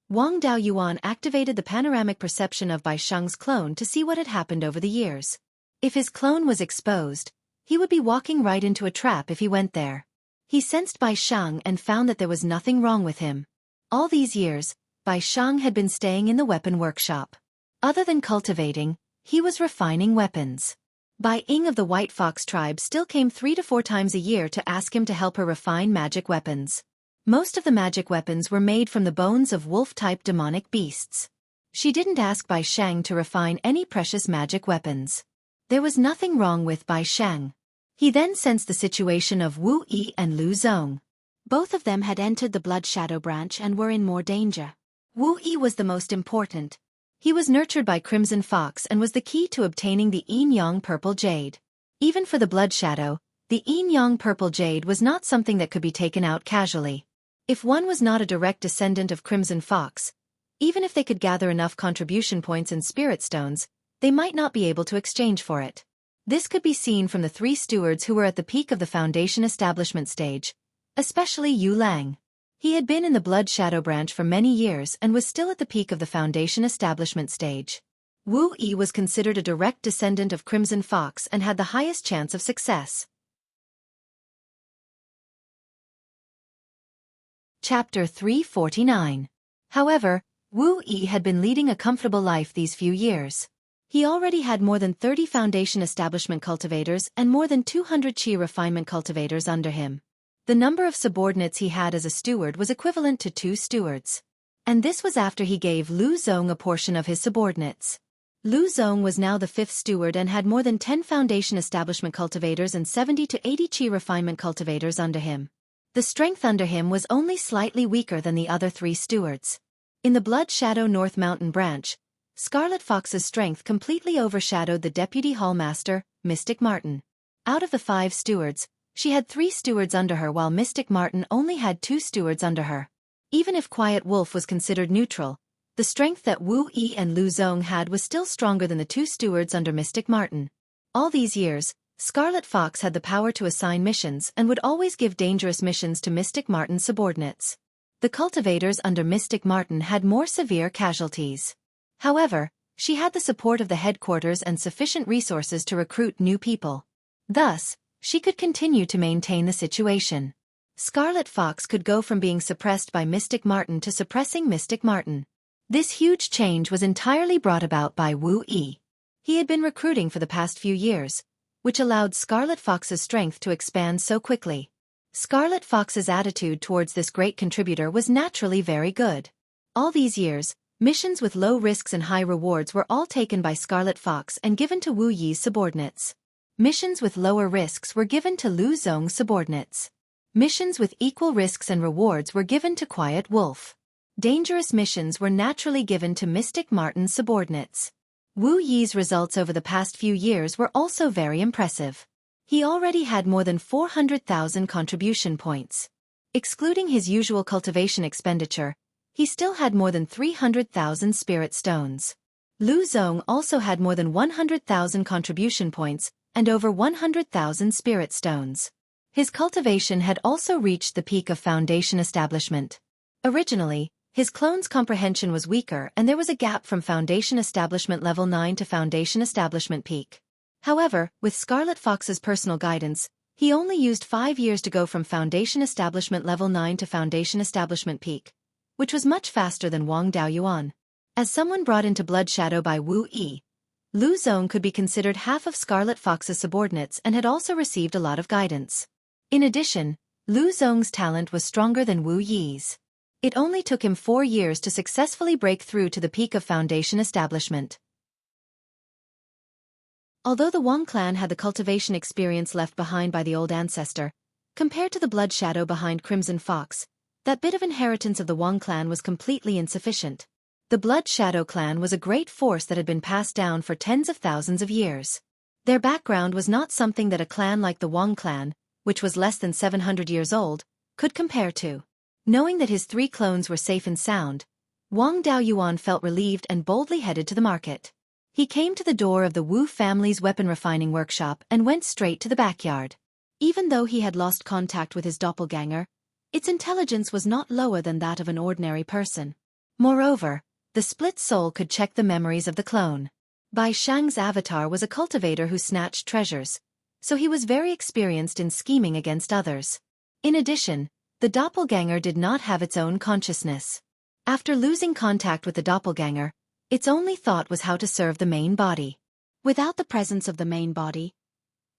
S1: Wang Daoyuan activated the panoramic perception of Bai Shang's clone to see what had happened over the years. If his clone was exposed, he would be walking right into a trap if he went there. He sensed Bai Shang and found that there was nothing wrong with him. All these years, Bai Shang had been staying in the weapon workshop. Other than cultivating, he was refining weapons. Bai Ying of the White Fox tribe still came 3 to 4 times a year to ask him to help her refine magic weapons. Most of the magic weapons were made from the bones of wolf-type demonic beasts. She didn't ask Bai Shang to refine any precious magic weapons. There was nothing wrong with Bai Shang. He then sensed the situation of Wu Yi and Lu Zong. Both of them had entered the Blood Shadow branch and were in more danger. Wu Yi was the most important. He was nurtured by Crimson Fox and was the key to obtaining the Yin-Yang Purple Jade. Even for the Blood Shadow, the Yin-Yang Purple Jade was not something that could be taken out casually. If one was not a direct descendant of Crimson Fox, even if they could gather enough contribution points and spirit stones, they might not be able to exchange for it. This could be seen from the 3 stewards who were at the peak of the Foundation establishment stage, especially Yu Lang. He had been in the Blood Shadow branch for many years and was still at the peak of the Foundation establishment stage. Wu Yi was considered a direct descendant of Crimson Fox and had the highest chance of success. Chapter 349. However, Wu Yi had been leading a comfortable life these few years. He already had more than 30 Foundation establishment cultivators and more than 200 Qi refinement cultivators under him. The number of subordinates he had as a steward was equivalent to 2 stewards. And this was after he gave Lu Zong a portion of his subordinates. Lu Zong was now the 5th steward and had more than 10 Foundation establishment cultivators and 70 to 80 Qi refinement cultivators under him. The strength under him was only slightly weaker than the other 3 stewards. In the Blood Shadow North Mountain branch, Scarlet Fox's strength completely overshadowed the Deputy Hallmaster, Mystic Martin. Out of the 5 stewards, she had 3 stewards under her while Mystic Martin only had 2 stewards under her. Even if Quiet Wolf was considered neutral, the strength that Wu Yi and Lu Zong had was still stronger than the 2 stewards under Mystic Martin. All these years, Scarlet Fox had the power to assign missions and would always give dangerous missions to Mystic Martin's subordinates. The cultivators under Mystic Martin had more severe casualties. However, she had the support of the headquarters and sufficient resources to recruit new people. Thus, she could continue to maintain the situation. Scarlet Fox could go from being suppressed by Mystic Martin to suppressing Mystic Martin. This huge change was entirely brought about by Wu Yi. He had been recruiting for the past few years, which allowed Scarlet Fox's strength to expand so quickly. Scarlet Fox's attitude towards this great contributor was naturally very good. All these years, missions with low risks and high rewards were all taken by Scarlet Fox and given to Wu Yi's subordinates. Missions with lower risks were given to Lu Zong's subordinates. Missions with equal risks and rewards were given to Quiet Wolf. Dangerous missions were naturally given to Mystic Martin's subordinates. Wu Yi's results over the past few years were also very impressive. He already had more than 400,000 contribution points. Excluding his usual cultivation expenditure, he still had more than 300,000 spirit stones. Lu Zong also had more than 100,000 contribution points and over 100,000 spirit stones. His cultivation had also reached the peak of Foundation establishment. Originally, his clone's comprehension was weaker and there was a gap from Foundation establishment level 9 to Foundation establishment peak. However, with Scarlet Fox's personal guidance, he only used 5 years to go from Foundation establishment level 9 to Foundation establishment peak, which was much faster than Wang Daoyuan. As someone brought into Blood Shadow by Wu Yi, Lu Zong could be considered half of Scarlet Fox's subordinates and had also received a lot of guidance. In addition, Lu Zong's talent was stronger than Wu Yi's. It only took him 4 years to successfully break through to the peak of Foundation establishment. Although the Wang clan had the cultivation experience left behind by the old ancestor, compared to the Blood Shadow behind Crimson Fox, that bit of inheritance of the Wang clan was completely insufficient. The Blood Shadow clan was a great force that had been passed down for tens of thousands of years. Their background was not something that a clan like the Wang clan, which was less than 700 years old, could compare to. Knowing that his 3 clones were safe and sound, Wang Daoyuan felt relieved and boldly headed to the market. He came to the door of the Wu family's weapon refining workshop and went straight to the backyard. Even though he had lost contact with his doppelganger, its intelligence was not lower than that of an ordinary person. Moreover, the split soul could check the memories of the clone. Bai Shang's avatar was a cultivator who snatched treasures, so he was very experienced in scheming against others. In addition, the doppelganger did not have its own consciousness. After losing contact with the doppelganger, its only thought was how to serve the main body. Without the presence of the main body,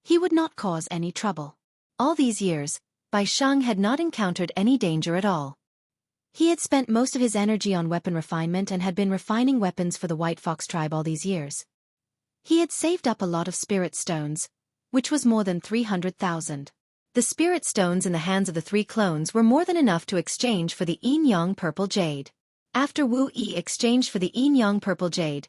S1: he would not cause any trouble. All these years, Bai Shang had not encountered any danger at all. He had spent most of his energy on weapon refinement and had been refining weapons for the White Fox tribe all these years. He had saved up a lot of spirit stones, which was more than 300,000. The spirit stones in the hands of the 3 clones were more than enough to exchange for the Yin-Yang Purple Jade. After Wu Yi exchanged for the Yin-Yang Purple Jade,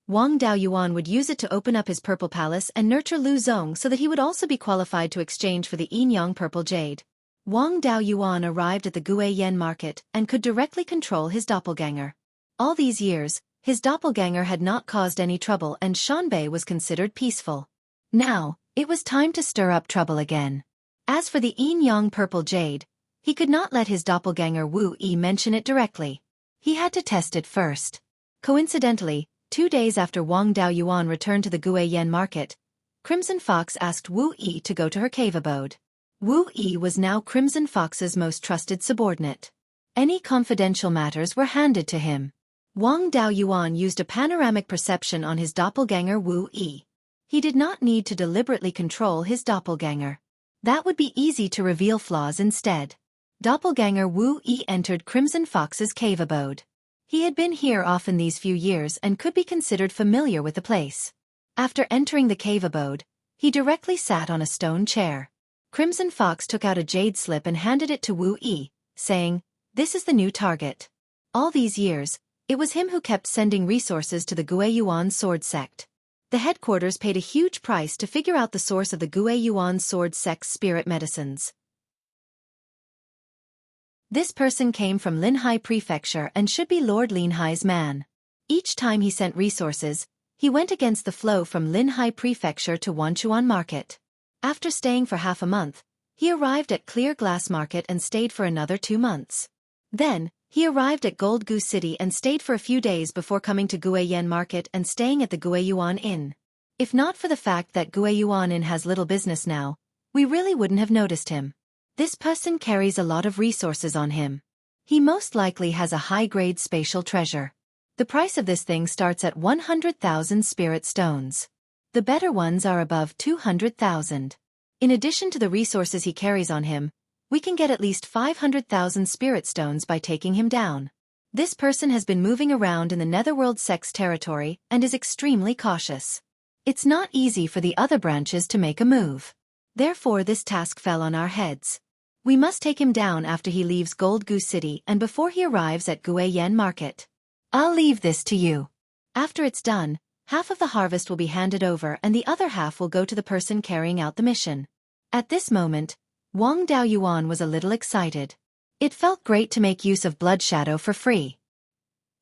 S1: Wang Daoyuan would use it to open up his Purple Palace and nurture Lu Zong so that he would also be qualified to exchange for the Yin-Yang Purple Jade. Wang Daoyuan arrived at the Guiyan market and could directly control his doppelganger. All these years, his doppelganger had not caused any trouble and Shanbei was considered peaceful. Now, it was time to stir up trouble again. As for the Yin-Yang Purple Jade, he could not let his doppelganger Wu Yi mention it directly. He had to test it first. Coincidentally, 2 days after Wang Daoyuan returned to the Guiyan market, Crimson Fox asked Wu Yi to go to her cave abode. Wu Yi was now Crimson Fox's most trusted subordinate. Any confidential matters were handed to him. Wang Daoyuan used a panoramic perception on his doppelganger Wu Yi. He did not need to deliberately control his doppelganger. That would be easy to reveal flaws instead. Doppelganger Wu Yi entered Crimson Fox's cave abode. He had been here often these few years and could be considered familiar with the place. After entering the cave abode, he directly sat on a stone chair. Crimson Fox took out a jade slip and handed it to Wu Yi, saying, "This is the new target." All these years, it was him who kept sending resources to the Beiyuan sword sect. The headquarters paid a huge price to figure out the source of the Beiyuan sword sect's spirit medicines. This person came from Linhai Prefecture and should be Lord Linhai's man. Each time he sent resources, he went against the flow from Linhai Prefecture to Wanchuan Market. After staying for half a month, he arrived at Clear Glass Market and stayed for another 2 months. Then, he arrived at Gold Goose City and stayed for a few days before coming to Guiyan Market and staying at the Guiyuan Inn. If not for the fact that Guiyuan Inn has little business now, we really wouldn't have noticed him. This person carries a lot of resources on him. He most likely has a high-grade spatial treasure. The price of this thing starts at 100,000 spirit stones. The better ones are above 200,000. In addition to the resources he carries on him, we can get at least 500,000 spirit stones by taking him down. This person has been moving around in the Netherworld sect's territory and is extremely cautious. It's not easy for the other branches to make a move. Therefore this task fell on our heads. We must take him down after he leaves Gold Goose City and before he arrives at Guiyan Market. I'll leave this to you. After it's done, half of the harvest will be handed over and the other half will go to the person carrying out the mission. At this moment, Wang Daoyuan was a little excited. It felt great to make use of Blood Shadow for free.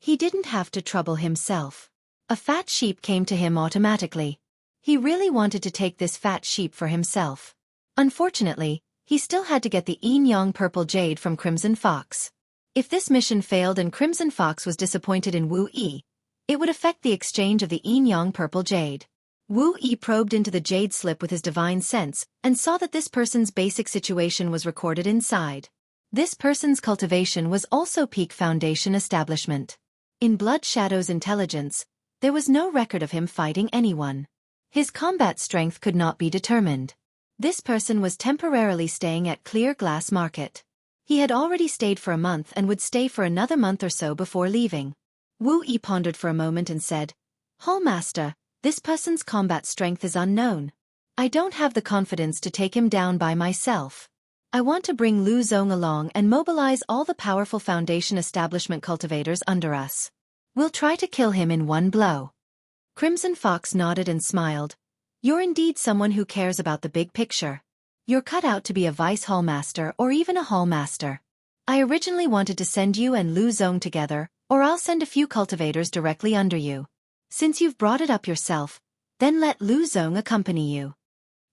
S1: He didn't have to trouble himself. A fat sheep came to him automatically. He really wanted to take this fat sheep for himself. Unfortunately, he still had to get the Yin-Yang Purple Jade from Crimson Fox. If this mission failed and Crimson Fox was disappointed in Wu Yi, it would affect the exchange of the Yin-Yang Purple Jade. Wu Yi probed into the jade slip with his divine sense and saw that this person's basic situation was recorded inside. This person's cultivation was also Peak Foundation establishment. In Blood Shadow's intelligence, there was no record of him fighting anyone. His combat strength could not be determined. This person was temporarily staying at Clear Glass Market. He had already stayed for a month and would stay for another month or so before leaving. Wu Yi pondered for a moment and said, "Hallmaster, this person's combat strength is unknown. I don't have the confidence to take him down by myself. I want to bring Lu Zong along and mobilize all the powerful Foundation establishment cultivators under us. We'll try to kill him in one blow." Crimson Fox nodded and smiled. "You're indeed someone who cares about the big picture. You're cut out to be a vice hallmaster or even a hallmaster. I originally wanted to send you and Lu Zong together, or I'll send a few cultivators directly under you. Since you've brought it up yourself, then let Lu Zong accompany you."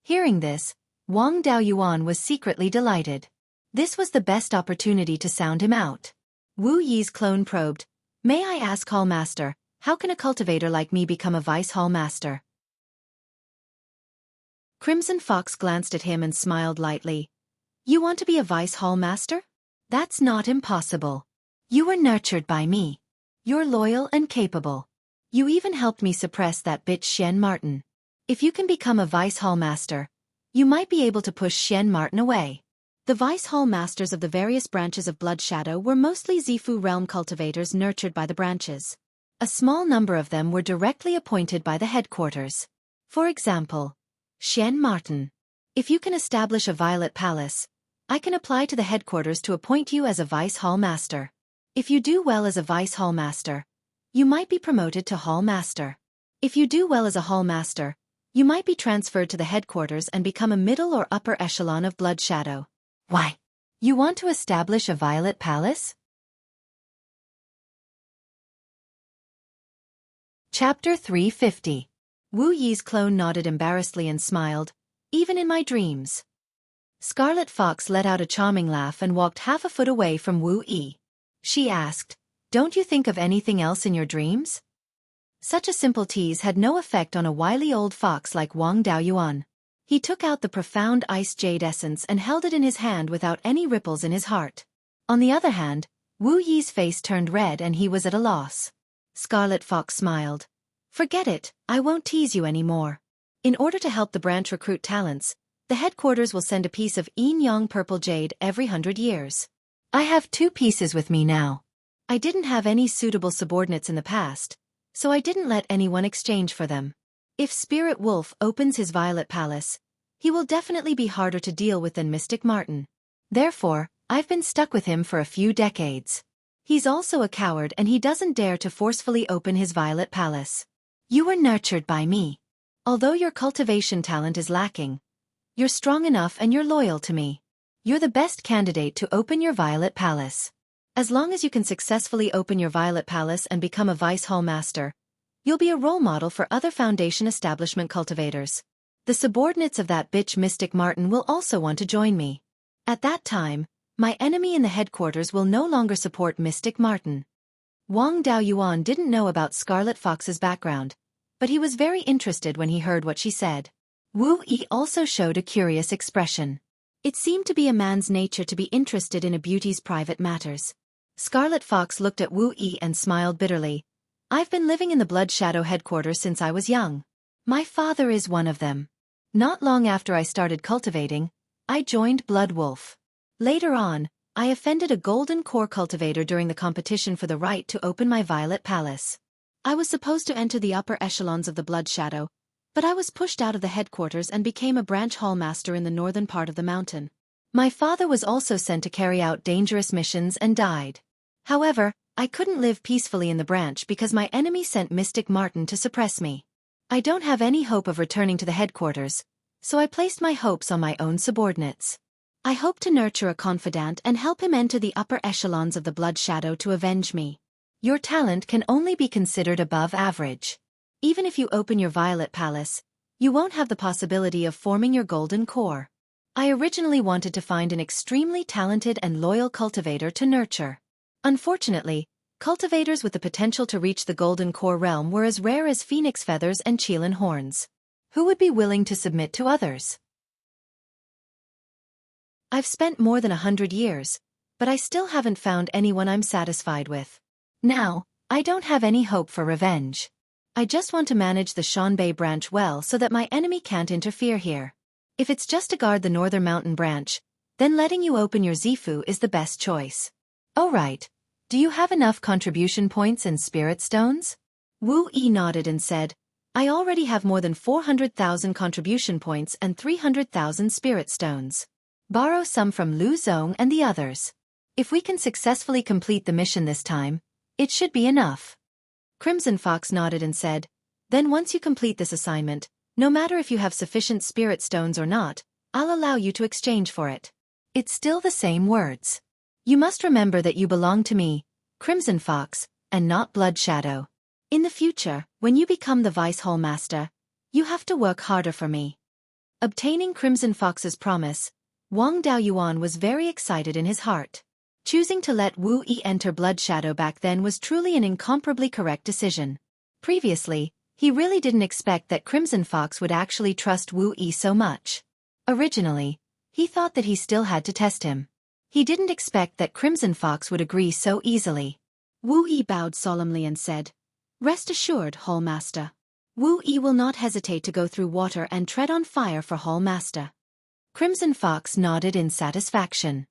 S1: Hearing this, Wang Daoyuan was secretly delighted. This was the best opportunity to sound him out. Wu Yi's clone probed, "May I ask, Hallmaster, how can a cultivator like me become a vice hallmaster?" Crimson Fox glanced at him and smiled lightly. "You want to be a vice hallmaster? That's not impossible. You were nurtured by me. You're loyal and capable. You even helped me suppress that bitch Xian Martin. If you can become a vice hallmaster, you might be able to push Xian Martin away." The Vice Hall Masters of the various branches of Blood Shadow were mostly Zifu realm cultivators nurtured by the branches. A small number of them were directly appointed by the headquarters. For example, Xian Martin. If you can establish a Violet Palace, I can apply to the headquarters to appoint you as a Vice Hall Master. If you do well as a Vice Hall Master, you might be promoted to Hall Master. If you do well as a Hall Master, you might be transferred to the headquarters and become a middle or upper echelon of Blood Shadow. Why? You want to establish a Violet Palace? Chapter 350. Wu Yi's clone nodded embarrassedly and smiled, even in my dreams. Scarlet Fox let out a charming laugh and walked half a foot away from Wu Yi. She asked, "Don't you think of anything else in your dreams?" Such a simple tease had no effect on a wily old fox like Wang Daoyuan. He took out the profound ice jade essence and held it in his hand without any ripples in his heart. On the other hand, Wu Yi's face turned red and he was at a loss. Scarlet Fox smiled. "Forget it, I won't tease you anymore. In order to help the branch recruit talents, the headquarters will send a piece of Yin Yang purple jade every 100 years. I have 2 pieces with me now. I didn't have any suitable subordinates in the past, so I didn't let anyone exchange for them. If Spirit Wolf opens his Violet Palace, he will definitely be harder to deal with than Mystic Martin. Therefore, I've been stuck with him for a few decades. He's also a coward and he doesn't dare to forcefully open his Violet Palace. You were nurtured by me. Although your cultivation talent is lacking, you're strong enough and you're loyal to me. You're the best candidate to open your Violet Palace. As long as you can successfully open your Violet Palace and become a Vice Hall Master, you'll be a role model for other Foundation establishment cultivators. The subordinates of that bitch Mystic Martin will also want to join me. At that time, my enemy in the headquarters will no longer support Mystic Martin." Wang Daoyuan didn't know about Scarlet Fox's background, but he was very interested when he heard what she said. Wu Yi also showed a curious expression. It seemed to be a man's nature to be interested in a beauty's private matters. Scarlet Fox looked at Wu Yi and smiled bitterly. "I've been living in the Blood Shadow headquarters since I was young. My father is one of them. Not long after I started cultivating, I joined Blood Wolf. Later on, I offended a golden core cultivator during the competition for the right to open my Violet Palace. I was supposed to enter the upper echelons of the Blood Shadow, but I was pushed out of the headquarters and became a branch hall master in the northern part of the mountain. My father was also sent to carry out dangerous missions and died. However, I couldn't live peacefully in the branch because my enemy sent Mystic Martin to suppress me. I don't have any hope of returning to the headquarters, so I placed my hopes on my own subordinates. I hope to nurture a confidant and help him enter the upper echelons of the Blood Shadow to avenge me. Your talent can only be considered above average. Even if you open your Violet Palace, you won't have the possibility of forming your golden core. I originally wanted to find an extremely talented and loyal cultivator to nurture. Unfortunately, cultivators with the potential to reach the golden core realm were as rare as phoenix feathers and Qilin horns. Who would be willing to submit to others? I've spent more than 100 years, but I still haven't found anyone I'm satisfied with. Now, I don't have any hope for revenge. I just want to manage the Shanbei branch well so that my enemy can't interfere here. If it's just to guard the northern mountain branch, then letting you open your Zifu is the best choice. Oh right. Do you have enough contribution points and spirit stones? Wu Yi nodded and said, I already have more than 400,000 contribution points and 300,000 spirit stones. Borrow some from Lu Zong and the others. If we can successfully complete the mission this time, it should be enough. Crimson Fox nodded and said, Then once you complete this assignment, no matter if you have sufficient spirit stones or not, I'll allow you to exchange for it. It's still the same words. You must remember that you belong to me, Crimson Fox, and not Blood Shadow. In the future, when you become the Vice Hall Master, you have to work harder for me. Obtaining Crimson Fox's promise, Wang Daoyuan was very excited in his heart. Choosing to let Wu Yi enter Blood Shadow back then was truly an incomparably correct decision. Previously, he really didn't expect that Crimson Fox would actually trust Wu Yi so much. Originally, he thought that he still had to test him. He didn't expect that Crimson Fox would agree so easily. Wu Yi bowed solemnly and said, Rest assured, Hall Master. Wu Yi will not hesitate to go through water and tread on fire for Hall Master. Crimson Fox nodded in satisfaction.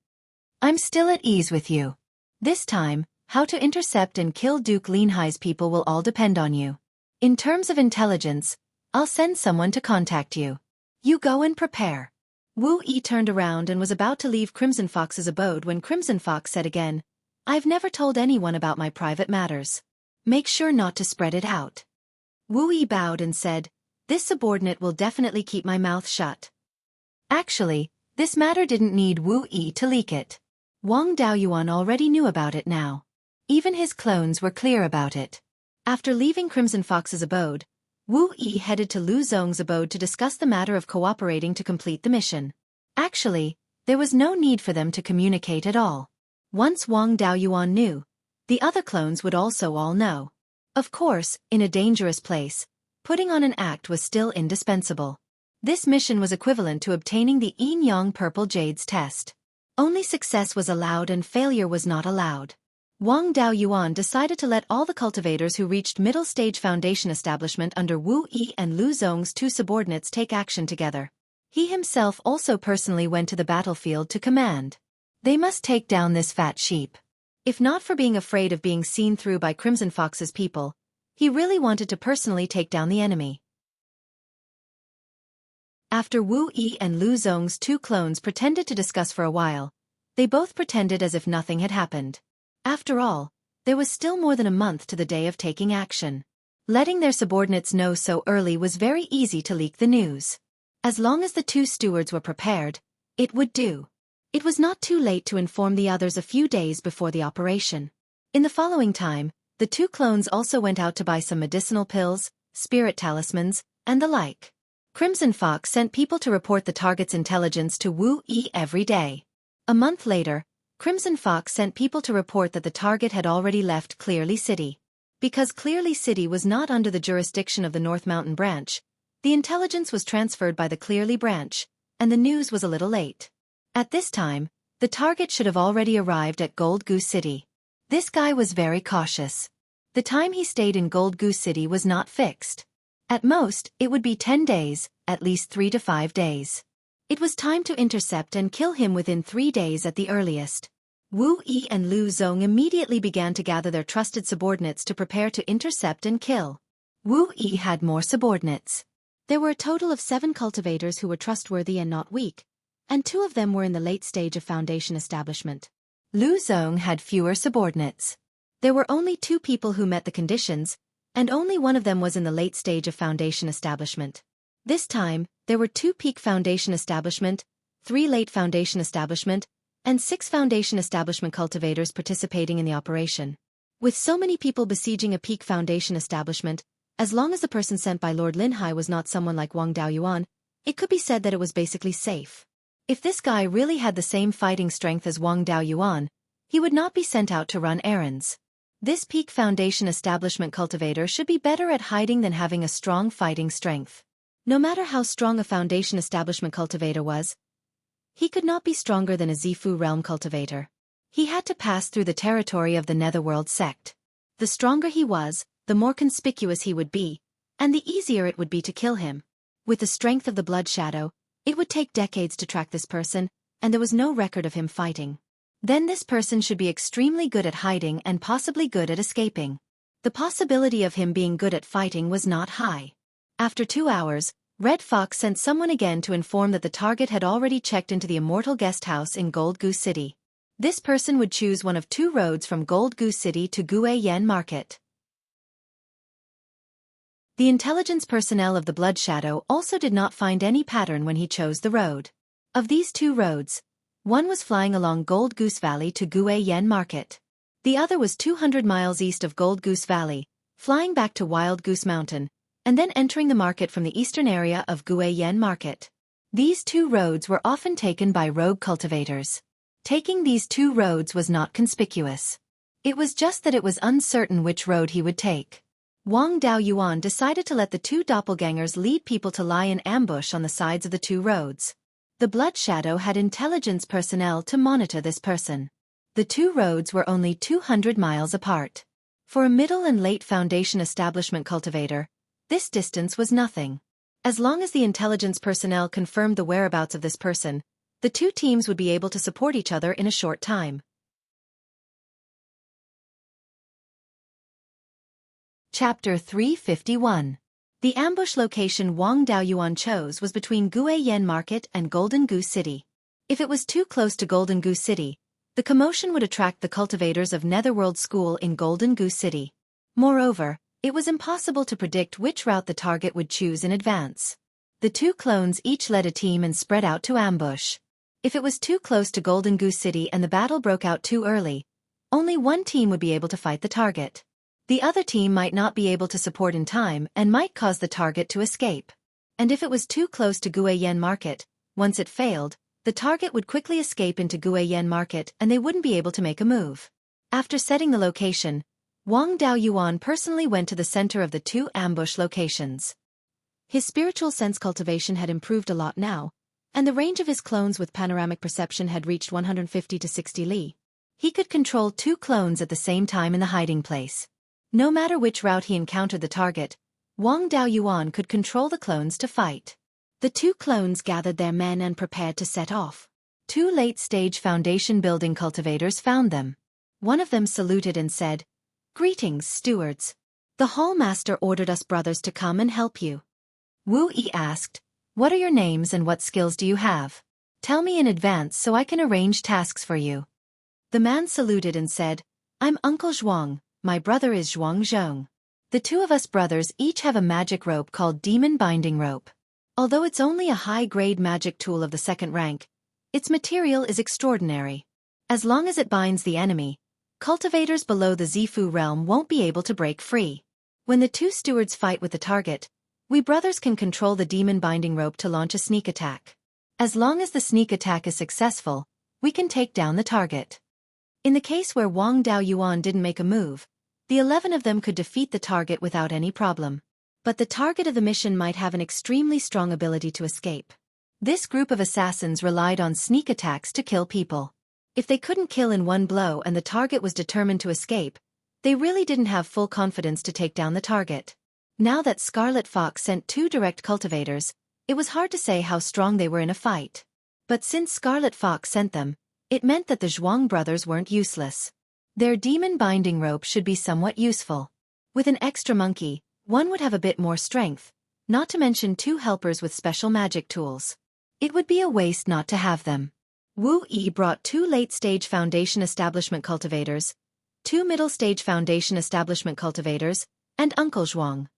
S1: I'm still at ease with you. This time, how to intercept and kill Duke Linhai's people will all depend on you. In terms of intelligence, I'll send someone to contact you. You go and prepare. Wu Yi turned around and was about to leave Crimson Fox's abode when Crimson Fox said again, I've never told anyone about my private matters. Make sure not to spread it out. Wu Yi bowed and said, this subordinate will definitely keep my mouth shut. Actually, this matter didn't need Wu Yi to leak it. Wang Daoyuan already knew about it now. Even his clones were clear about it. After leaving Crimson Fox's abode, Wu Yi headed to Lu Zong's abode to discuss the matter of cooperating to complete the mission. Actually, there was no need for them to communicate at all. Once Wang Daoyuan knew, the other clones would also all know. Of course, in a dangerous place, putting on an act was still indispensable. This mission was equivalent to obtaining the Yin-Yang Purple Jades test. Only success was allowed and failure was not allowed. Wang Daoyuan decided to let all the cultivators who reached middle-stage foundation establishment under Wu Yi and Lu Zong's two subordinates take action together. He himself also personally went to the battlefield to command. They must take down this fat sheep. If not for being afraid of being seen through by Crimson Fox's people, he really wanted to personally take down the enemy. After Wu Yi and Lu Zong's two clones pretended to discuss for a while, they both pretended as if nothing had happened. After all, there was still more than a month to the day of taking action. Letting their subordinates know so early was very easy to leak the news. As long as the two stewards were prepared, it would do. It was not too late to inform the others a few days before the operation. In the following time, the two clones also went out to buy some medicinal pills, spirit talismans, and the like. Crimson Fox sent people to report the target's intelligence to Wu Yi every day. A month later, Crimson Fox sent people to report that the target had already left Clearly City. Because Clearly City was not under the jurisdiction of the North Mountain branch, the intelligence was transferred by the Clearly branch, and the news was a little late. At this time, the target should have already arrived at Gold Goose City. This guy was very cautious. The time he stayed in Gold Goose City was not fixed. At most, it would be 10 days, at least 3 to 5 days. It was time to intercept and kill him within 3 days at the earliest. Wu Yi and Lu Zong immediately began to gather their trusted subordinates to prepare to intercept and kill. Wu Yi had more subordinates. There were a total of 7 cultivators who were trustworthy and not weak, and 2 of them were in the late stage of foundation establishment. Lu Zong had fewer subordinates. There were only 2 people who met the conditions, and only one of them was in the late stage of foundation establishment. This time, there were 2 peak foundation establishment, 3 late foundation establishment, and 6 foundation establishment cultivators participating in the operation. With so many people besieging a peak foundation establishment, as long as the person sent by Lord Linhai was not someone like Wang Daoyuan, it could be said that it was basically safe. If this guy really had the same fighting strength as Wang Daoyuan, he would not be sent out to run errands. This peak foundation establishment cultivator should be better at hiding than having a strong fighting strength. No matter how strong a foundation establishment cultivator was, he could not be stronger than a Zifu realm cultivator. He had to pass through the territory of the Netherworld sect. The stronger he was, the more conspicuous he would be, and the easier it would be to kill him. With the strength of the Blood Shadow, it would take decades to track this person, and there was no record of him fighting. Then this person should be extremely good at hiding and possibly good at escaping. The possibility of him being good at fighting was not high. After 2 hours, Red Fox sent someone again to inform that the target had already checked into the Immortal Guest House in Gold Goose City. This person would choose one of 2 roads from Gold Goose City to Guiyan Market. The intelligence personnel of the Blood Shadow also did not find any pattern when he chose the road. Of these 2 roads, one was flying along Gold Goose Valley to Guiyan Market. The other was 200 miles east of Gold Goose Valley, flying back to Wild Goose Mountain, and then entering the market from the eastern area of Guiyan Market. These 2 roads were often taken by rogue cultivators. Taking these 2 roads was not conspicuous. It was just that it was uncertain which road he would take. Wang Daoyuan decided to let the 2 doppelgangers lead people to lie in ambush on the sides of the 2 roads. The Blood Shadow had intelligence personnel to monitor this person. The 2 roads were only 200 miles apart. For a middle and late foundation establishment cultivator, this distance was nothing. As long as the intelligence personnel confirmed the whereabouts of this person, the two teams would be able to support each other in a short time. Chapter 351. The ambush location Wang Daoyuan chose was between Guiyan Market and Golden Goose City. If it was too close to Golden Goose City, the commotion would attract the cultivators of Netherworld School in Golden Goose City. Moreover, it was impossible to predict which route the target would choose in advance. The two clones each led a team and spread out to ambush. If it was too close to Golden Goose City and the battle broke out too early, only one team would be able to fight the target. The other team might not be able to support in time and might cause the target to escape. And if it was too close to Guiyan Market, once it failed, the target would quickly escape into Guiyan Market and they wouldn't be able to make a move. After setting the location, Wang Daoyuan personally went to the center of the two ambush locations. His spiritual sense cultivation had improved a lot now, and the range of his clones with panoramic perception had reached 150 to 60 li. He could control two clones at the same time in the hiding place. No matter which route he encountered the target, Wang Daoyuan could control the clones to fight. The two clones gathered their men and prepared to set off. Two late-stage foundation building cultivators found them. One of them saluted and said, "Greetings, stewards. The hall master ordered us brothers to come and help you." Wu Yi asked, "What are your names and what skills do you have? Tell me in advance so I can arrange tasks for you." The man saluted and said, "I'm Uncle Zhuang. My brother is Zhuang Zhong. The two of us brothers each have a magic rope called Demon Binding Rope. Although it's only a high-grade magic tool of the second rank, its material is extraordinary. As long as it binds the enemy, cultivators below the Zifu realm won't be able to break free. When the two stewards fight with the target, we brothers can control the Demon Binding Rope to launch a sneak attack. As long as the sneak attack is successful, we can take down the target." In the case where Wang Daoyuan didn't make a move, the 11 of them could defeat the target without any problem. But the target of the mission might have an extremely strong ability to escape. This group of assassins relied on sneak attacks to kill people. If they couldn't kill in one blow and the target was determined to escape, they really didn't have full confidence to take down the target. Now that Scarlet Fox sent two direct cultivators, it was hard to say how strong they were in a fight. But since Scarlet Fox sent them, it meant that the Zhuang brothers weren't useless. Their demon binding rope should be somewhat useful. With an extra monkey, one would have a bit more strength, not to mention two helpers with special magic tools. It would be a waste not to have them. Wu Yi brought two late-stage foundation establishment cultivators, two middle-stage foundation establishment cultivators, and Uncle Zhuang.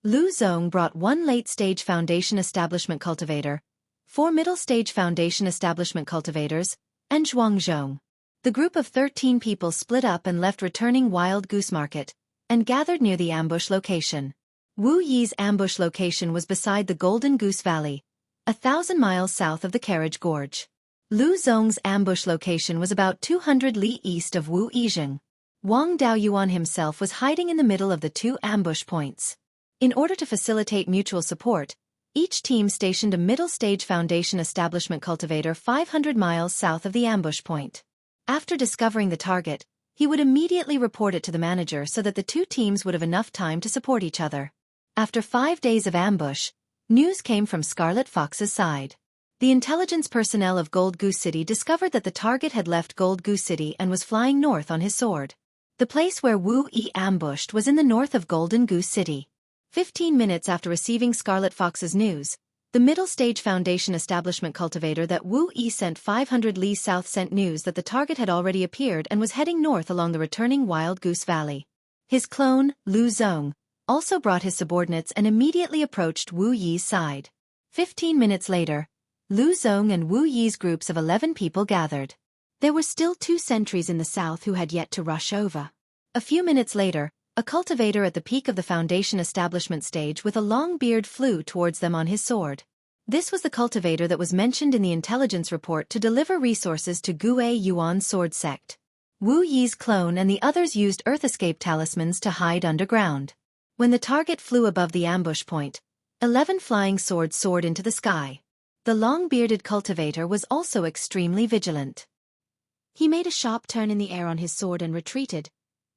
S1: Lu Zong brought one late-stage foundation establishment cultivator, four middle-stage foundation establishment cultivators, and Zhuang Zhong. The group of 13 people split up and left returning Wild Goose Market, and gathered near the ambush location. Wu Yi's ambush location was beside the Golden Goose Valley, 1,000 miles south of the Carriage Gorge. Lu Zong's ambush location was about 200 li east of Wu Yizheng. Wang Daoyuan himself was hiding in the middle of the two ambush points. In order to facilitate mutual support, each team stationed a middle-stage foundation establishment cultivator 500 miles south of the ambush point. After discovering the target, he would immediately report it to the manager so that the two teams would have enough time to support each other. After 5 days of ambush, news came from Scarlet Fox's side. The intelligence personnel of Gold Goose City discovered that the target had left Gold Goose City and was flying north on his sword. The place where Wu Yi ambushed was in the north of Golden Goose City. 15 minutes after receiving Scarlet Fox's news, the middle-stage foundation establishment cultivator that Wu Yi sent 500 li south sent news that the target had already appeared and was heading north along the returning Wild Goose Valley. His clone, Lu Zong, also brought his subordinates and immediately approached Wu Yi's side. 15 minutes later, Lu Zong and Wu Yi's groups of 11 people gathered. There were still 2 sentries in the south who had yet to rush over. A few minutes later, a cultivator at the peak of the foundation establishment stage with a long beard flew towards them on his sword. This was the cultivator that was mentioned in the intelligence report to deliver resources to Guiyuan sword sect. Wu Yi's clone and the others used earth escape talismans to hide underground. When the target flew above the ambush point, 11 flying swords soared into the sky. The long-bearded cultivator was also extremely vigilant. He made a sharp turn in the air on his sword and retreated,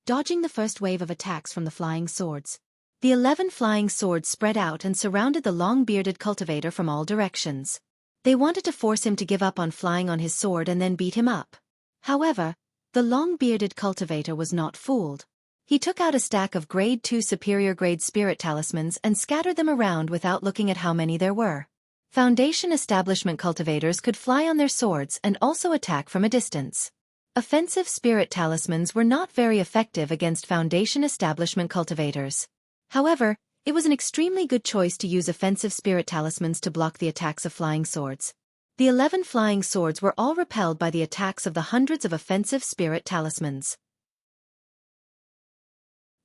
S1: dodging the first wave of attacks from the flying swords. The 11 flying swords spread out and surrounded the long-bearded cultivator from all directions. They wanted to force him to give up on flying on his sword and then beat him up. However, the long-bearded cultivator was not fooled. He took out a stack of Grade 2 superior grade spirit talismans and scattered them around without looking at how many there were. Foundation establishment cultivators could fly on their swords and also attack from a distance. Offensive spirit talismans were not very effective against Foundation establishment cultivators. However, it was an extremely good choice to use offensive spirit talismans to block the attacks of flying swords. The 11 flying swords were all repelled by the attacks of the hundreds of offensive spirit talismans.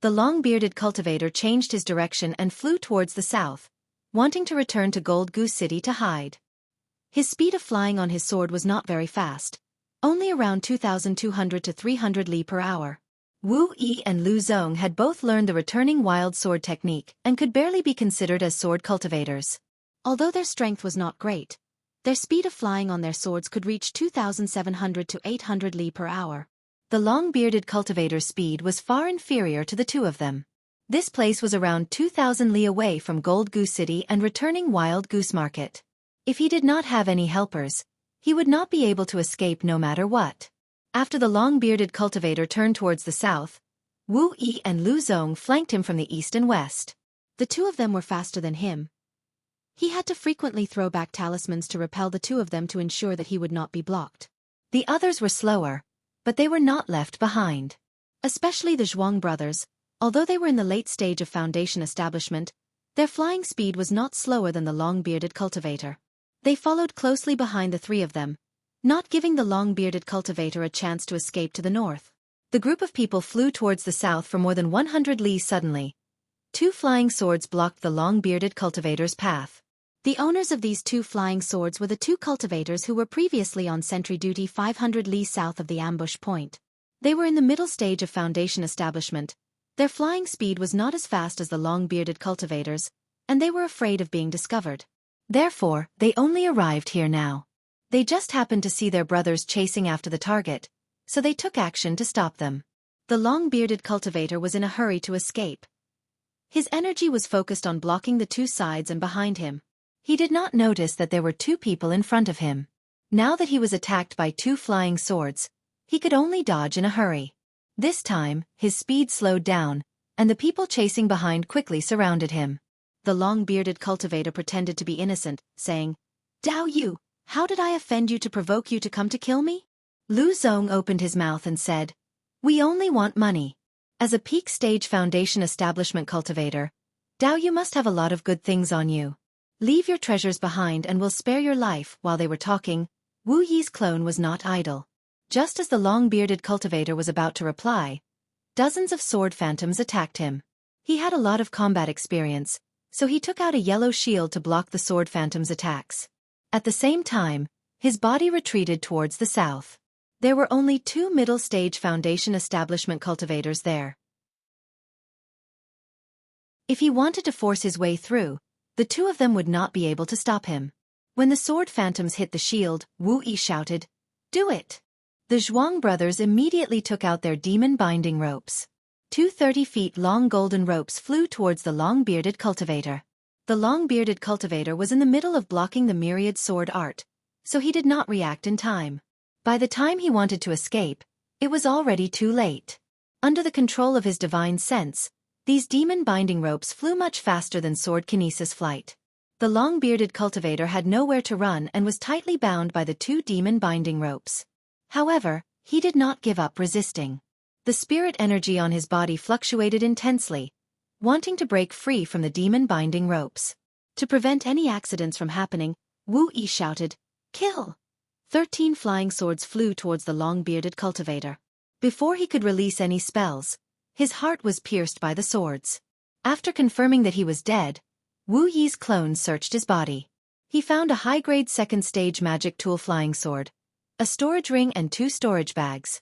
S1: The long-bearded cultivator changed his direction and flew towards the south, wanting to return to Gold Goose City to hide. His speed of flying on his sword was not very fast, only around 2,200 to 300 li per hour. Wu Yi and Lu Zong had both learned the returning wild sword technique and could barely be considered as sword cultivators. Although their strength was not great, their speed of flying on their swords could reach 2,700 to 800 li per hour. The long-bearded cultivator's speed was far inferior to the two of them. This place was around 2,000 li away from Gold Goose City and returning Wild Goose Market. If he did not have any helpers, he would not be able to escape no matter what. After the long-bearded cultivator turned towards the south, Wu Yi and Lu Zong flanked him from the east and west. The two of them were faster than him. He had to frequently throw back talismans to repel the two of them to ensure that he would not be blocked. The others were slower, but they were not left behind. Especially the Zhuang brothers, although they were in the late stage of Foundation establishment, their flying speed was not slower than the long-bearded cultivator. They followed closely behind the three of them, not giving the long-bearded cultivator a chance to escape to the north. The group of people flew towards the south for more than 100 li suddenly. Two flying swords blocked the long-bearded cultivator's path. The owners of these two flying swords were the two cultivators who were previously on sentry duty 500 li south of the ambush point. They were in the middle stage of Foundation establishment. Their flying speed was not as fast as the long-bearded cultivators, and they were afraid of being discovered. Therefore, they only arrived here now. They just happened to see their brothers chasing after the target, so they took action to stop them. The long-bearded cultivator was in a hurry to escape. His energy was focused on blocking the two sides and behind him. He did not notice that there were two people in front of him. Now that he was attacked by two flying swords, he could only dodge in a hurry. This time, his speed slowed down, and the people chasing behind quickly surrounded him. The long-bearded cultivator pretended to be innocent, saying, "Dao Yu, how did I offend you to provoke you to come to kill me?" Lu Zong opened his mouth and said, "We only want money." As a peak stage Foundation establishment cultivator, Dao Yu must have a lot of good things on you. Leave your treasures behind and we'll spare your life. While they were talking, Wu Yi's clone was not idle. Just as the long-bearded cultivator was about to reply, dozens of sword phantoms attacked him. He had a lot of combat experience, so he took out a yellow shield to block the sword phantoms' attacks. At the same time, his body retreated towards the south. There were only two middle-stage Foundation establishment cultivators there. If he wanted to force his way through, the two of them would not be able to stop him. When the sword phantoms hit the shield, Wu Yi shouted, "Do it!" The Zhuang brothers immediately took out their demon binding ropes. Two 30-feet-long golden ropes flew towards the long-bearded cultivator. The long-bearded cultivator was in the middle of blocking the myriad sword art, so he did not react in time. By the time he wanted to escape, it was already too late. Under the control of his divine sense, these demon binding ropes flew much faster than sword kinesis flight. The long-bearded cultivator had nowhere to run and was tightly bound by the two demon binding ropes. However, he did not give up resisting. The spirit energy on his body fluctuated intensely, wanting to break free from the demon binding ropes. To prevent any accidents from happening, Wu Yi shouted, "Kill!" 13 flying swords flew towards the long-bearded cultivator. Before he could release any spells, his heart was pierced by the swords. After confirming that he was dead, Wu Yi's clone searched his body. He found a high-grade second-stage magic tool flying sword, a storage ring and 2 storage bags.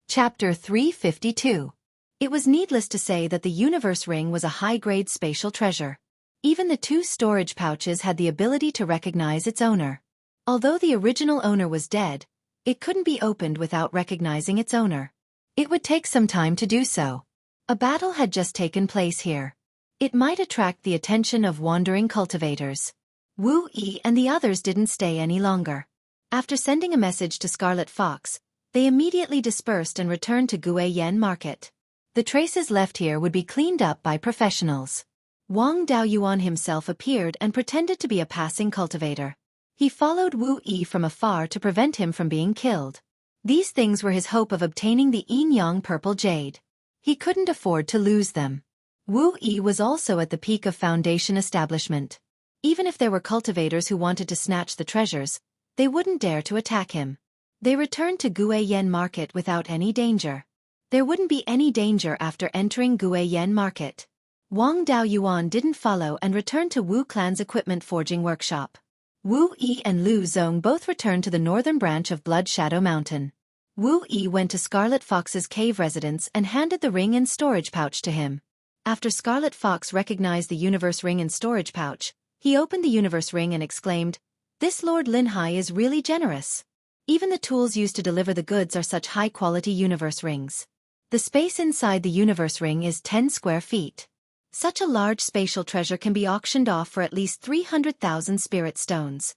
S1: Chapter 352. It was needless to say that the universe ring was a high-grade spatial treasure. Even the 2 storage pouches had the ability to recognize its owner. Although the original owner was dead, it couldn't be opened without recognizing its owner. It would take some time to do so. A battle had just taken place here. It might attract the attention of wandering cultivators. Wu Yi and the others didn't stay any longer. After sending a message to Scarlet Fox, they immediately dispersed and returned to Guiyan Market. The traces left here would be cleaned up by professionals. Wang Daoyuan himself appeared and pretended to be a passing cultivator. He followed Wu Yi from afar to prevent him from being killed. These things were his hope of obtaining the Yin-Yang Purple Jade. He couldn't afford to lose them. Wu Yi was also at the peak of Foundation establishment. Even if there were cultivators who wanted to snatch the treasures, they wouldn't dare to attack him. They returned to Guiyan Market without any danger. There wouldn't be any danger after entering Guiyan Market. Wang Daoyuan didn't follow and returned to Wu Clan's equipment forging workshop. Wu Yi and Lu Zong both returned to the northern branch of Blood Shadow Mountain. Wu Yi went to Scarlet Fox's cave residence and handed the ring and storage pouch to him. After Scarlet Fox recognized the universe ring and storage pouch, he opened the universe ring and exclaimed, "This Lord Linhai is really generous. Even the tools used to deliver the goods are such high-quality universe rings. The space inside the universe ring is 10 square feet. Such a large spatial treasure can be auctioned off for at least 300,000 spirit stones."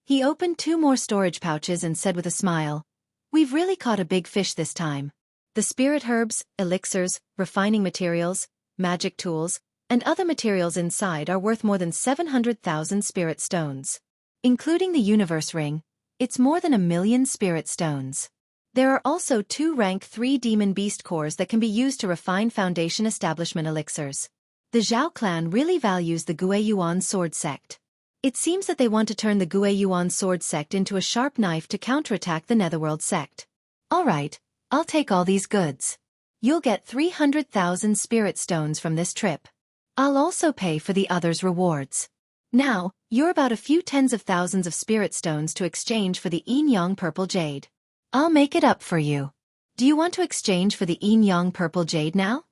S1: He opened 2 more storage pouches and said with a smile, "We've really caught a big fish this time. The spirit herbs, elixirs, refining materials, magic tools, and other materials inside are worth more than 700,000 spirit stones. Including the universe ring, it's more than 1,000,000 spirit stones. There are also 2 rank 3 demon beast cores that can be used to refine Foundation establishment elixirs. The Zhao clan really values the Guiyuan sword sect. It seems that they want to turn the Guiyuan sword sect into a sharp knife to counterattack the Netherworld sect. Alright, I'll take all these goods. You'll get 300,000 spirit stones from this trip. I'll also pay for the others' rewards. Now, you're about a few tens of thousands of spirit stones to exchange for the Yin-Yang Purple Jade. I'll make it up for you. Do you want to exchange for the Yin-Yang Purple Jade now?"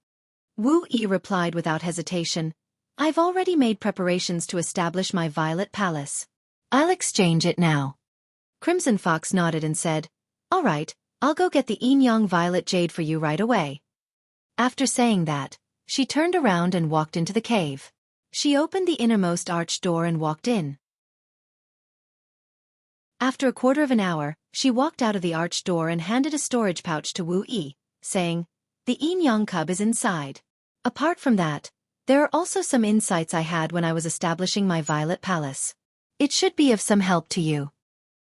S1: Wu Yi replied without hesitation, "I've already made preparations to establish my Violet Palace. I'll exchange it now." Crimson Fox nodded and said, "Alright, I'll go get the Yin-Yang Violet Jade for you right away." After saying that, she turned around and walked into the cave. She opened the innermost arched door and walked in. After a quarter of an hour, she walked out of the arched door and handed a storage pouch to Wu Yi, saying, "The Yin-Yang cub is inside. Apart from that, there are also some insights I had when I was establishing my Violet Palace. It should be of some help to you."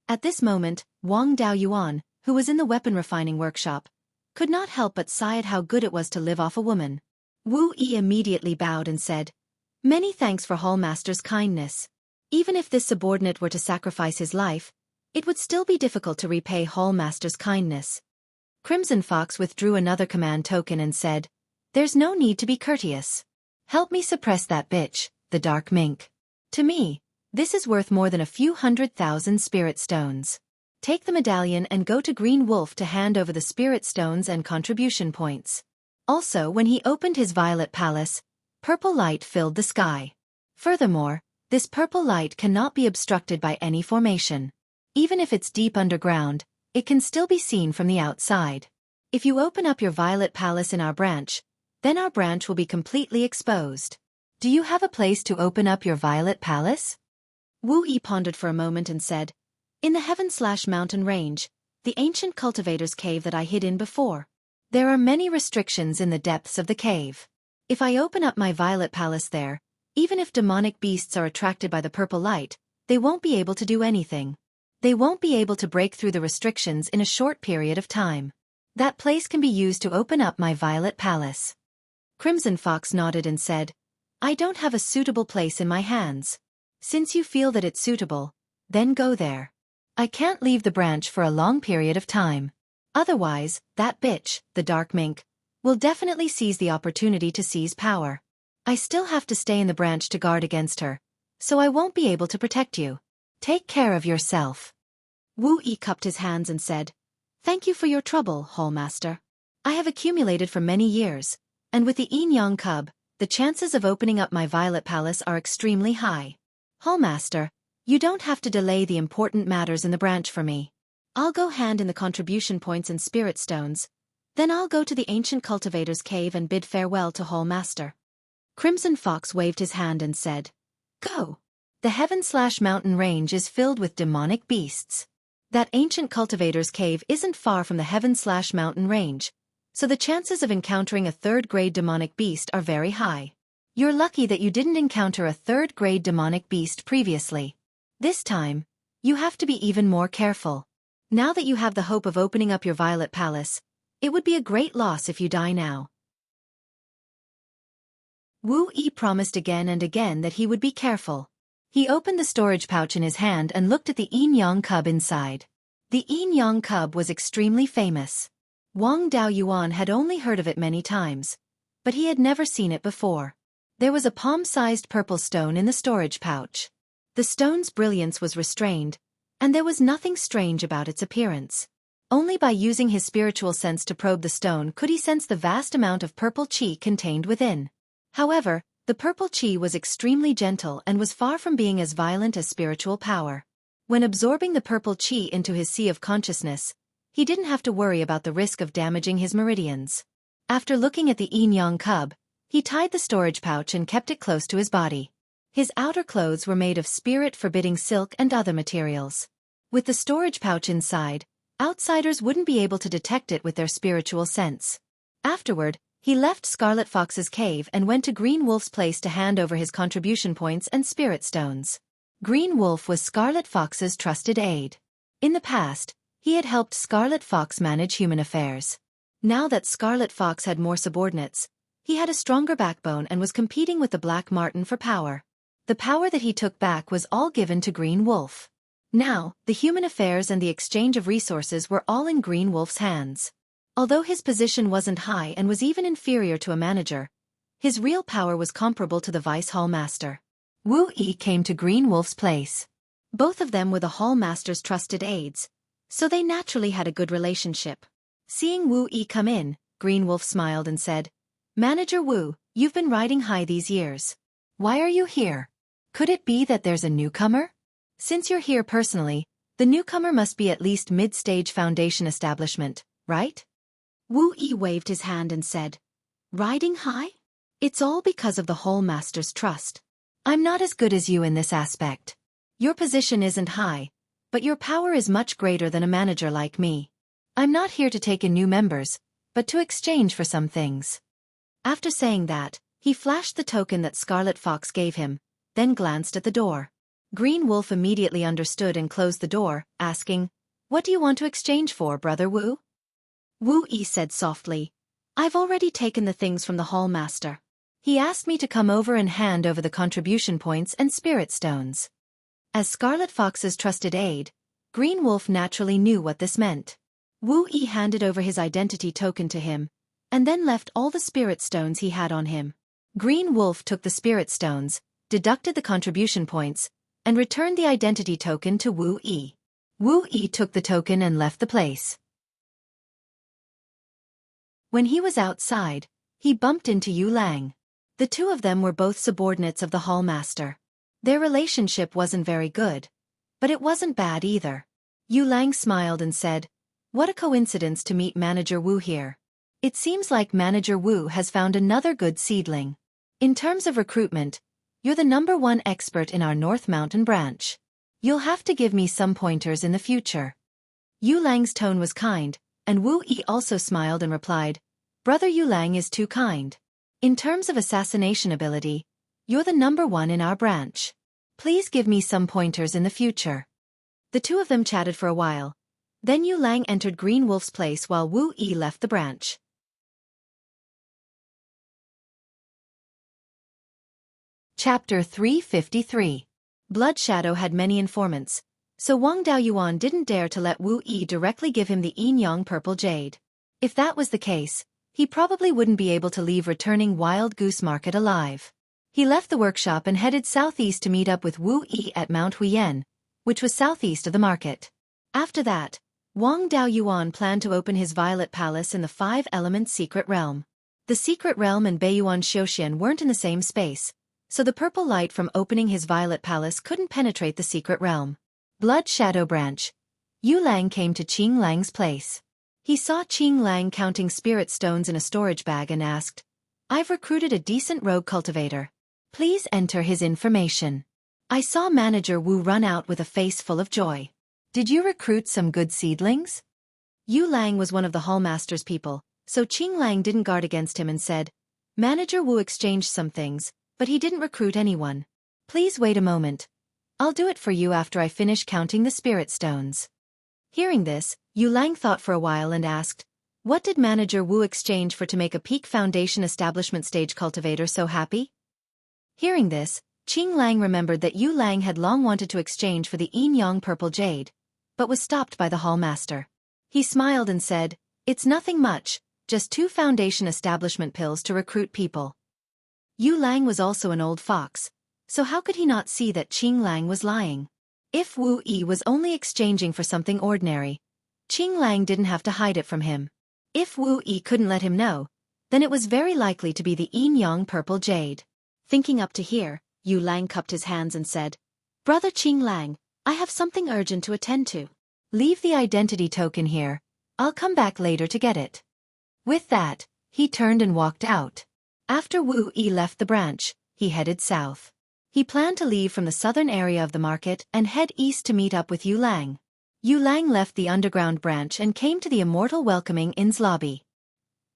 S1: At this moment, Wang Daoyuan, who was in the weapon refining workshop, could not help but sigh at how good it was to live off a woman. Wu Yi immediately bowed and said, "Many thanks for Hallmaster's kindness. Even if this subordinate were to sacrifice his life, it would still be difficult to repay Hallmaster's kindness." Crimson Fox withdrew another command token and said, "There's no need to be courteous. Help me suppress that bitch, the dark mink. To me, this is worth more than a few 100,000 spirit stones. Take the medallion and go to Green Wolf to hand over the spirit stones and contribution points." Also, when he opened his Violet Palace, purple light filled the sky. Furthermore, this purple light cannot be obstructed by any formation. Even if it's deep underground, it can still be seen from the outside. If you open up your Violet Palace in our branch, then our branch will be completely exposed. Do you have a place to open up your Violet Palace? Wu Yi pondered for a moment and said, "In the Heaven/Mountain Range, the ancient cultivator's cave that I hid in before. There are many restrictions in the depths of the cave. If I open up my Violet Palace there, even if demonic beasts are attracted by the purple light, they won't be able to do anything. They won't be able to break through the restrictions in a short period of time. That place can be used to open up my Violet Palace." Crimson Fox nodded and said, "I don't have a suitable place in my hands. Since you feel that it's suitable, then go there. I can't leave the branch for a long period of time. Otherwise, that bitch, the dark mink, will definitely seize the opportunity to seize power. I still have to stay in the branch to guard against her, so I won't be able to protect you. Take care of yourself." Wu Yi cupped his hands and said, "Thank you for your trouble, Hallmaster. I have accumulated for many years, and with the Yin-Yang cub, the chances of opening up my Violet Palace are extremely high. Hallmaster, you don't have to delay the important matters in the branch for me. I'll go hand in the contribution points and spirit stones. Then I'll go to the ancient cultivator's cave and bid farewell to Hall Master. Crimson Fox waved his hand and said, Go. The Heaven/Mountain Range is filled with demonic beasts. That ancient cultivator's cave isn't far from the Heaven/Mountain Range, so the chances of encountering a third-grade demonic beast are very high. You're lucky that you didn't encounter a third-grade demonic beast previously. This time, you have to be even more careful. Now that you have the hope of opening up your Violet Palace, it would be a great loss if you die now. Wu Yi promised again and again that he would be careful. He opened the storage pouch in his hand and looked at the Yin-Yang cub inside. The Yin-Yang cub was extremely famous. Wang Daoyuan had only heard of it many times, but he had never seen it before. There was a palm-sized purple stone in the storage pouch. The stone's brilliance was restrained, and there was nothing strange about its appearance. Only by using his spiritual sense to probe the stone could he sense the vast amount of purple qi contained within. However, the purple qi was extremely gentle and was far from being as violent as spiritual power. When absorbing the purple qi into his sea of consciousness, he didn't have to worry about the risk of damaging his meridians. After looking at the Yin-Yang cub, he tied the storage pouch and kept it close to his body. His outer clothes were made of spirit-forbidding silk and other materials. With the storage pouch inside, outsiders wouldn't be able to detect it with their spiritual sense. Afterward, he left Scarlet Fox's cave and went to Green Wolf's place to hand over his contribution points and spirit stones. Green Wolf was Scarlet Fox's trusted aide. In the past, he had helped Scarlet Fox manage human affairs. Now that Scarlet Fox had more subordinates, he had a stronger backbone and was competing with the Black Marten for power. The power that he took back was all given to Green Wolf. Now, the human affairs and the exchange of resources were all in Green Wolf's hands. Although his position wasn't high and was even inferior to a manager, his real power was comparable to the Vice Hall Master. Wu Yi came to Green Wolf's place. Both of them were the Hall Master's trusted aides, so they naturally had a good relationship. Seeing Wu Yi come in, Green Wolf smiled and said, Manager Wu, you've been riding high these years. Why are you here? Could it be that there's a newcomer? Since you're here personally, the newcomer must be at least mid-stage foundation establishment, right? Wu Yi waved his hand and said, Riding high? It's all because of the Hall Master's trust. I'm not as good as you in this aspect. Your position isn't high, but your power is much greater than a manager like me. I'm not here to take in new members, but to exchange for some things. After saying that, he flashed the token that Scarlet Fox gave him, then glanced at the door. Green Wolf immediately understood and closed the door, asking, What do you want to exchange for, Brother Wu? Wu Yi said softly, I've already taken the things from the Hall Master. He asked me to come over and hand over the contribution points and spirit stones. As Scarlet Fox's trusted aide, Green Wolf naturally knew what this meant. Wu Yi handed over his identity token to him, and then left all the spirit stones he had on him. Green Wolf took the spirit stones, deducted the contribution points, and returned the identity token to Wu Yi. Wu Yi took the token and left the place. When he was outside, he bumped into Yu Lang. The two of them were both subordinates of the Hall Master. Their relationship wasn't very good, but it wasn't bad either. Yu Lang smiled and said, What a coincidence to meet Manager Wu here. It seems like Manager Wu has found another good seedling. In terms of recruitment, you're the #1 expert in our North Mountain branch. You'll have to give me some pointers in the future. Yu Lang's tone was kind, and Wu Yi also smiled and replied, Brother Yu Lang is too kind. In terms of assassination ability, you're the #1 in our branch. Please give me some pointers in the future. The two of them chatted for a while. Then Yu Lang entered Green Wolf's place while Wu Yi left the branch. Chapter 353. Blood Shadow had many informants, so Wang Daoyuan didn't dare to let Wu Yi directly give him the Yin-Yang purple jade. If that was the case, he probably wouldn't be able to leave returning Wild Goose Market alive. He left the workshop and headed southeast to meet up with Wu Yi at Mount Huiyan, which was southeast of the market. After that, Wang Daoyuan planned to open his Violet Palace in the Five-Element Secret Realm. The Secret Realm and Beiyuan Xiuxian weren't in the same space, so the purple light from opening his Violet Palace couldn't penetrate the Secret Realm. Blood Shadow Branch. Yu Lang came to Qing Lang's place. He saw Qing Lang counting spirit stones in a storage bag and asked, "I've recruited a decent rogue cultivator. Please enter his information." I saw Manager Wu run out with a face full of joy. "Did you recruit some good seedlings?" Yu Lang was one of the hallmaster's people, so Qing Lang didn't guard against him and said, "Manager Wu exchanged some things, but he didn't recruit anyone. Please wait a moment. I'll do it for you after I finish counting the spirit stones." Hearing this, Yu Lang thought for a while and asked, "What did Manager Wu exchange for to make a peak foundation establishment stage cultivator so happy?" Hearing this, Qing Lang remembered that Yu Lang had long wanted to exchange for the Yin Yang purple jade, but was stopped by the hallmaster. He smiled and said, "It's nothing much, just 2 foundation establishment pills to recruit people." Yu Lang was also an old fox, so how could he not see that Qing Lang was lying? If Wu Yi was only exchanging for something ordinary, Qing Lang didn't have to hide it from him. If Wu Yi couldn't let him know, then it was very likely to be the Yin Yang purple jade. Thinking up to here, Yu Lang cupped his hands and said, "Brother Qing Lang, I have something urgent to attend to. Leave the identity token here. I'll come back later to get it." With that, he turned and walked out. After Wu Yi left the branch, he headed south. He planned to leave from the southern area of the market and head east to meet up with Yu Lang. Yu Lang left the underground branch and came to the Immortal Welcoming Inn's lobby.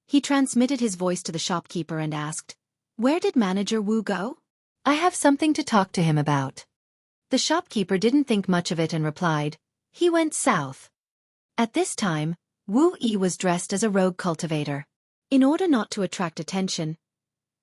S1: He transmitted his voice to the shopkeeper and asked, "Where did Manager Wu go? I have something to talk to him about." The shopkeeper didn't think much of it and replied, "He went south." At this time, Wu Yi was dressed as a rogue cultivator. In order not to attract attention,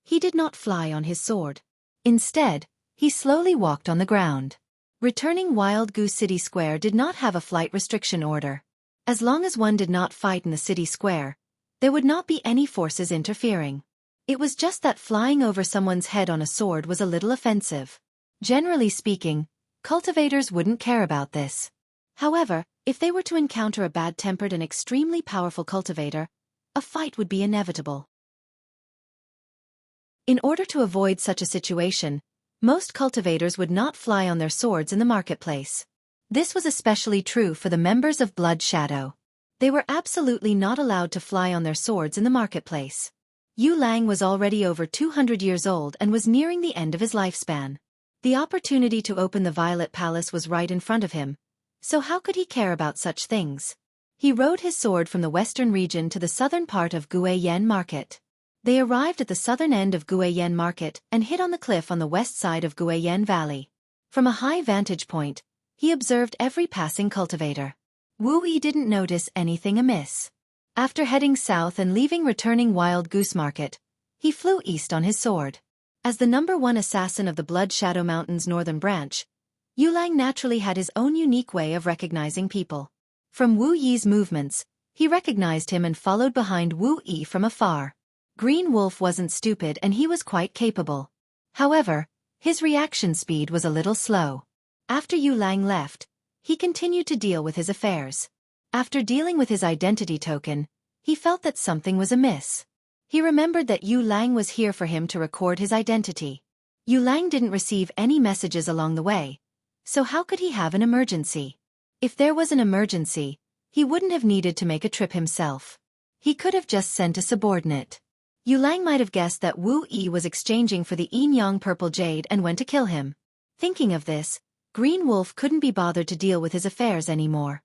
S1: he did not fly on his sword. Instead, he slowly walked on the ground. Returning Wild Goose City Square did not have a flight restriction order. As long as one did not fight in the city square, there would not be any forces interfering. It was just that flying over someone's head on a sword was a little offensive. Generally speaking, cultivators wouldn't care about this. However, if they were to encounter a bad-tempered and extremely powerful cultivator, a fight would be inevitable. In order to avoid such a situation, most cultivators would not fly on their swords in the marketplace. This was especially true for the members of Blood Shadow. They were absolutely not allowed to fly on their swords in the marketplace. Yu Lang was already over 200 years old and was nearing the end of his lifespan. The opportunity to open the Violet Palace was right in front of him, so how could he care about such things? He rode his sword from the western region to the southern part of Guiyan Market. They arrived at the southern end of Guiyan Market and hit on the cliff on the west side of Guiyan Valley. From a high vantage point, he observed every passing cultivator. Wu Yi didn't notice anything amiss. After heading south and leaving returning Wild Goose Market, he flew east on his sword. As the #1 assassin of the Blood Shadow Mountain's northern branch, Yu Lang naturally had his own unique way of recognizing people. From Wu Yi's movements, he recognized him and followed behind Wu Yi from afar. Green Wolf wasn't stupid and he was quite capable. However, his reaction speed was a little slow. After Yu Lang left, he continued to deal with his affairs. After dealing with his identity token, he felt that something was amiss. He remembered that Yu Lang was here for him to record his identity. Yu Lang didn't receive any messages along the way, so how could he have an emergency? If there was an emergency, he wouldn't have needed to make a trip himself. He could have just sent a subordinate. Yu Lang might have guessed that Wu Yi was exchanging for the Yin Yang purple jade and went to kill him. Thinking of this, Green Wolf couldn't be bothered to deal with his affairs anymore.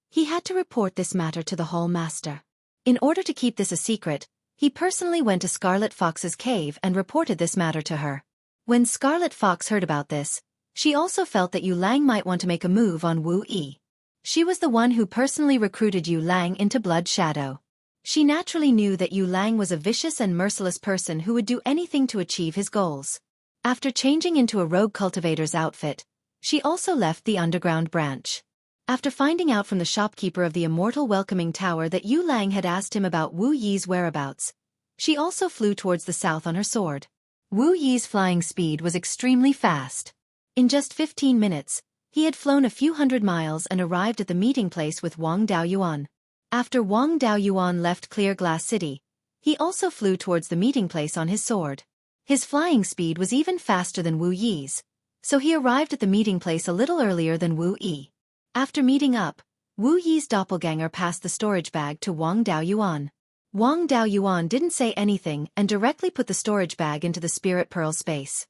S1: He had to report this matter to the Hall Master. In order to keep this a secret, he personally went to Scarlet Fox's cave and reported this matter to her. When Scarlet Fox heard about this, she also felt that Yu Lang might want to make a move on Wu Yi. She was the one who personally recruited Yu Lang into Blood Shadow. She naturally knew that Yu Lang was a vicious and merciless person who would do anything to achieve his goals. After changing into a rogue cultivator's outfit, she also left the underground branch. After finding out from the shopkeeper of the Immortal Welcoming Tower that Yu Lang had asked him about Wu Yi's whereabouts, she also flew towards the south on her sword. Wu Yi's flying speed was extremely fast. In just 15 minutes, he had flown a few hundred miles and arrived at the meeting place with Wang Daoyuan. After Wang Daoyuan left Clear Glass City, he also flew towards the meeting place on his sword. His flying speed was even faster than Wu Yi's, so he arrived at the meeting place a little earlier than Wu Yi. After meeting up, Wu Yi's doppelganger passed the storage bag to Wang Daoyuan. Wang Daoyuan didn't say anything and directly put the storage bag into the spirit pearl space.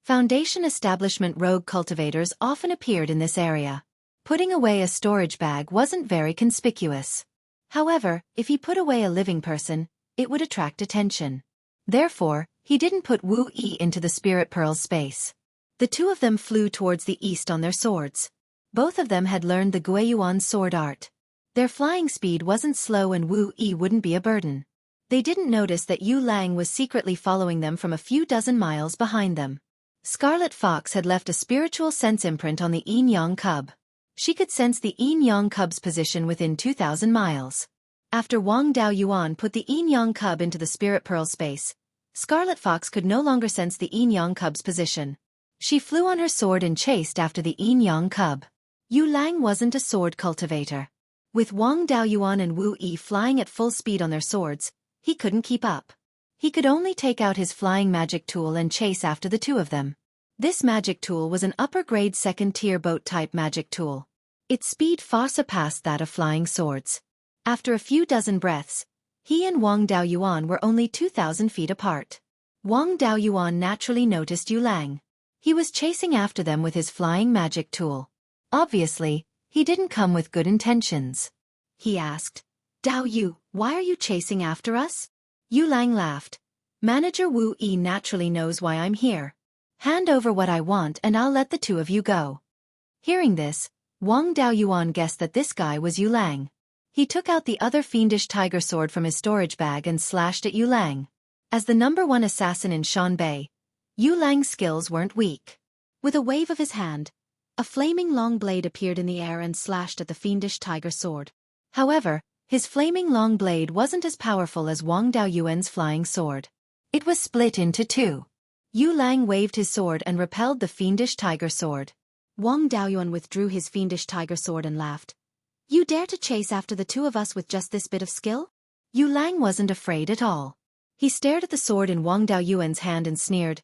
S1: Foundation establishment rogue cultivators often appeared in this area. Putting away a storage bag wasn't very conspicuous. However, if he put away a living person, it would attract attention. Therefore, he didn't put Wu Yi into the spirit pearl's space. The two of them flew towards the east on their swords. Both of them had learned the Beiyuan sword art. Their flying speed wasn't slow and Wu Yi wouldn't be a burden. They didn't notice that Yu Lang was secretly following them from a few dozen miles behind them. Scarlet Fox had left a spiritual sense imprint on the Yin Yang cub. She could sense the Yin Yang cub's position within 2,000 miles. After Wang Daoyuan put the Yin Yang cub into the spirit pearl space, Scarlet Fox could no longer sense the Yin Yang cub's position. She flew on her sword and chased after the Yin Yang cub. Yu Lang wasn't a sword cultivator. With Wang Daoyuan and Wu Yi flying at full speed on their swords, he couldn't keep up. He could only take out his flying magic tool and chase after the two of them. This magic tool was an upper-grade second-tier boat-type magic tool. Its speed far surpassed that of flying swords. After a few dozen breaths, he and Wang Daoyuan were only 2,000 feet apart. Wang Daoyuan naturally noticed Yu Lang. He was chasing after them with his flying magic tool. Obviously, he didn't come with good intentions. He asked, "Dao Yu, why are you chasing after us?" Yu Lang laughed. "Manager Wu Yi naturally knows why I'm here. Hand over what I want and I'll let the two of you go." Hearing this, Wang Daoyuan guessed that this guy was Yu Lang. He took out the other fiendish tiger sword from his storage bag and slashed at Yu Lang. As the #1 assassin in Shanbei, Yu Lang's skills weren't weak. With a wave of his hand, a flaming long blade appeared in the air and slashed at the fiendish tiger sword. However, his flaming long blade wasn't as powerful as Wang Daoyuan's flying sword. It was split into two. Yu Lang waved his sword and repelled the fiendish tiger sword. Wang Daoyuan withdrew his fiendish tiger sword and laughed. "You dare to chase after the two of us with just this bit of skill?" Yu Lang wasn't afraid at all. He stared at the sword in Wang Daoyuan's hand and sneered.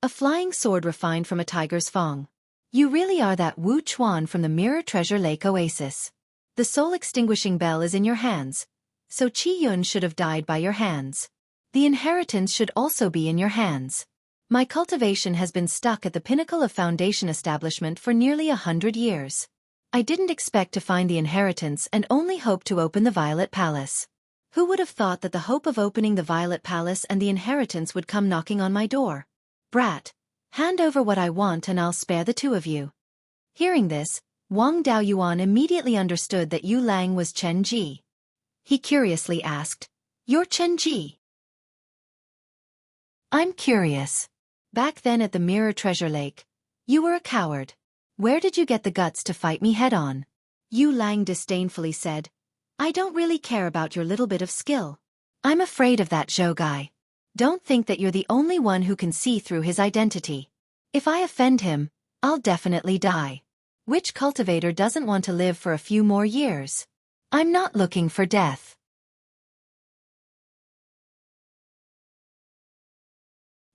S1: "A flying sword refined from a tiger's fang. You really are that Wu Chuan from the Mirror Treasure Lake Oasis. The soul-extinguishing bell is in your hands, so Qi Yun should have died by your hands. The inheritance should also be in your hands. My cultivation has been stuck at the pinnacle of foundation establishment for nearly 100 years. I didn't expect to find the inheritance and only hoped to open the Violet Palace. Who would have thought that the hope of opening the Violet Palace and the inheritance would come knocking on my door? Brat, hand over what I want and I'll spare the two of you." Hearing this, Wang Daoyuan immediately understood that Yu Lang was Chen Ji. He curiously asked, "You're Chen Ji?" "I'm curious. Back then at the Mirror Treasure Lake, you were a coward. Where did you get the guts to fight me head-on?" Yu Lang disdainfully said, "I don't really care about your little bit of skill. I'm afraid of that Zhou guy. Don't think that you're the only one who can see through his identity. If I offend him, I'll definitely die. Which cultivator doesn't want to live for a few more years? I'm not looking for death."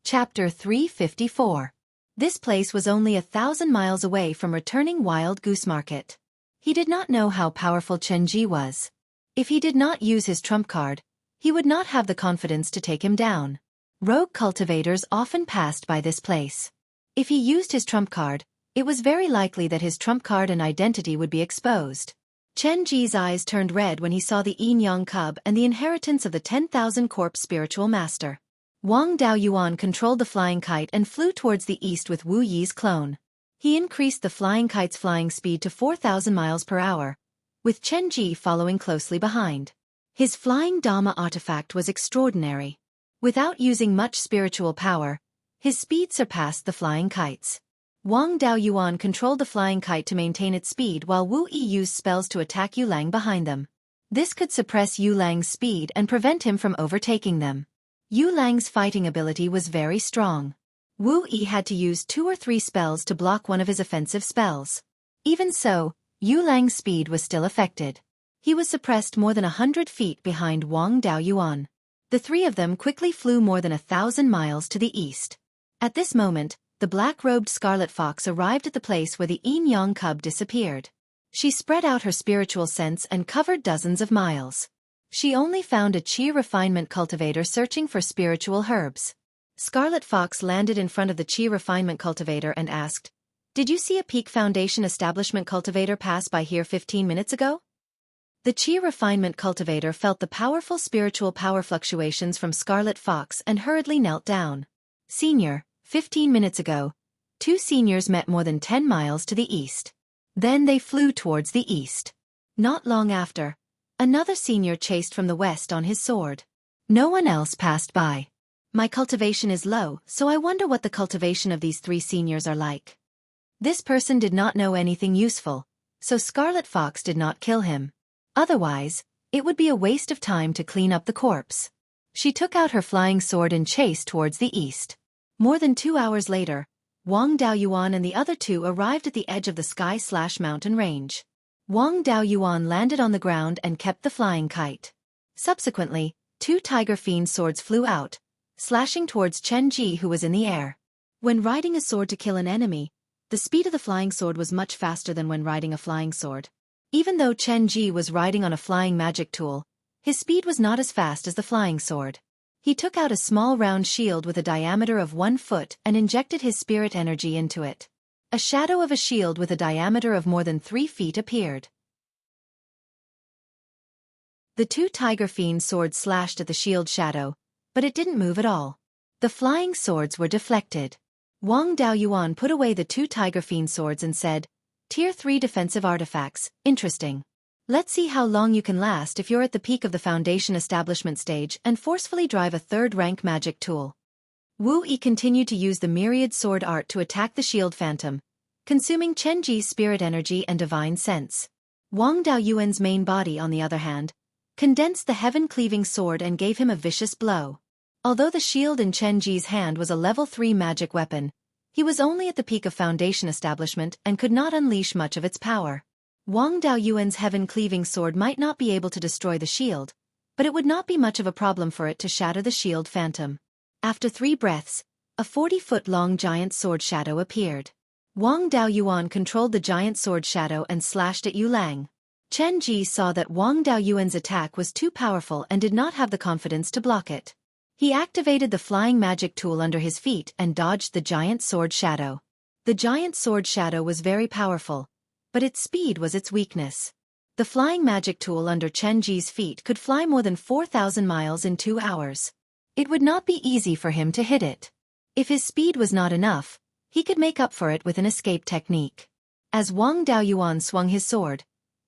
S1: Chapter 354. This place was only 1,000 miles away from returning Wild Goose Market. He did not know how powerful Chen Ji was. If he did not use his trump card, he would not have the confidence to take him down. Rogue cultivators often passed by this place. If he used his trump card, it was very likely that his trump card and identity would be exposed. Chen Ji's eyes turned red when he saw the Yin Yang cub and the inheritance of the 10,000 corpse spiritual master. Wang Daoyuan controlled the flying kite and flew towards the east with Wu Yi's clone. He increased the flying kite's flying speed to 4,000 miles per hour, with Chen Ji following closely behind. His flying Dharma artifact was extraordinary. Without using much spiritual power, his speed surpassed the flying kites. Wang Daoyuan controlled the flying kite to maintain its speed while Wu Yi used spells to attack Yu Lang behind them. This could suppress Yu Lang's speed and prevent him from overtaking them. Yu Lang's fighting ability was very strong. Wu Yi had to use 2 or 3 spells to block one of his offensive spells. Even so, Yu Lang's speed was still affected. He was suppressed more than 100 feet behind Wang Daoyuan. The three of them quickly flew more than 1,000 miles to the east. At this moment, the black-robed scarlet fox arrived at the place where the yin-yang cub disappeared. She spread out her spiritual sense and covered dozens of miles. She only found a Qi refinement cultivator searching for spiritual herbs. Scarlet Fox landed in front of the Qi refinement cultivator and asked, "Did you see a Peak Foundation establishment cultivator pass by here 15 minutes ago?" The Qi refinement cultivator felt the powerful spiritual power fluctuations from Scarlet Fox and hurriedly knelt down. "Senior, 15 minutes ago, 2 seniors met more than 10 miles to the east. Then they flew towards the east. Not long after, another senior chased from the west on his sword. No one else passed by. My cultivation is low, so I wonder what the cultivation of these 3 seniors are like." This person did not know anything useful, so Scarlet Fox did not kill him. Otherwise, it would be a waste of time to clean up the corpse. She took out her flying sword and chased towards the east. More than 2 hours later, Wang Daoyuan and the other 2 arrived at the edge of the sky/mountain range. Wang Daoyuan landed on the ground and kept the flying kite. Subsequently, 2 tiger fiend swords flew out, slashing towards Chen Ji, who was in the air. When riding a sword to kill an enemy, the speed of the flying sword was much faster than when riding a flying sword. Even though Chen Ji was riding on a flying magic tool, his speed was not as fast as the flying sword. He took out a small round shield with a diameter of 1 foot and injected his spirit energy into it. A shadow of a shield with a diameter of more than 3 feet appeared. The 2 tiger fiend swords slashed at the shield shadow, but it didn't move at all. The flying swords were deflected. Wang Daoyuan put away the 2 tiger fiend swords and said, "Tier 3 defensive artifacts, interesting. Let's see how long you can last if you're at the peak of the Foundation establishment stage and forcefully drive a 3rd-rank magic tool." Wu Yi continued to use the myriad sword art to attack the shield phantom, consuming Chen Ji's spirit energy and divine sense. Wang Daoyuan's main body, on the other hand, condensed the heaven-cleaving sword and gave him a vicious blow. Although the shield in Chen Ji's hand was a level 3 magic weapon, he was only at the peak of Foundation establishment and could not unleash much of its power. Wang Daoyuan's heaven-cleaving sword might not be able to destroy the shield, but it would not be much of a problem for it to shatter the shield phantom. After 3 breaths, a 40-foot-long giant sword shadow appeared. Wang Daoyuan controlled the giant sword shadow and slashed at Yulang. Chen Ji saw that Wang Daoyuan's attack was too powerful and did not have the confidence to block it. He activated the flying magic tool under his feet and dodged the giant sword shadow. The giant sword shadow was very powerful, but its speed was its weakness. The flying magic tool under Chen Ji's feet could fly more than 4,000 miles in 2 hours. It would not be easy for him to hit it. If his speed was not enough, he could make up for it with an escape technique. As Wang Daoyuan swung his sword,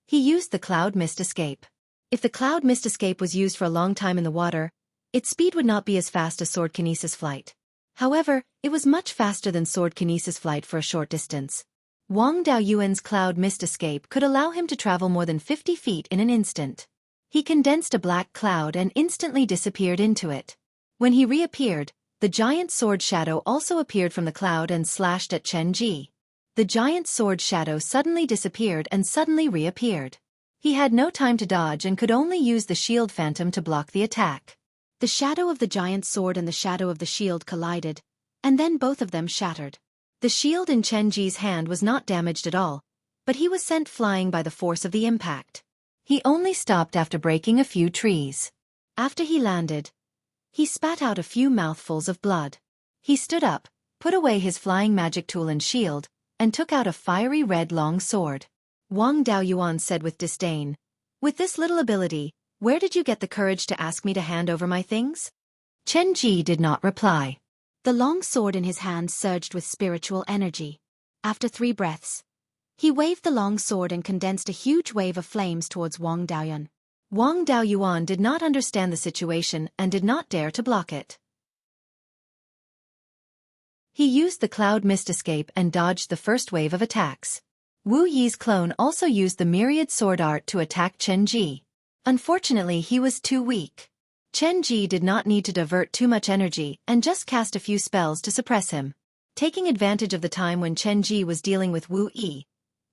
S1: he used the cloud mist escape. If the cloud mist escape was used for a long time in the water, its speed would not be as fast as sword kinesis flight. However, it was much faster than sword kinesis flight for a short distance. Wang Daoyuan's cloud mist escape could allow him to travel more than 50 feet in an instant. He condensed a black cloud and instantly disappeared into it. When he reappeared, the giant sword shadow also appeared from the cloud and slashed at Chen Ji. The giant sword shadow suddenly disappeared and suddenly reappeared. He had no time to dodge and could only use the shield phantom to block the attack. The shadow of the giant sword and the shadow of the shield collided, and then both of them shattered. The shield in Chen Ji's hand was not damaged at all, but he was sent flying by the force of the impact. He only stopped after breaking a few trees. After he landed, he spat out a few mouthfuls of blood. He stood up, put away his flying magic tool and shield, and took out a fiery red long sword. Wang Daoyuan said with disdain, "With this little ability, where did you get the courage to ask me to hand over my things?" Chen Ji did not reply. The long sword in his hand surged with spiritual energy. After 3 breaths, he waved the long sword and condensed a huge wave of flames towards Wang Daoyuan. Wang Daoyuan did not understand the situation and did not dare to block it. He used the cloud mist escape and dodged the first wave of attacks. Wu Yi's clone also used the myriad sword art to attack Chen Ji. Unfortunately, he was too weak. Chen Ji did not need to divert too much energy and just cast a few spells to suppress him. Taking advantage of the time when Chen Ji was dealing with Wu Yi,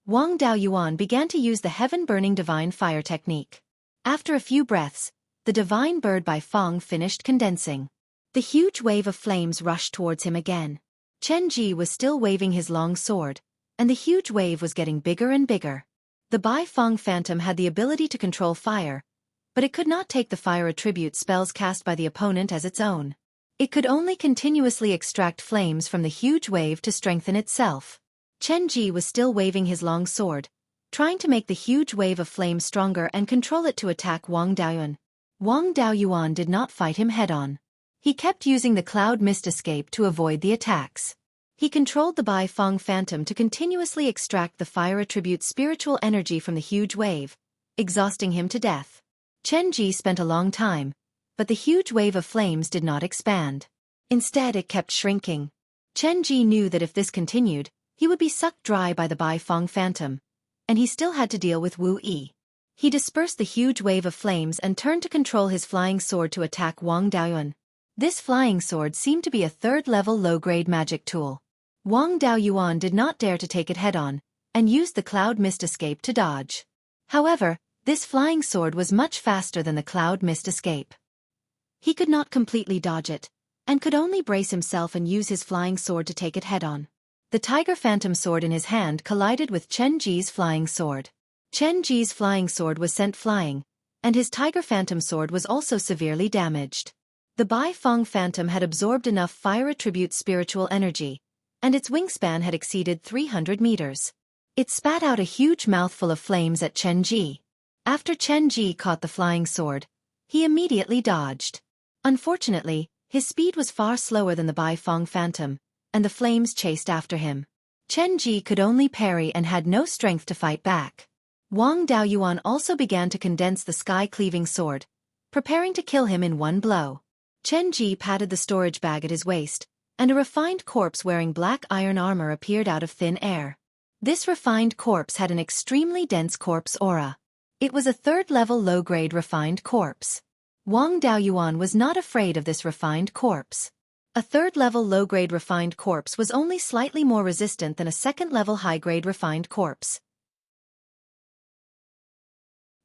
S1: Wang Daoyuan began to use the heaven-burning divine fire technique. After a few breaths, the divine bird by Feng finished condensing. The huge wave of flames rushed towards him again. Chen Ji was still waving his long sword, and the huge wave was getting bigger and bigger. The Beiyuan Phantom had the ability to control fire, but it could not take the fire attribute spells cast by the opponent as its own. It could only continuously extract flames from the huge wave to strengthen itself. Chen Ji was still waving his long sword, trying to make the huge wave of flame stronger and control it to attack Wang Daoyuan. Wang Daoyuan did not fight him head-on. He kept using the cloud mist escape to avoid the attacks. He controlled the Beiyuan Phantom to continuously extract the fire attribute spiritual energy from the huge wave, exhausting him to death. Chen Ji spent a long time, but the huge wave of flames did not expand. Instead, it kept shrinking. Chen Ji knew that if this continued, he would be sucked dry by the Beiyuan Phantom, and he still had to deal with Wu Yi. He dispersed the huge wave of flames and turned to control his flying sword to attack Wang Daoyuan. This flying sword seemed to be a third-level low-grade magic tool. Wang Daoyuan did not dare to take it head-on, and used the cloud mist escape to dodge. However, this flying sword was much faster than the cloud mist escape. He could not completely dodge it, and could only brace himself and use his flying sword to take it head-on. The Tiger Phantom sword in his hand collided with Chen Ji's flying sword. Chen Ji's flying sword was sent flying, and his Tiger Phantom sword was also severely damaged. The Beiyuan Phantom had absorbed enough fire attribute spiritual energy, and its wingspan had exceeded 300 meters. It spat out a huge mouthful of flames at Chen Ji. After Chen Ji caught the flying sword, he immediately dodged. Unfortunately, his speed was far slower than the Beiyuan Phantom, and the flames chased after him. Chen Ji could only parry and had no strength to fight back. Wang Daoyuan also began to condense the sky-cleaving sword, preparing to kill him in one blow. Chen Ji patted the storage bag at his waist, and a refined corpse wearing black iron armor appeared out of thin air. This refined corpse had an extremely dense corpse aura. It was a third-level low-grade refined corpse. Wang Daoyuan was not afraid of this refined corpse. A third-level low-grade refined corpse was only slightly more resistant than a second-level high-grade refined corpse.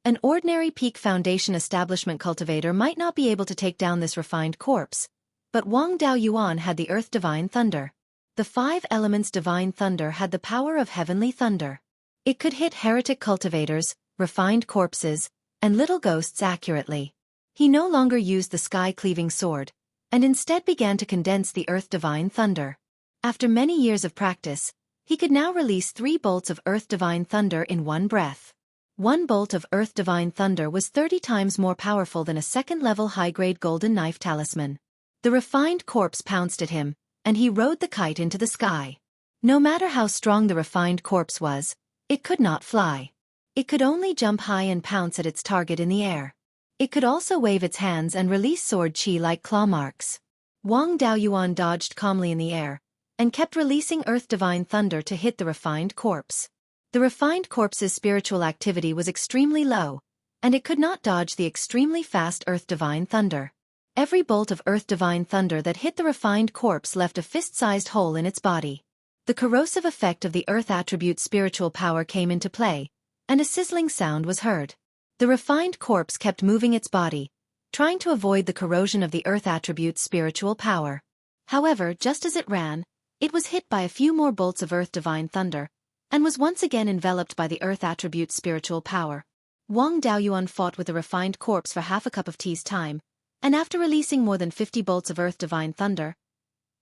S1: An ordinary peak foundation establishment cultivator might not be able to take down this refined corpse, but Wang Daoyuan had the Earth Divine Thunder. The 5 elements Divine Thunder had the power of heavenly thunder. It could hit heretic cultivators, refined corpses, and little ghosts accurately. He no longer used the sky-cleaving sword, and instead began to condense the Earth Divine Thunder. After many years of practice, he could now release 3 bolts of Earth Divine Thunder in one breath. 1 bolt of Earth Divine Thunder was 30 times more powerful than a second-level high-grade golden knife talisman. The refined corpse pounced at him, and he rode the kite into the sky. No matter how strong the refined corpse was, it could not fly. It could only jump high and pounce at its target in the air. It could also wave its hands and release sword chi like claw marks. Wang Daoyuan dodged calmly in the air, and kept releasing Earth Divine Thunder to hit the refined corpse. The refined corpse's spiritual activity was extremely low, and it could not dodge the extremely fast Earth Divine Thunder. Every bolt of Earth Divine Thunder that hit the refined corpse left a fist-sized hole in its body. The corrosive effect of the Earth attribute spiritual power came into play, and a sizzling sound was heard. The refined corpse kept moving its body, trying to avoid the corrosion of the Earth attribute's spiritual power. However, just as it ran, it was hit by a few more bolts of Earth Divine Thunder, and was once again enveloped by the Earth attribute's spiritual power. Wang Daoyuan fought with the refined corpse for half a cup of tea's time, and after releasing more than 50 bolts of Earth Divine Thunder,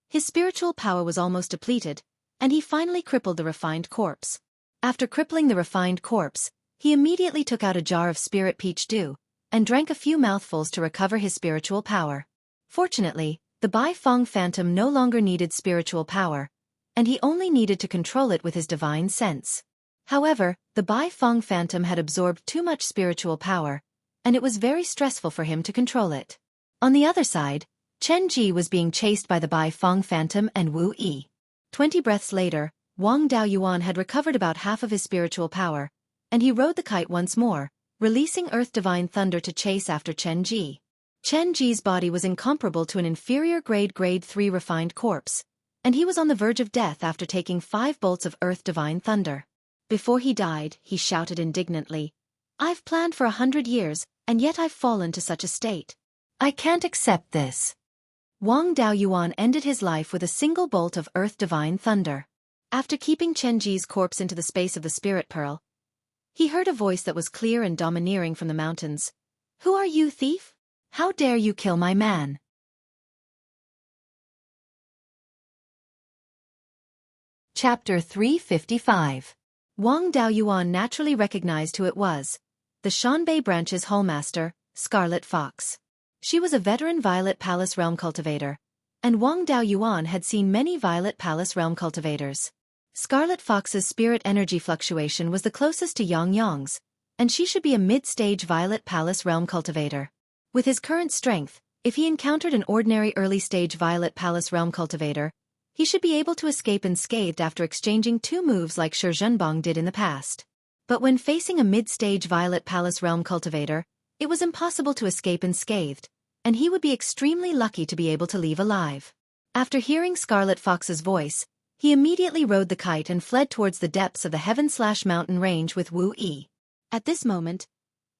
S1: his spiritual power was almost depleted, and he finally crippled the refined corpse. After crippling the refined corpse, he immediately took out a jar of spirit peach dew, and drank a few mouthfuls to recover his spiritual power. Fortunately, the Beiyuan Phantom no longer needed spiritual power, and he only needed to control it with his divine sense. However, the Beiyuan Phantom had absorbed too much spiritual power, and it was very stressful for him to control it. On the other side, Chen Ji was being chased by the Beiyuan Phantom and Wu Yi. 20 breaths later, Wang Daoyuan had recovered about half of his spiritual power, and he rode the kite once more, releasing Earth Divine Thunder to chase after Chen Ji. Chen Ji's body was incomparable to an inferior grade 3 refined corpse, and he was on the verge of death after taking 5 bolts of Earth Divine Thunder. Before he died, he shouted indignantly, "I've planned for 100 years, and yet I've fallen to such a state. I can't accept this." Wang Daoyuan ended his life with a single bolt of earth divine thunder. After keeping Chen Ji's corpse into the space of the spirit pearl, he heard a voice that was clear and domineering from the mountains. "Who are you, thief? How dare you kill my man?" Chapter 355. Wang Daoyuan naturally recognized who it was. The Shanbei branch's hallmaster, Scarlet Fox. She was a veteran Violet Palace realm cultivator, and Wang Daoyuan had seen many Violet Palace realm cultivators. Scarlet Fox's spirit energy fluctuation was the closest to Yang Yang's, and she should be a mid-stage Violet Palace realm cultivator. With his current strength, if he encountered an ordinary early-stage Violet Palace realm cultivator, he should be able to escape unscathed after exchanging 2 moves like Shi Zhenbang did in the past. But when facing a mid-stage Violet Palace realm cultivator, it was impossible to escape unscathed, and he would be extremely lucky to be able to leave alive. After hearing Scarlet Fox's voice, he immediately rode the kite and fled towards the depths of the heaven-mountain range with Wu Yi. At this moment,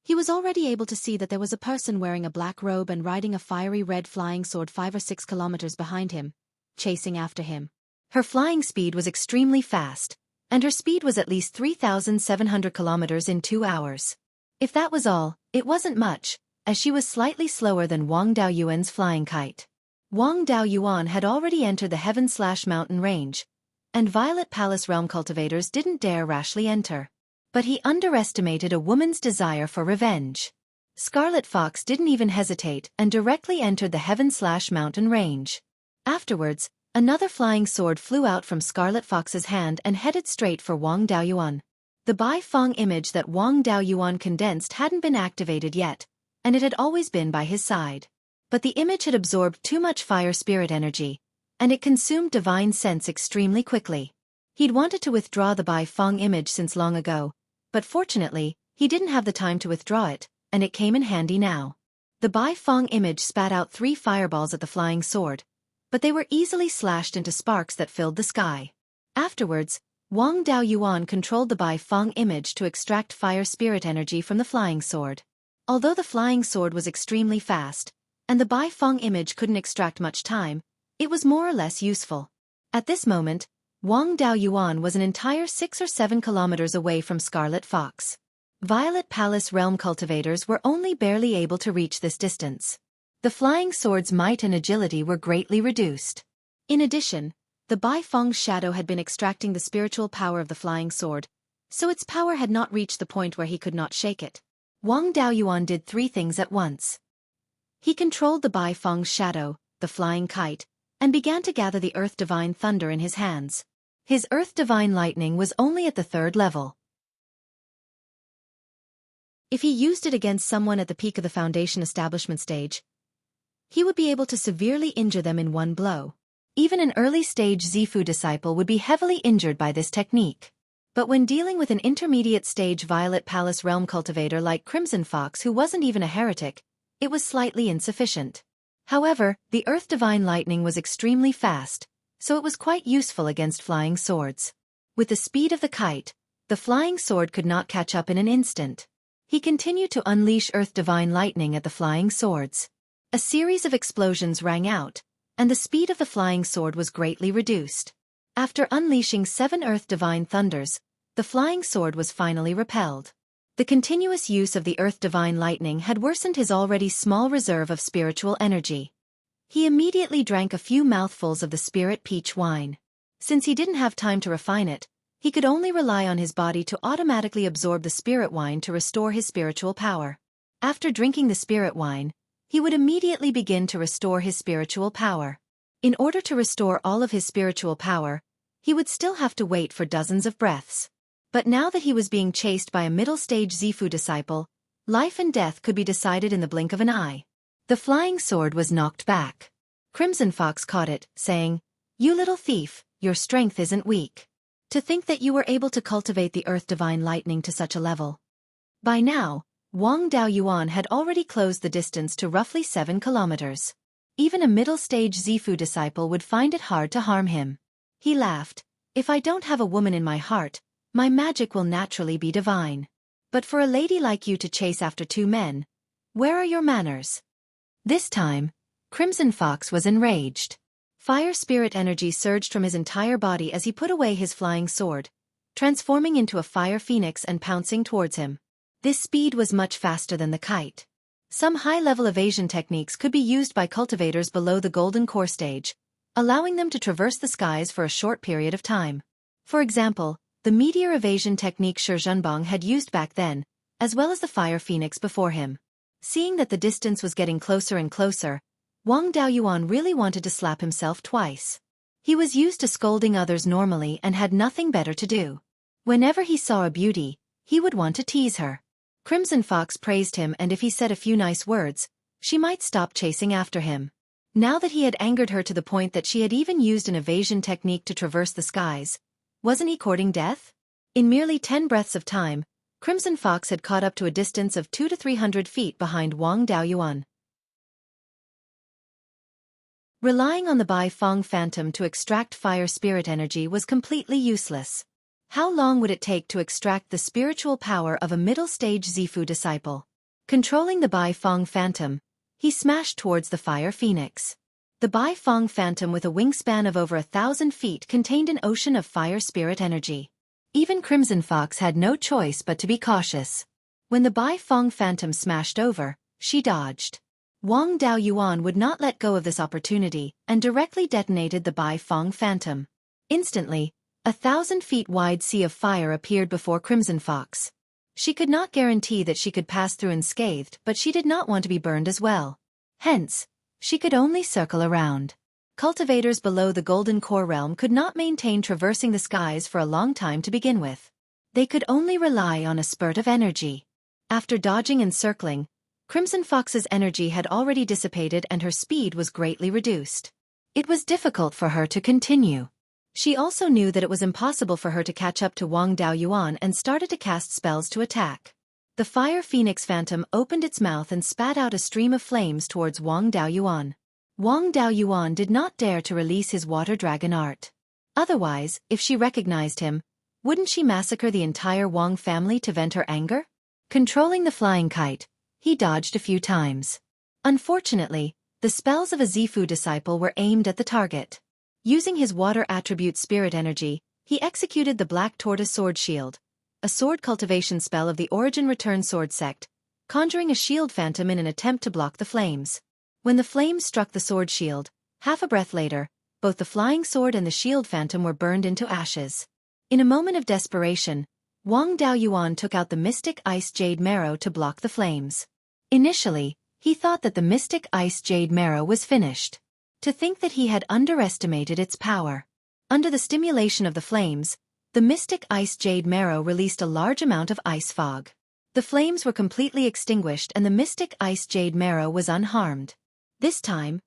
S1: he was already able to see that there was a person wearing a black robe and riding a fiery red flying sword 5 or 6 kilometers behind him, chasing after him. Her flying speed was extremely fast, and her speed was at least 3,700 kilometers in 2 hours. If that was all, it wasn't much, as she was slightly slower than Wang Daoyuan's flying kite. Wang Daoyuan had already entered the heaven-mountain range, and Violet Palace realm cultivators didn't dare rashly enter. But he underestimated a woman's desire for revenge. Scarlet Fox didn't even hesitate and directly entered the heaven-mountain range. Afterwards, another flying sword flew out from Scarlet Fox's hand and headed straight for Wang Daoyuan. The Bai Feng image that Wang Daoyuan condensed hadn't been activated yet, and it had always been by his side. But the image had absorbed too much fire spirit energy, and it consumed divine sense extremely quickly. He'd wanted to withdraw the Bai Feng image since long ago, but fortunately, he didn't have the time to withdraw it, and it came in handy now. The Bai Feng image spat out 3 fireballs at the flying sword, but they were easily slashed into sparks that filled the sky. Afterwards, Wang Daoyuan controlled the Bai Feng image to extract fire spirit energy from the flying sword. Although the flying sword was extremely fast, and the Bai Feng image couldn't extract much time, it was more or less useful. At this moment, Wang Daoyuan was an entire 6 or 7 kilometers away from Scarlet Fox. Violet Palace realm cultivators were only barely able to reach this distance. The flying sword's might and agility were greatly reduced. In addition, the Bai Feng's shadow had been extracting the spiritual power of the flying sword, so its power had not reached the point where he could not shake it. Wang Daoyuan did 3 things at once. He controlled the Bai Feng's shadow, the flying kite, and began to gather the Earth Divine Thunder in his hands. His Earth Divine Lightning was only at the 3rd level. If he used it against someone at the peak of the Foundation establishment stage, he would be able to severely injure them in 1 blow. Even an early-stage Zifu disciple would be heavily injured by this technique. But when dealing with an intermediate-stage Violet Palace realm cultivator like Crimson Fox who wasn't even a heretic, it was slightly insufficient. However, the Earth Divine Lightning was extremely fast, so it was quite useful against flying swords. With the speed of the kite, the flying sword could not catch up in an instant. He continued to unleash Earth Divine Lightning at the flying swords. A series of explosions rang out, and the speed of the flying sword was greatly reduced. After unleashing 7 Earth Divine Thunders, the flying sword was finally repelled. The continuous use of the Earth Divine Lightning had worsened his already small reserve of spiritual energy. He immediately drank a few mouthfuls of the spirit peach wine. Since he didn't have time to refine it, he could only rely on his body to automatically absorb the spirit wine to restore his spiritual power. After drinking the spirit wine, he would immediately begin to restore his spiritual power. In order to restore all of his spiritual power, he would still have to wait for dozens of breaths. But now that he was being chased by a middle-stage Zifu disciple, life and death could be decided in the blink of an eye. The flying sword was knocked back. Crimson Fox caught it, saying, "You little thief, your strength isn't weak. To think that you were able to cultivate the Earth Divine Lightning to such a level." By now, Wang Daoyuan had already closed the distance to roughly 7 kilometers. Even a middle-stage Zifu disciple would find it hard to harm him. He laughed, "If I don't have a woman in my heart, my magic will naturally be divine. But for a lady like you to chase after 2 men, where are your manners?" This time, Crimson Fox was enraged. Fire spirit energy surged from his entire body as he put away his flying sword, transforming into a fire phoenix and pouncing towards him. This speed was much faster than the kite. Some high-level evasion techniques could be used by cultivators below the golden core stage, allowing them to traverse the skies for a short period of time. For example, the meteor evasion technique Shi Zhenbang had used back then, as well as the fire phoenix before him. Seeing that the distance was getting closer and closer, Wang Daoyuan really wanted to slap himself twice. He was used to scolding others normally and had nothing better to do. Whenever he saw a beauty, he would want to tease her. Crimson Fox praised him, and if he said a few nice words, she might stop chasing after him. Now that he had angered her to the point that she had even used an evasion technique to traverse the skies, wasn't he courting death? In merely 10 breaths of time, Crimson Fox had caught up to a distance of 200 to 300 feet behind Wang Daoyuan. Relying on the Bai Fong Phantom to extract fire spirit energy was completely useless. How long would it take to extract the spiritual power of a middle-stage Zifu disciple? Controlling the Bai Fong Phantom, he smashed towards the fire phoenix. The Bai Fong Phantom with a wingspan of over 1,000 feet contained an ocean of fire spirit energy. Even Crimson Fox had no choice but to be cautious. When the Bai Fong Phantom smashed over, she dodged. Wang Daoyuan would not let go of this opportunity and directly detonated the Bai Fong Phantom. Instantly, 1,000 feet wide sea of fire appeared before Crimson Fox. She could not guarantee that she could pass through unscathed, but she did not want to be burned as well. Hence, she could only circle around. Cultivators below the Golden Core realm could not maintain traversing the skies for a long time to begin with. They could only rely on a spurt of energy. After dodging and circling, Crimson Fox's energy had already dissipated and her speed was greatly reduced. It was difficult for her to continue. She also knew that it was impossible for her to catch up to Wang Daoyuan and started to cast spells to attack. The Fire Phoenix Phantom opened its mouth and spat out a stream of flames towards Wang Daoyuan. Wang Daoyuan did not dare to release his water dragon art. Otherwise, if she recognized him, wouldn't she massacre the entire Wang family to vent her anger? Controlling the flying kite, he dodged a few times. Unfortunately, the spells of a Zifu disciple were aimed at the target. Using his water attribute spirit energy, he executed the Black Tortoise Sword Shield, a sword cultivation spell of the Origin Return Sword sect, conjuring a shield phantom in an attempt to block the flames. When the flames struck the sword shield, half a breath later, both the flying sword and the shield phantom were burned into ashes. In a moment of desperation, Wang Daoyuan took out the Mystic Ice Jade Marrow to block the flames. Initially, he thought that the Mystic Ice Jade Marrow was finished. To think that he had underestimated its power. Under the stimulation of the flames, the Mystic Ice Jade Marrow released a large amount of ice fog. The flames were completely extinguished and the Mystic Ice Jade Marrow was unharmed. This time,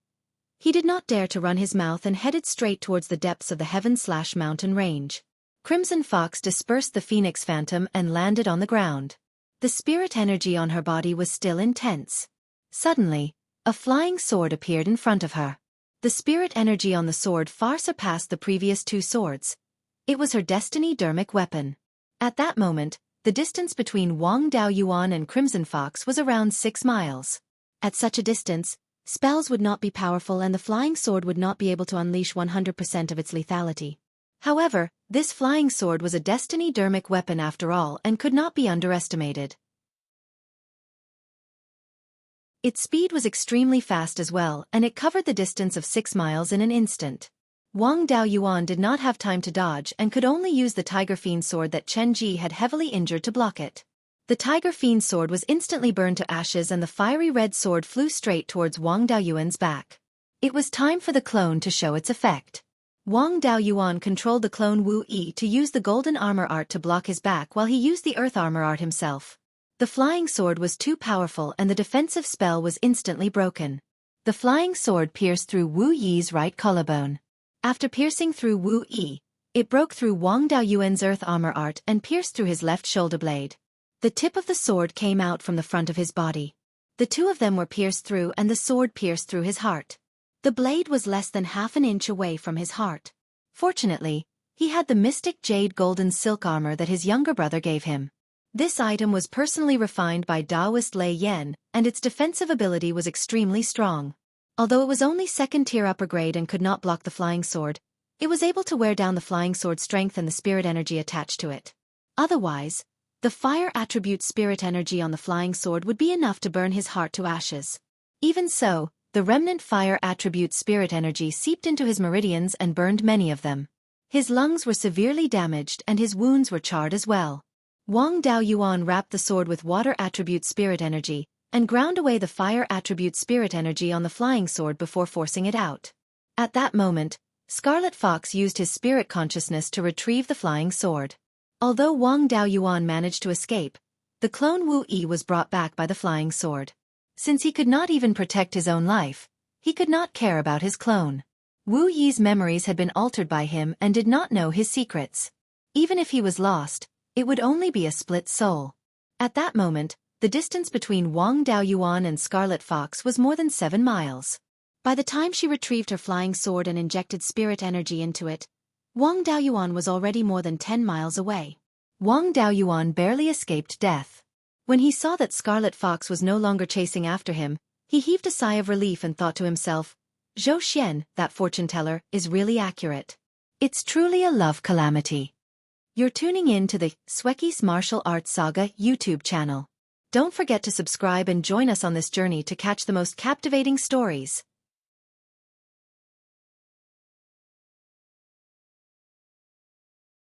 S1: he did not dare to run his mouth and headed straight towards the depths of the Heaven/Mountain range. Crimson Fox dispersed the Phoenix Phantom and landed on the ground. The spirit energy on her body was still intense. Suddenly, a flying sword appeared in front of her. The spirit energy on the sword far surpassed the previous 2 swords. It was her destiny dermic weapon. At that moment, the distance between Wang Daoyuan and Crimson Fox was around 6 miles. At such a distance, spells would not be powerful and the flying sword would not be able to unleash 100% of its lethality. However, this flying sword was a destiny dermic weapon after all and could not be underestimated. Its speed was extremely fast as well, and it covered the distance of 6 miles in an instant. Wang Daoyuan did not have time to dodge and could only use the Tiger Fiend sword that Chen Ji had heavily injured to block it. The Tiger Fiend sword was instantly burned to ashes and the fiery red sword flew straight towards Wang Daoyuan's back. It was time for the clone to show its effect. Wang Daoyuan controlled the clone Wu Yi to use the golden armor art to block his back while he used the earth armor art himself. The flying sword was too powerful and the defensive spell was instantly broken. The flying sword pierced through Wu Yi's right collarbone. After piercing through Wu Yi, it broke through Wang Daoyuan's earth armor art and pierced through his left shoulder blade. The tip of the sword came out from the front of his body. The 2 of them were pierced through and the sword pierced through his heart. The blade was less than half an inch away from his heart. Fortunately, he had the Mystic Jade Golden Silk armor that his younger brother gave him. This item was personally refined by Taoist Lei Yan, and its defensive ability was extremely strong. Although it was only second tier upper grade and could not block the flying sword, it was able to wear down the flying sword's strength and the spirit energy attached to it. Otherwise, the fire attribute spirit energy on the flying sword would be enough to burn his heart to ashes. Even so, the remnant fire attribute spirit energy seeped into his meridians and burned many of them. His lungs were severely damaged and his wounds were charred as well. Wang Daoyuan wrapped the sword with water attribute spirit energy, and ground away the fire attribute spirit energy on the flying sword before forcing it out. At that moment, Scarlet Fox used his spirit consciousness to retrieve the flying sword. Although Wang Daoyuan managed to escape, the clone Wu Yi was brought back by the flying sword. Since he could not even protect his own life, he could not care about his clone. Wu Yi's memories had been altered by him and did not know his secrets. Even if he was lost, it would only be a split soul. At that moment, the distance between Wang Daoyuan and Scarlet Fox was more than 7 miles. By the time she retrieved her flying sword and injected spirit energy into it, Wang Daoyuan was already more than 10 miles away. Wang Daoyuan barely escaped death. When he saw that Scarlet Fox was no longer chasing after him, he heaved a sigh of relief and thought to himself, Zhou Xian, that fortune-teller, is really accurate. It's truly a love calamity. You're tuning in to the Xueqi's Martial Arts Saga YouTube channel. Don't forget to subscribe and join us on this journey to catch the most captivating stories.